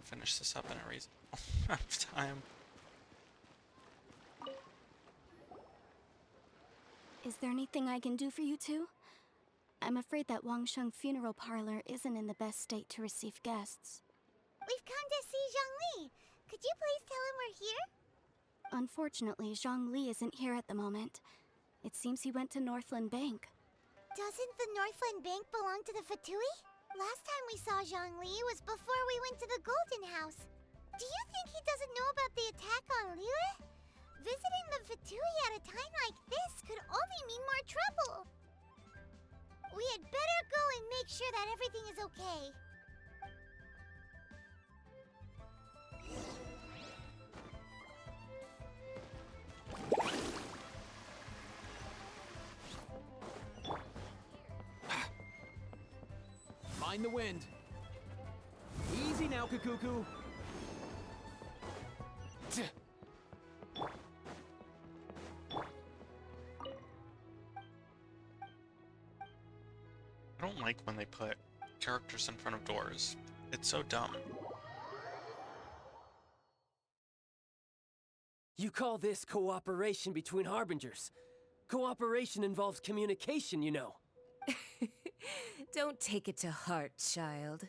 A: finish this up in a reasonable amount of time.
T: Is there anything I can do for you two? I'm afraid that Wangsheng funeral parlor isn't in the best state to receive guests.
C: We've come to see Zhongli. Could you please tell him we're here?
T: Unfortunately, Zhongli isn't here at the moment. It seems he went to Northland Bank.
C: Doesn't the Northland Bank belong to the Fatui? Last time we saw Zhongli was before we went to the Golden House. Do you think he doesn't know about the attack on Liyue? Visiting the Fatui at a time like this could only mean more trouble. We had better go and make sure that everything is okay.
B: Mind the wind. Easy now, Kakuku.
A: I don't like when they put characters in front of doors. It's so dumb.
N: You call this cooperation between Harbingers? Cooperation involves communication, you know.
U: Don't take it to heart, child.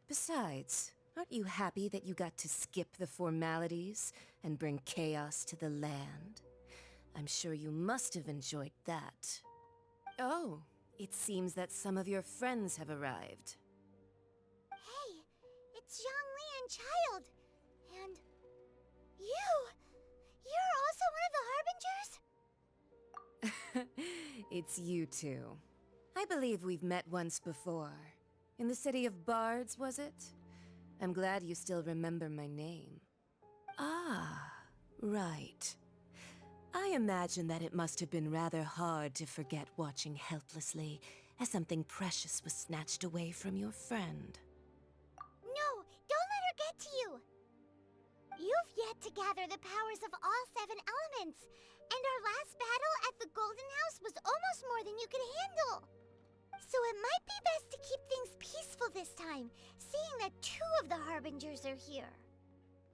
U: Besides, aren't you happy that you got to skip the formalities and bring chaos to the land? I'm sure you must have enjoyed that. Oh, it seems that some of your friends have arrived.
C: Hey, it's Zhongli and Child. And you! You're also one of the Harbingers?
U: It's you two. I believe we've met once before. In the city of Bards, was it? I'm glad you still remember my name. Ah, right. I imagine that it must have been rather hard to forget watching helplessly as something precious was snatched away from your friend.
C: No, don't let her get to you! You've yet to gather the powers of all 7 elements, and our last battle at the Golden House was almost more than you could handle. So it might be best to keep things peaceful this time, seeing that 2 of the Harbingers are here.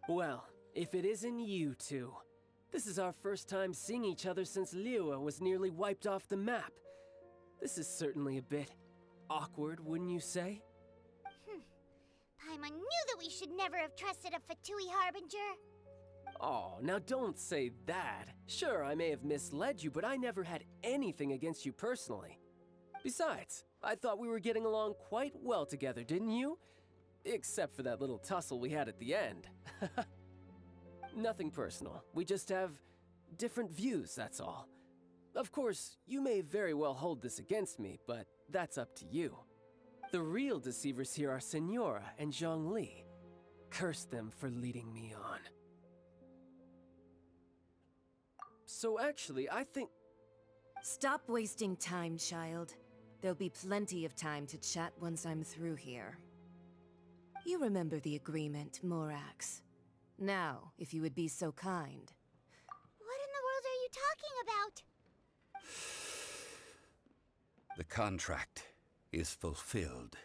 N: Well, if it isn't you two. This is our first time seeing each other since Liyue was nearly wiped off the map. This is certainly a bit awkward, wouldn't you say?
C: Paimon knew that we should never have trusted a Fatui Harbinger.
N: Oh, now don't say that. Sure, I may have misled you, but I never had anything against you personally. Besides, I thought we were getting along quite well together, didn't you? Except for that little tussle we had at the end. Nothing personal. We just have different views, that's all. Of course, you may very well hold this against me, but that's up to you. The real deceivers here are Senora and Zhongli. Curse them for leading me on. So actually, I think...
U: Stop wasting time, child. There'll be plenty of time to chat once I'm through here. You remember the agreement, Morax. Now, if you would be so kind.
C: What in the world are you talking about?
J: The contract is fulfilled.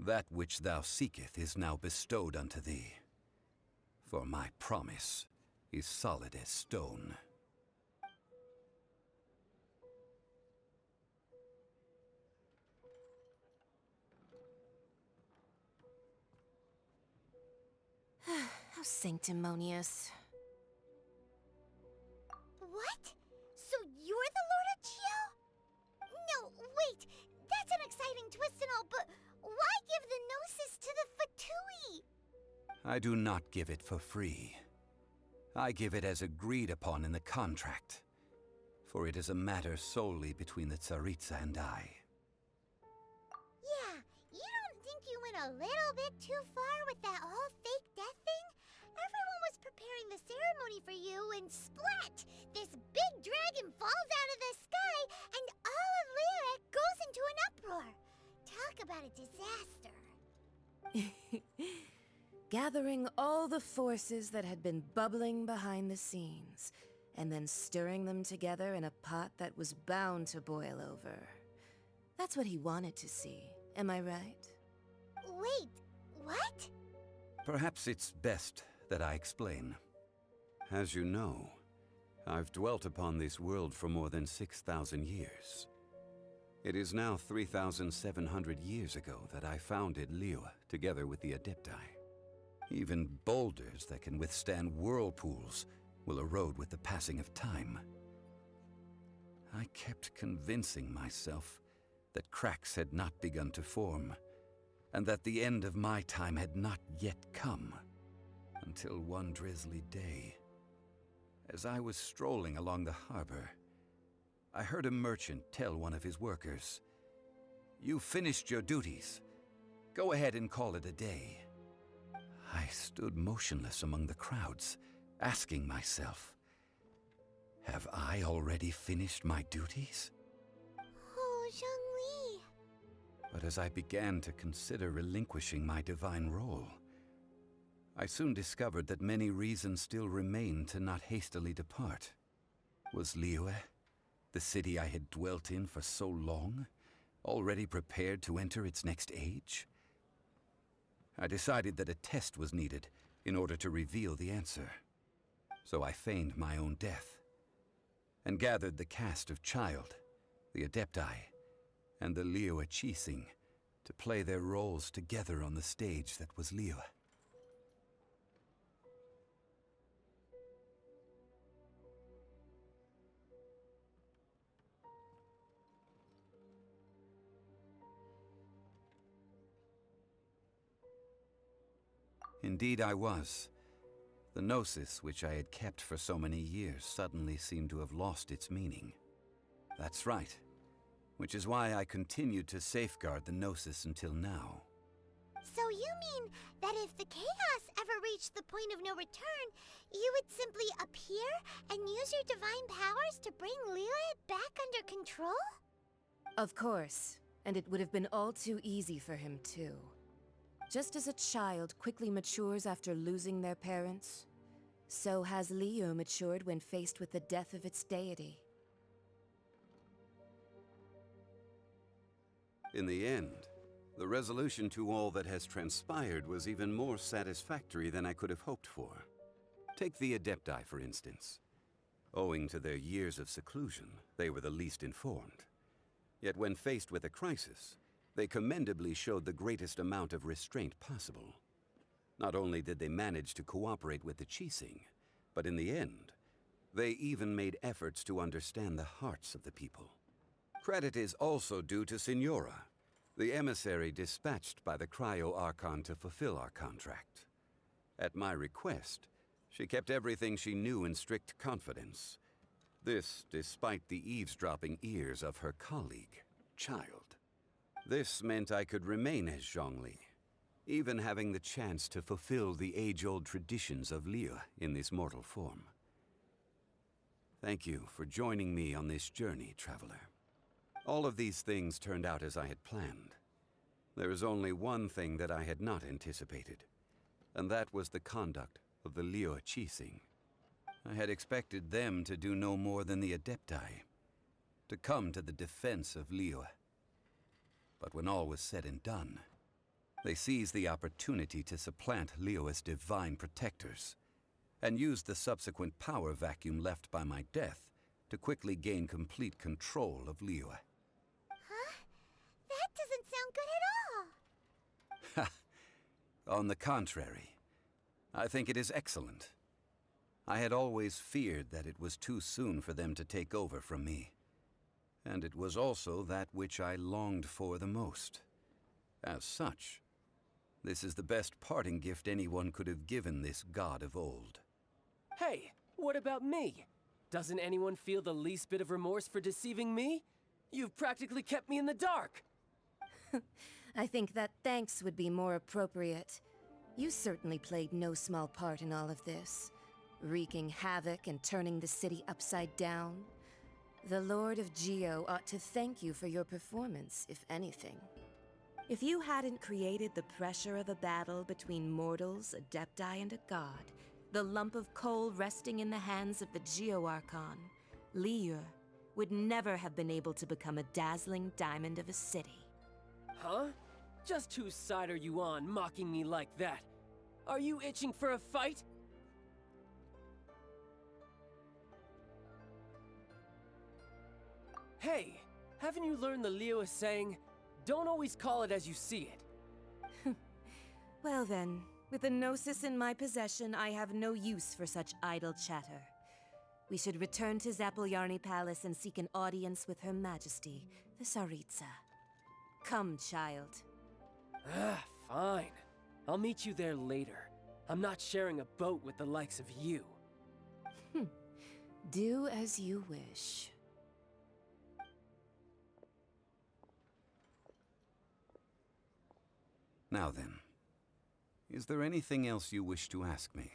J: That which thou seeketh is now bestowed unto thee. For my promise is solid as stone.
U: How sanctimonious.
C: What? So you're the Lord of Chio? No, wait. That's an exciting twist and all, but why give the Gnosis to the Fatui?
J: I do not give it for free. I give it as agreed upon in the contract, for it is a matter solely between the Tsaritsa and I.
C: Yeah, you don't think you went a little bit too far with that whole fake death thing? Everyone was preparing the ceremony for you, and splat! This big dragon falls out of the sky, and all of Liyue goes into an uproar. Talk about a disaster.
U: Gathering all the forces that had been bubbling behind the scenes, and then stirring them together in a pot that was bound to boil over. That's what he wanted to see, am I right?
C: Wait, what?
J: Perhaps it's best that I explain. As you know, I've dwelt upon this world for more than 6,000 years. It is now 3,700 years ago that I founded Liyue together with the Adepti. Even boulders that can withstand whirlpools will erode with the passing of time. I kept convincing myself that cracks had not begun to form, and that the end of my time had not yet come, until one drizzly day, as I was strolling along the harbor, I heard a merchant tell one of his workers, "You've finished your duties. Go ahead and call it a day." I stood motionless among the crowds, asking myself, have I already finished my duties?
C: Oh, Zhongli.
J: But as I began to consider relinquishing my divine role, I soon discovered that many reasons still remained to not hastily depart. Was Liyue, the city I had dwelt in for so long, already prepared to enter its next age? I decided that a test was needed in order to reveal the answer. So I feigned my own death, and gathered the cast of Child, the Adepti, and the Liyue Qixing to play their roles together on the stage that was Liyue. Indeed I was. The gnosis which I had kept for so many years suddenly seemed to have lost its meaning. That's right, which is why I continued to safeguard the gnosis until now.
C: So you mean that if the chaos ever reached the point of no return, you would simply appear and use your divine powers to bring Liyue back under control?
U: Of course, and it would have been all too easy for him too. Just as a child quickly matures after losing their parents, so has Liyue matured when faced with the death of its deity.
J: In the end, the resolution to all that has transpired was even more satisfactory than I could have hoped for. Take the Adepti, for instance. Owing to their years of seclusion, they were the least informed. Yet when faced with a crisis, they commendably showed the greatest amount of restraint possible. Not only did they manage to cooperate with the Qixing, but in the end, they even made efforts to understand the hearts of the people. Credit is also due to Signora, the emissary dispatched by the Cryo-Archon to fulfill our contract. At my request, she kept everything she knew in strict confidence. This despite the eavesdropping ears of her colleague, Child. This meant I could remain as Zhongli, even having the chance to fulfill the age-old traditions of Liyue in this mortal form. Thank you for joining me on this journey, traveler. All of these things turned out as I had planned. There is only one thing that I had not anticipated, and that was the conduct of the Liyue Qixing. I had expected them to do no more than the Adepti, to come to the defense of Liyue. But when all was said and done, they seized the opportunity to supplant Liyue's divine protectors, and used the subsequent power vacuum left by my death to quickly gain complete control of Liyue.
C: Huh? That doesn't sound good at all.
J: On the contrary, I think it is excellent. I had always feared that it was too soon for them to take over from me. And it was also that which I longed for the most. As such, this is the best parting gift anyone could have given this god of old.
N: Hey, what about me? Doesn't anyone feel the least bit of remorse for deceiving me? You've practically kept me in the dark!
U: I think that thanks would be more appropriate. You certainly played no small part in all of this, wreaking havoc and turning the city upside down. The Lord of Geo ought to thank you for your performance, if anything. If you hadn't created the pressure of a battle between mortals, Adepti, and a god, the lump of coal resting in the hands of the Geo-Archon, Liyue, would never have been able to become a dazzling diamond of a city.
N: Huh? Just whose side are you on, mocking me like that? Are you itching for a fight? Hey, haven't you learned the Liyue saying, don't always call it as you see it?
U: Well then, with a Gnosis in my possession, I have no use for such idle chatter. We should return to Zapoljarny Palace and seek an audience with Her Majesty, the Tsaritsa. Come, child.
N: Ah, fine. I'll meet you there later. I'm not sharing a boat with the likes of you.
U: Do as you wish.
J: Now then, is there anything else you wish to ask me?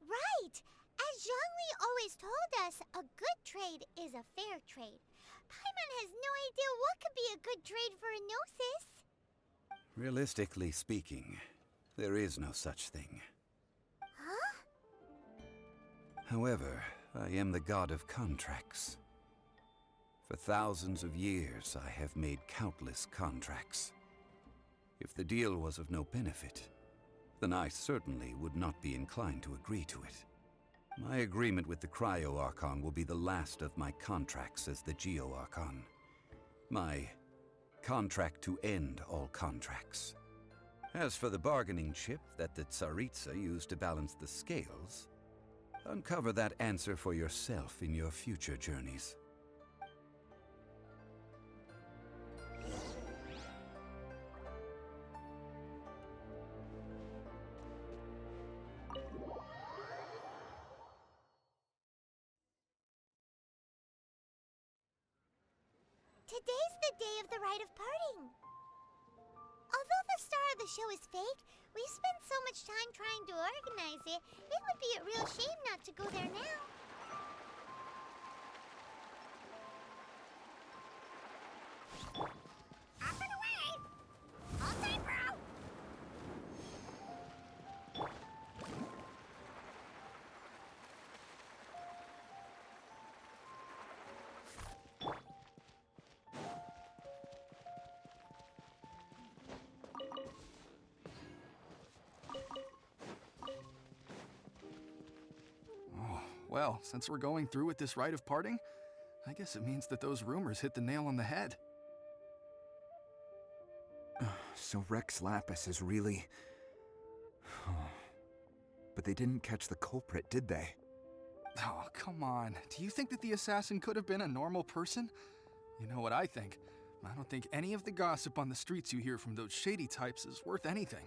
C: Right! As Zhongli always told us, a good trade is a fair trade. Paimon has no idea what could be a good trade for a Gnosis.
J: Realistically speaking, there is no such thing.
C: Huh?
J: However, I am the god of contracts. For thousands of years, I have made countless contracts. If the deal was of no benefit, then I certainly would not be inclined to agree to it. My agreement with the Cryo-Archon will be the last of my contracts as the Geo-Archon. My contract to end all contracts. As for the bargaining chip that the Tsaritsa used to balance the scales, uncover that answer for yourself in your future journeys.
C: Today's the day of the rite of parting. Although the star of the show is fake, we spent so much time trying to organize it, it would be a real shame not to go there now. Up and away! All time, bro!
G: Well, since we're going through with this rite of parting, I guess it means that those rumors hit the nail on the head.
V: So Rex Lapis is really... But they didn't catch the culprit, did they?
G: Oh, come on. Do you think that the assassin could have been a normal person? You know what I think. I don't think any of the gossip on the streets you hear from those shady types is worth anything.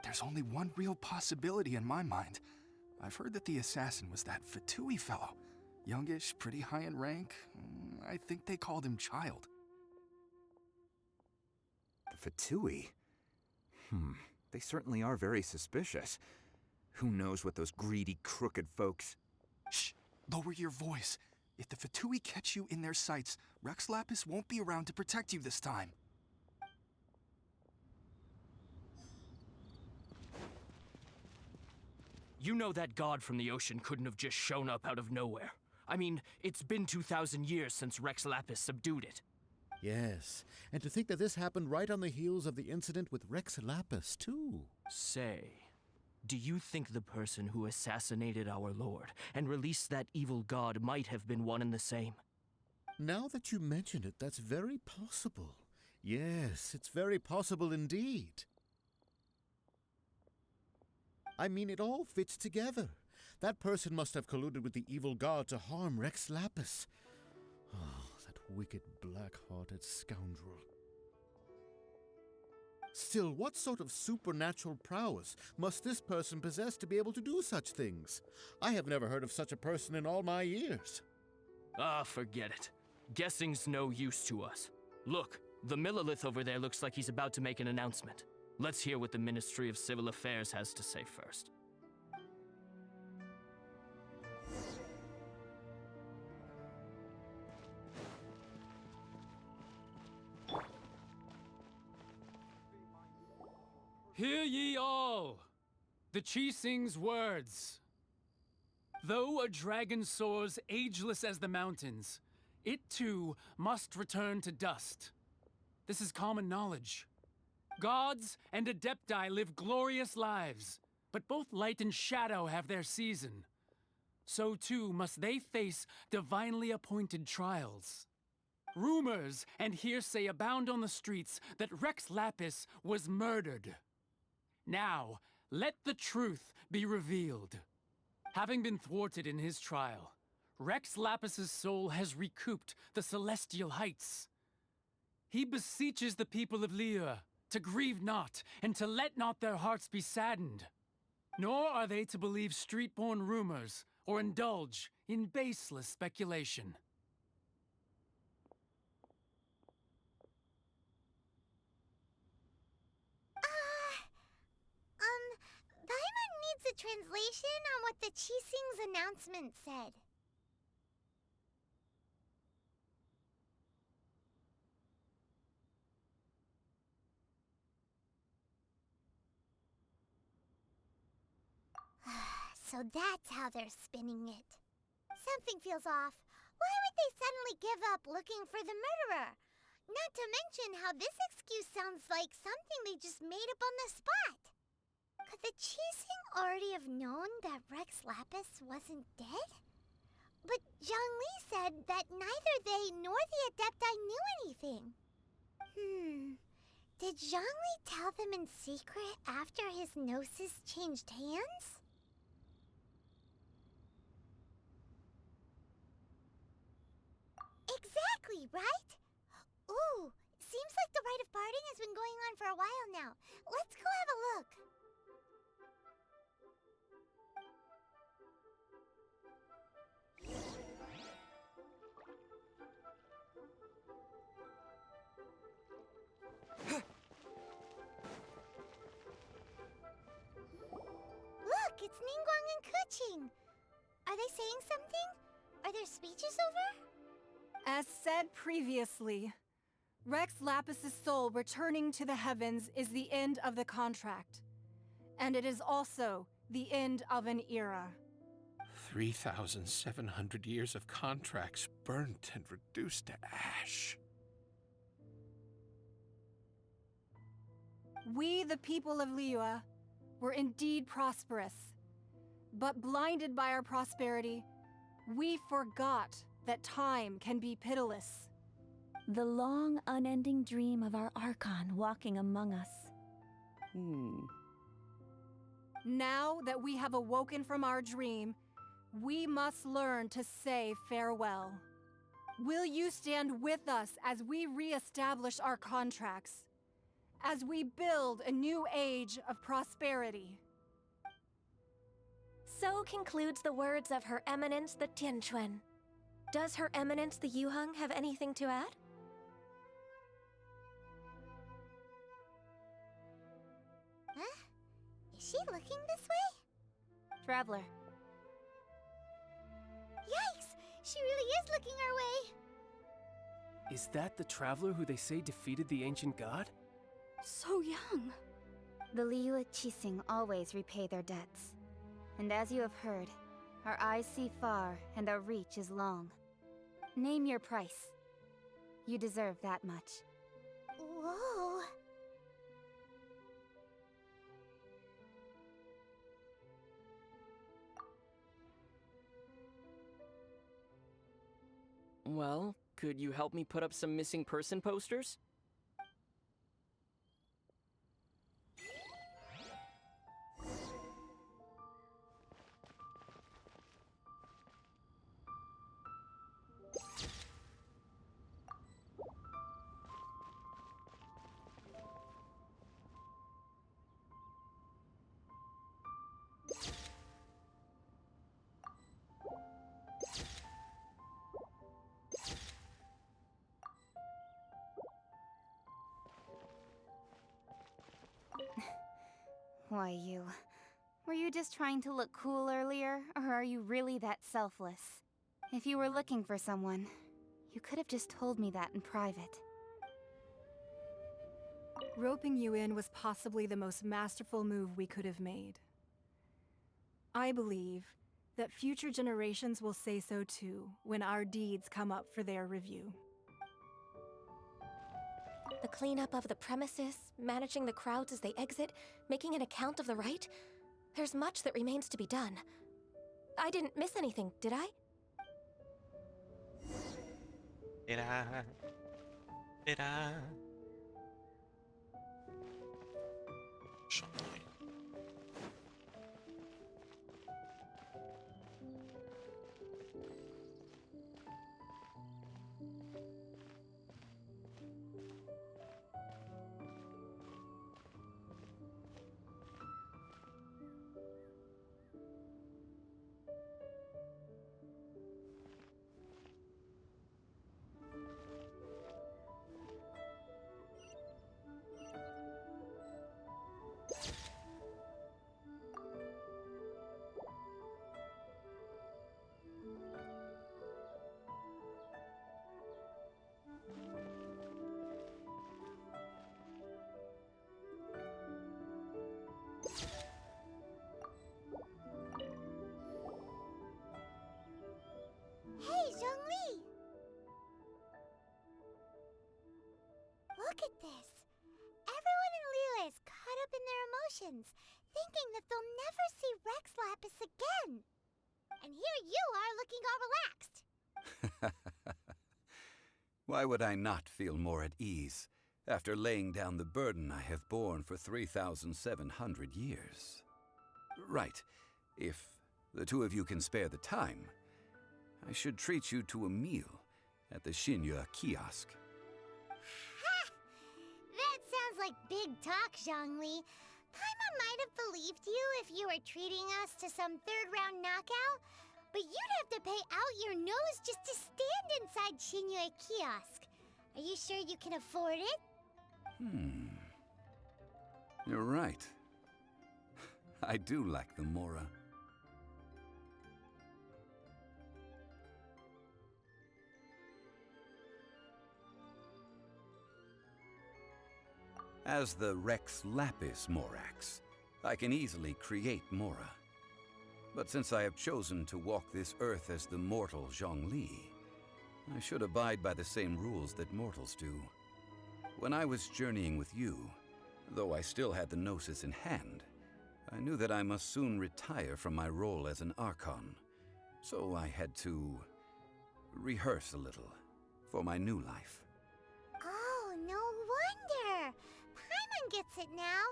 G: There's only one real possibility in my mind. I've heard that the assassin was that Fatui fellow. Youngish, pretty high in rank. I think they called him Child.
V: The Fatui? They certainly are very suspicious. Who knows what those greedy, crooked folks...
G: Shh! Lower your voice. If the Fatui catch you in their sights, Rex Lapis won't be around to protect you this time.
E: You know that god from the ocean couldn't have just shown up out of nowhere. I mean, it's been 2,000 years since Rex Lapis subdued it.
W: Yes, and to think that this happened right on the heels of the incident with Rex Lapis, too.
E: Say, do you think the person who assassinated our lord and released that evil god might have been one and the same?
W: Now that you mention it, that's very possible. Yes, it's very possible indeed. I mean, it all fits together. That person must have colluded with the evil god to harm Rex Lapis. Oh, that wicked, black-hearted scoundrel. Still, what sort of supernatural prowess must this person possess to be able to do such things? I have never heard of such a person in all my years.
E: Ah, forget it. Guessing's no use to us. Look, the Millilith over there looks like he's about to make an announcement. Let's hear what the Ministry of Civil Affairs has to say first.
H: Hear ye all! The Qixing's words. Though a dragon soars ageless as the mountains, it too must return to dust. This is common knowledge. Gods and Adepti live glorious lives, but both light and shadow have their season. So too must they face divinely appointed trials. Rumors and hearsay abound on the streets that Rex Lapis was murdered. Now, let the truth be revealed. Having been thwarted in his trial, Rex Lapis's soul has recouped the celestial heights. He beseeches the people of Liyue to grieve not and to let not their hearts be saddened. Nor are they to believe street-born rumors or indulge in baseless speculation.
C: Paimon needs a translation on what the Qixing's announcement said. So that's how they're spinning it. Something feels off. Why would they suddenly give up looking for the murderer? Not to mention how this excuse sounds like something they just made up on the spot. Could the Qixing already have known that Rex Lapis wasn't dead? But Zhongli said that neither they nor the Adepti knew anything. Did Zhongli tell them in secret after his gnosis changed hands? Exactly, right? Ooh, seems like the rite of parting has been going on for a while now. Let's go have a look. Look, it's Ningguang and Keqing. Are they saying something? Are their speeches over?
I: As said previously, Rex Lapis's soul returning to the heavens is the end of the contract. And it is also the end of an era.
D: 3,700 years of contracts burnt and reduced to ash.
I: We, the people of Liyue, were indeed prosperous. But blinded by our prosperity, we forgot that time can be pitiless.
F: The long, unending dream of our Archon walking among us.
I: Now that we have awoken from our dream, we must learn to say farewell. Will you stand with us as we re-establish our contracts? As we build a new age of prosperity?
K: So concludes the words of Her Eminence the Tianquan. Does Her Eminence the Yuheng have anything to add?
C: Huh? Is she looking this way?
F: Traveler.
C: Yikes! She really is looking our way!
N: Is that the traveler who they say defeated the ancient god?
T: So young.
F: The Liyue Qixing always repay their debts. And as you have heard, our eyes see far and our reach is long. Name your price. You deserve that much.
C: Whoa!
N: Well, could you help me put up some missing person posters?
F: Why, you... Were you just trying to look cool earlier, or are you really that selfless? If you were looking for someone, you could have just told me that in private.
I: Roping you in was possibly the most masterful move we could have made. I believe that future generations will say so too when our deeds come up for their review.
K: The cleanup of the premises, managing the crowds as they exit, making an account of the rite. There's much that remains to be done. I didn't miss anything, did I?
A: Did I? Did I? Zhongli.
C: Hey, Zhongli! Look at this. Everyone in Liyue is caught up in their emotions, thinking that they'll never see Rex Lapis again. And here you are looking all relaxed.
J: Why would I not feel more at ease after laying down the burden I have borne for 3,700 years? Right, if the two of you can spare the time, I should treat you to a meal at the Xinyue kiosk.
C: Ha! That sounds like big talk, Zhongli. Paimon might have believed you if you were treating us to some third-round knockout, but you'd have to pay out your nose just to stand inside Xinyue kiosk. Are you sure you can afford it?
J: You're right. I do like the Mora. As the Rex Lapis Morax, I can easily create Mora. But since I have chosen to walk this earth as the mortal Zhongli, I should abide by the same rules that mortals do. When I was journeying with you, though I still had the Gnosis in hand, I knew that I must soon retire from my role as an Archon, so I had to rehearse a little for my new life.
C: Oh, no wonder! Paimon gets it now.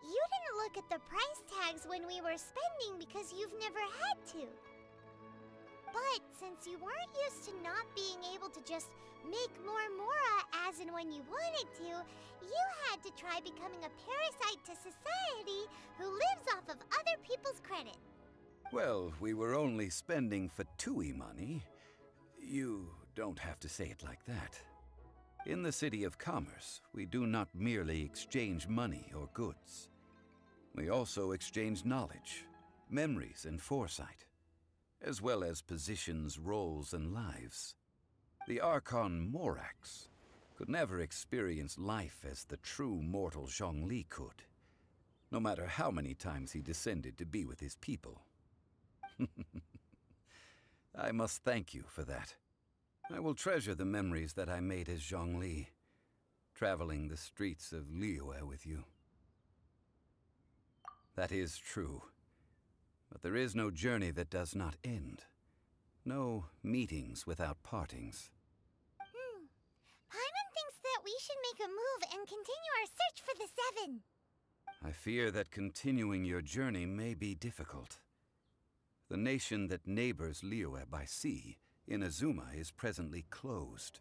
C: You didn't look at the price tags when we were spending because you've never had to. But since you weren't used to not being able to just make more Mora as and when you wanted to, you had to try becoming a parasite to society who lives off of other people's credit.
J: Well, we were only spending Fatui money. You don't have to say it like that. In the City of Commerce, we do not merely exchange money or goods. We also exchange knowledge, memories, and foresight, as well as positions, roles, and lives. The Archon Morax could never experience life as the true mortal Zhongli could, no matter how many times he descended to be with his people. I must thank you for that. I will treasure the memories that I made as Zhongli, traveling the streets of Liyue with you. That is true. But there is no journey that does not end. No meetings without partings.
C: Paimon thinks that we should make a move and continue our search for the Seven.
J: I fear that continuing your journey may be difficult. The nation that neighbors Liyue by sea, Inazuma, is presently closed.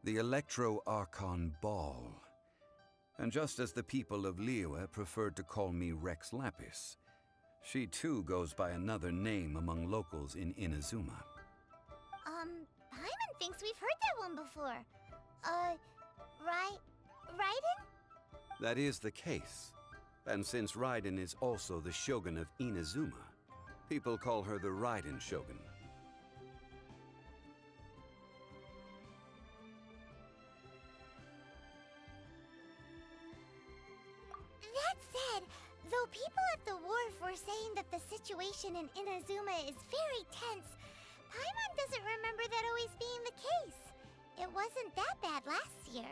J: The Electro-Archon Ball. And just as the people of Liyue preferred to call me Rex Lapis, she too goes by another name among locals in Inazuma.
C: Paimon thinks we've heard that one before. Raiden?
J: That is the case. And since Raiden is also the Shogun of Inazuma, People call her the Raiden Shogun.
C: That said, though people at the wharf were saying that the situation in Inazuma is very tense, Paimon doesn't remember that always being the case. It wasn't that bad last year.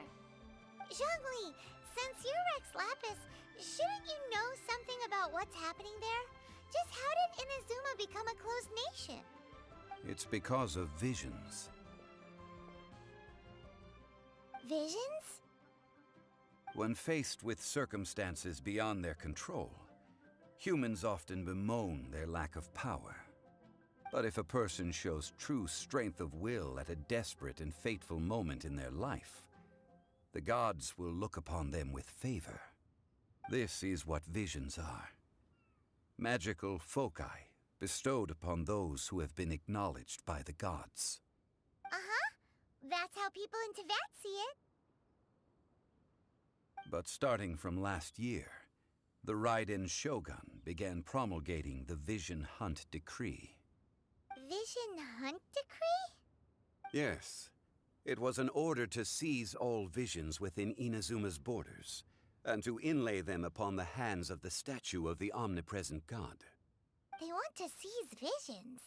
C: Zhongli, since you're Rex Lapis, shouldn't you know something about what's happening there? Just how did Inazuma become a closed nation?
J: It's because of visions.
C: Visions?
J: When faced with circumstances beyond their control, humans often bemoan their lack of power. But if a person shows true strength of will at a desperate and fateful moment in their life, the gods will look upon them with favor. This is what visions are. Magical foci bestowed upon those who have been acknowledged by the gods.
C: Uh-huh. That's how people in Teyvat see it.
J: But starting from last year, the Raiden Shogun began promulgating the Vision Hunt Decree.
C: Vision Hunt Decree?
J: Yes. It was an order to seize all visions within Inazuma's borders, and to inlay them upon the hands of the statue of the omnipresent god.
C: They want to seize visions.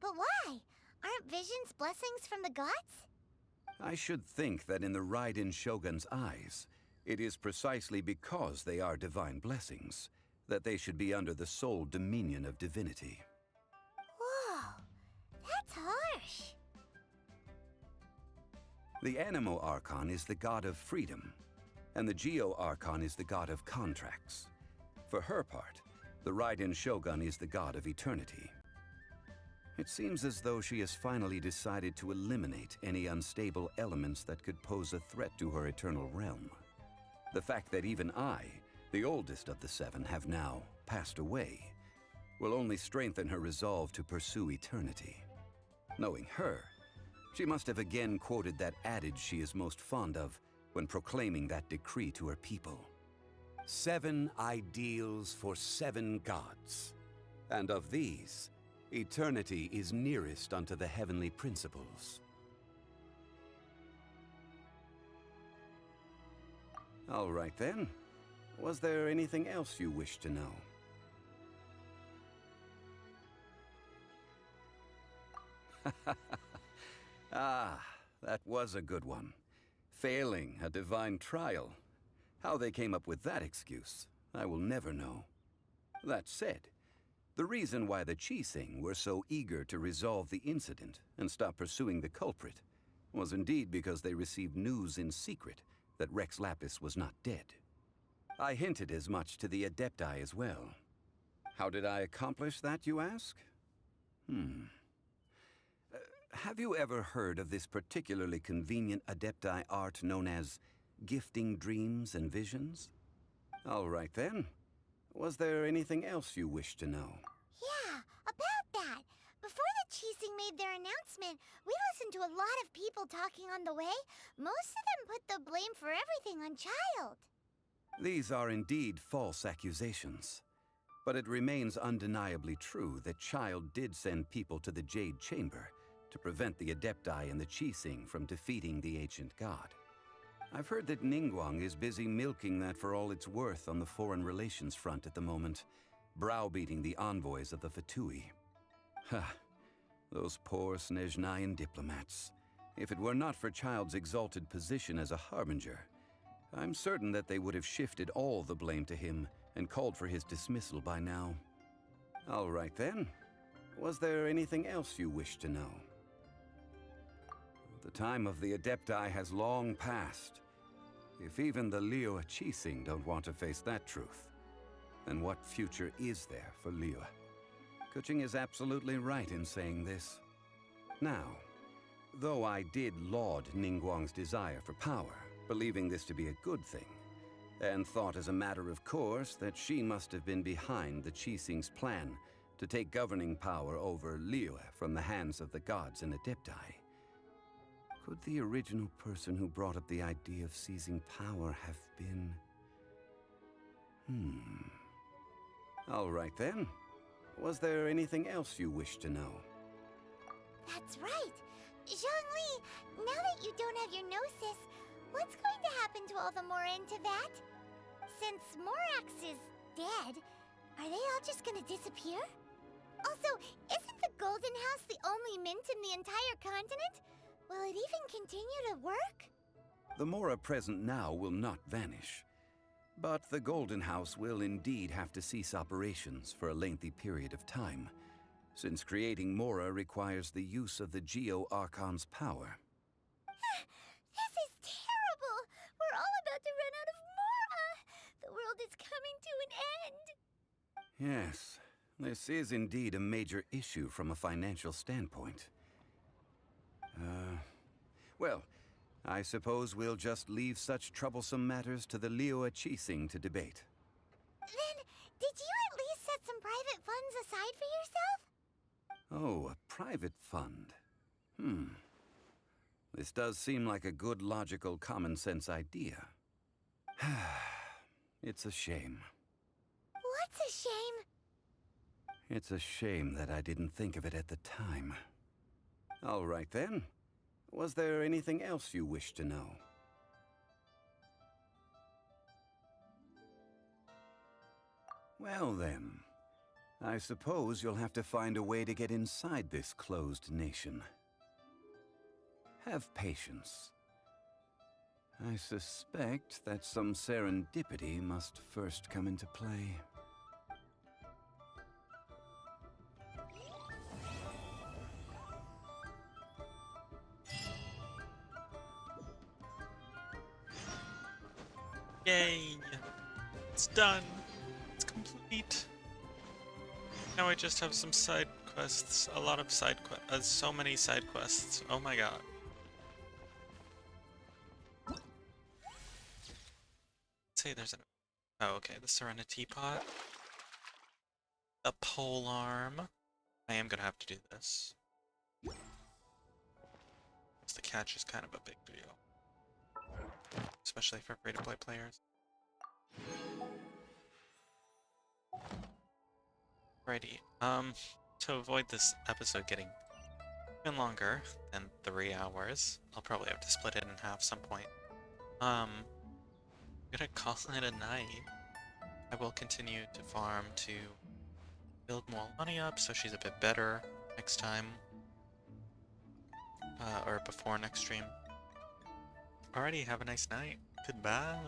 C: But why? Aren't visions blessings from the gods?
J: I should think that in the Raiden Shogun's eyes, it is precisely because they are divine blessings that they should be under the sole dominion of divinity.
C: Whoa, that's harsh.
J: The Animo Archon is the god of freedom, and the Geo Archon is the god of contracts. For her part, the Raiden Shogun is the god of eternity. It seems as though she has finally decided to eliminate any unstable elements that could pose a threat to her eternal realm. The fact that even I, the oldest of the seven, have now passed away, will only strengthen her resolve to pursue eternity. Knowing her, she must have again quoted that adage she is most fond of when proclaiming that decree to her people. 7 ideals for 7 gods, and of these, eternity is nearest unto the heavenly principles. All right then. Was there anything else you wish to know? Ah, that was a good one. Failing a divine trial. How they came up with that excuse, I will never know. That said, the reason why the Qixing were so eager to resolve the incident and stop pursuing the culprit was indeed because they received news in secret that Rex Lapis was not dead. I hinted as much to the Adepti as well. How did I accomplish that, you ask? Have you ever heard of this particularly convenient Adepti art known as gifting dreams and visions? All right then. Was there anything else you wish to know?
C: Yeah, about that. Before the Qixing made their announcement, we listened to a lot of people talking on the way. Most of them put the blame for everything on Child.
J: These are indeed false accusations. But it remains undeniably true that Child did send people to the Jade Chamber to prevent the Adepti and the Qixing from defeating the ancient god. I've heard that Ningguang is busy milking that for all it's worth on the foreign relations front at the moment, browbeating the envoys of the Fatui. Ha! Those poor Snezhnayan diplomats. If it were not for Child's exalted position as a harbinger, I'm certain that they would have shifted all the blame to him and called for his dismissal by now. All right then. Was there anything else you wish to know? The time of the Adepti has long passed. If even the Liyue Qixing don't want to face that truth, then what future is there for Liyue? Kuching is absolutely right in saying this. Now, though I did laud Ningguang's desire for power, believing this to be a good thing, and thought as a matter of course that she must have been behind the Qixing's plan to take governing power over Liyue from the hands of the gods and Adepti, could the original person who brought up the idea of seizing power have been... All right then. Was there anything else you wish to know?
C: That's right. Zhongli, now that you don't have your gnosis, what's going to happen to all the Mora in Teyvat? Since Morax is dead, are they all just gonna disappear? Also, isn't the Golden House the only mint in the entire continent? Will it even continue to work?
J: The Mora present now will not vanish. But the Golden House will indeed have to cease operations for a lengthy period of time, since creating Mora requires the use of the Geo-Archon's power.
C: This is terrible! We're all about to run out of Mora! The world is coming to an end!
J: Yes, this is indeed a major issue from a financial standpoint. Well, I suppose we'll just leave such troublesome matters to the Liyue Qixing to debate.
C: Then, did you at least set some private funds aside for yourself?
J: Oh, a private fund. This does seem like a good, logical, common-sense idea. It's a shame.
C: What's a shame?
J: It's a shame that I didn't think of it at the time. All right, then. Was there anything else you wish to know? Well, then. I suppose you'll have to find a way to get inside this closed nation. Have patience. I suspect that some serendipity must first come into play.
A: Yay! It's done! It's complete! Now I just have some side quests. A lot of side quests. So many side quests. Oh my god. Let's say there's an... Oh, okay. The Serenity Pot. A pole arm. I am gonna have to do this. The catch is kind of a big deal. Especially for free-to-play players. Alrighty, to avoid this episode getting even longer than 3 hours, I'll probably have to split it in half some point. I'm gonna call it a night. I will continue to farm to build Mualani up so she's a bit better next time. Or before next stream. Alrighty, have a nice night. Goodbye.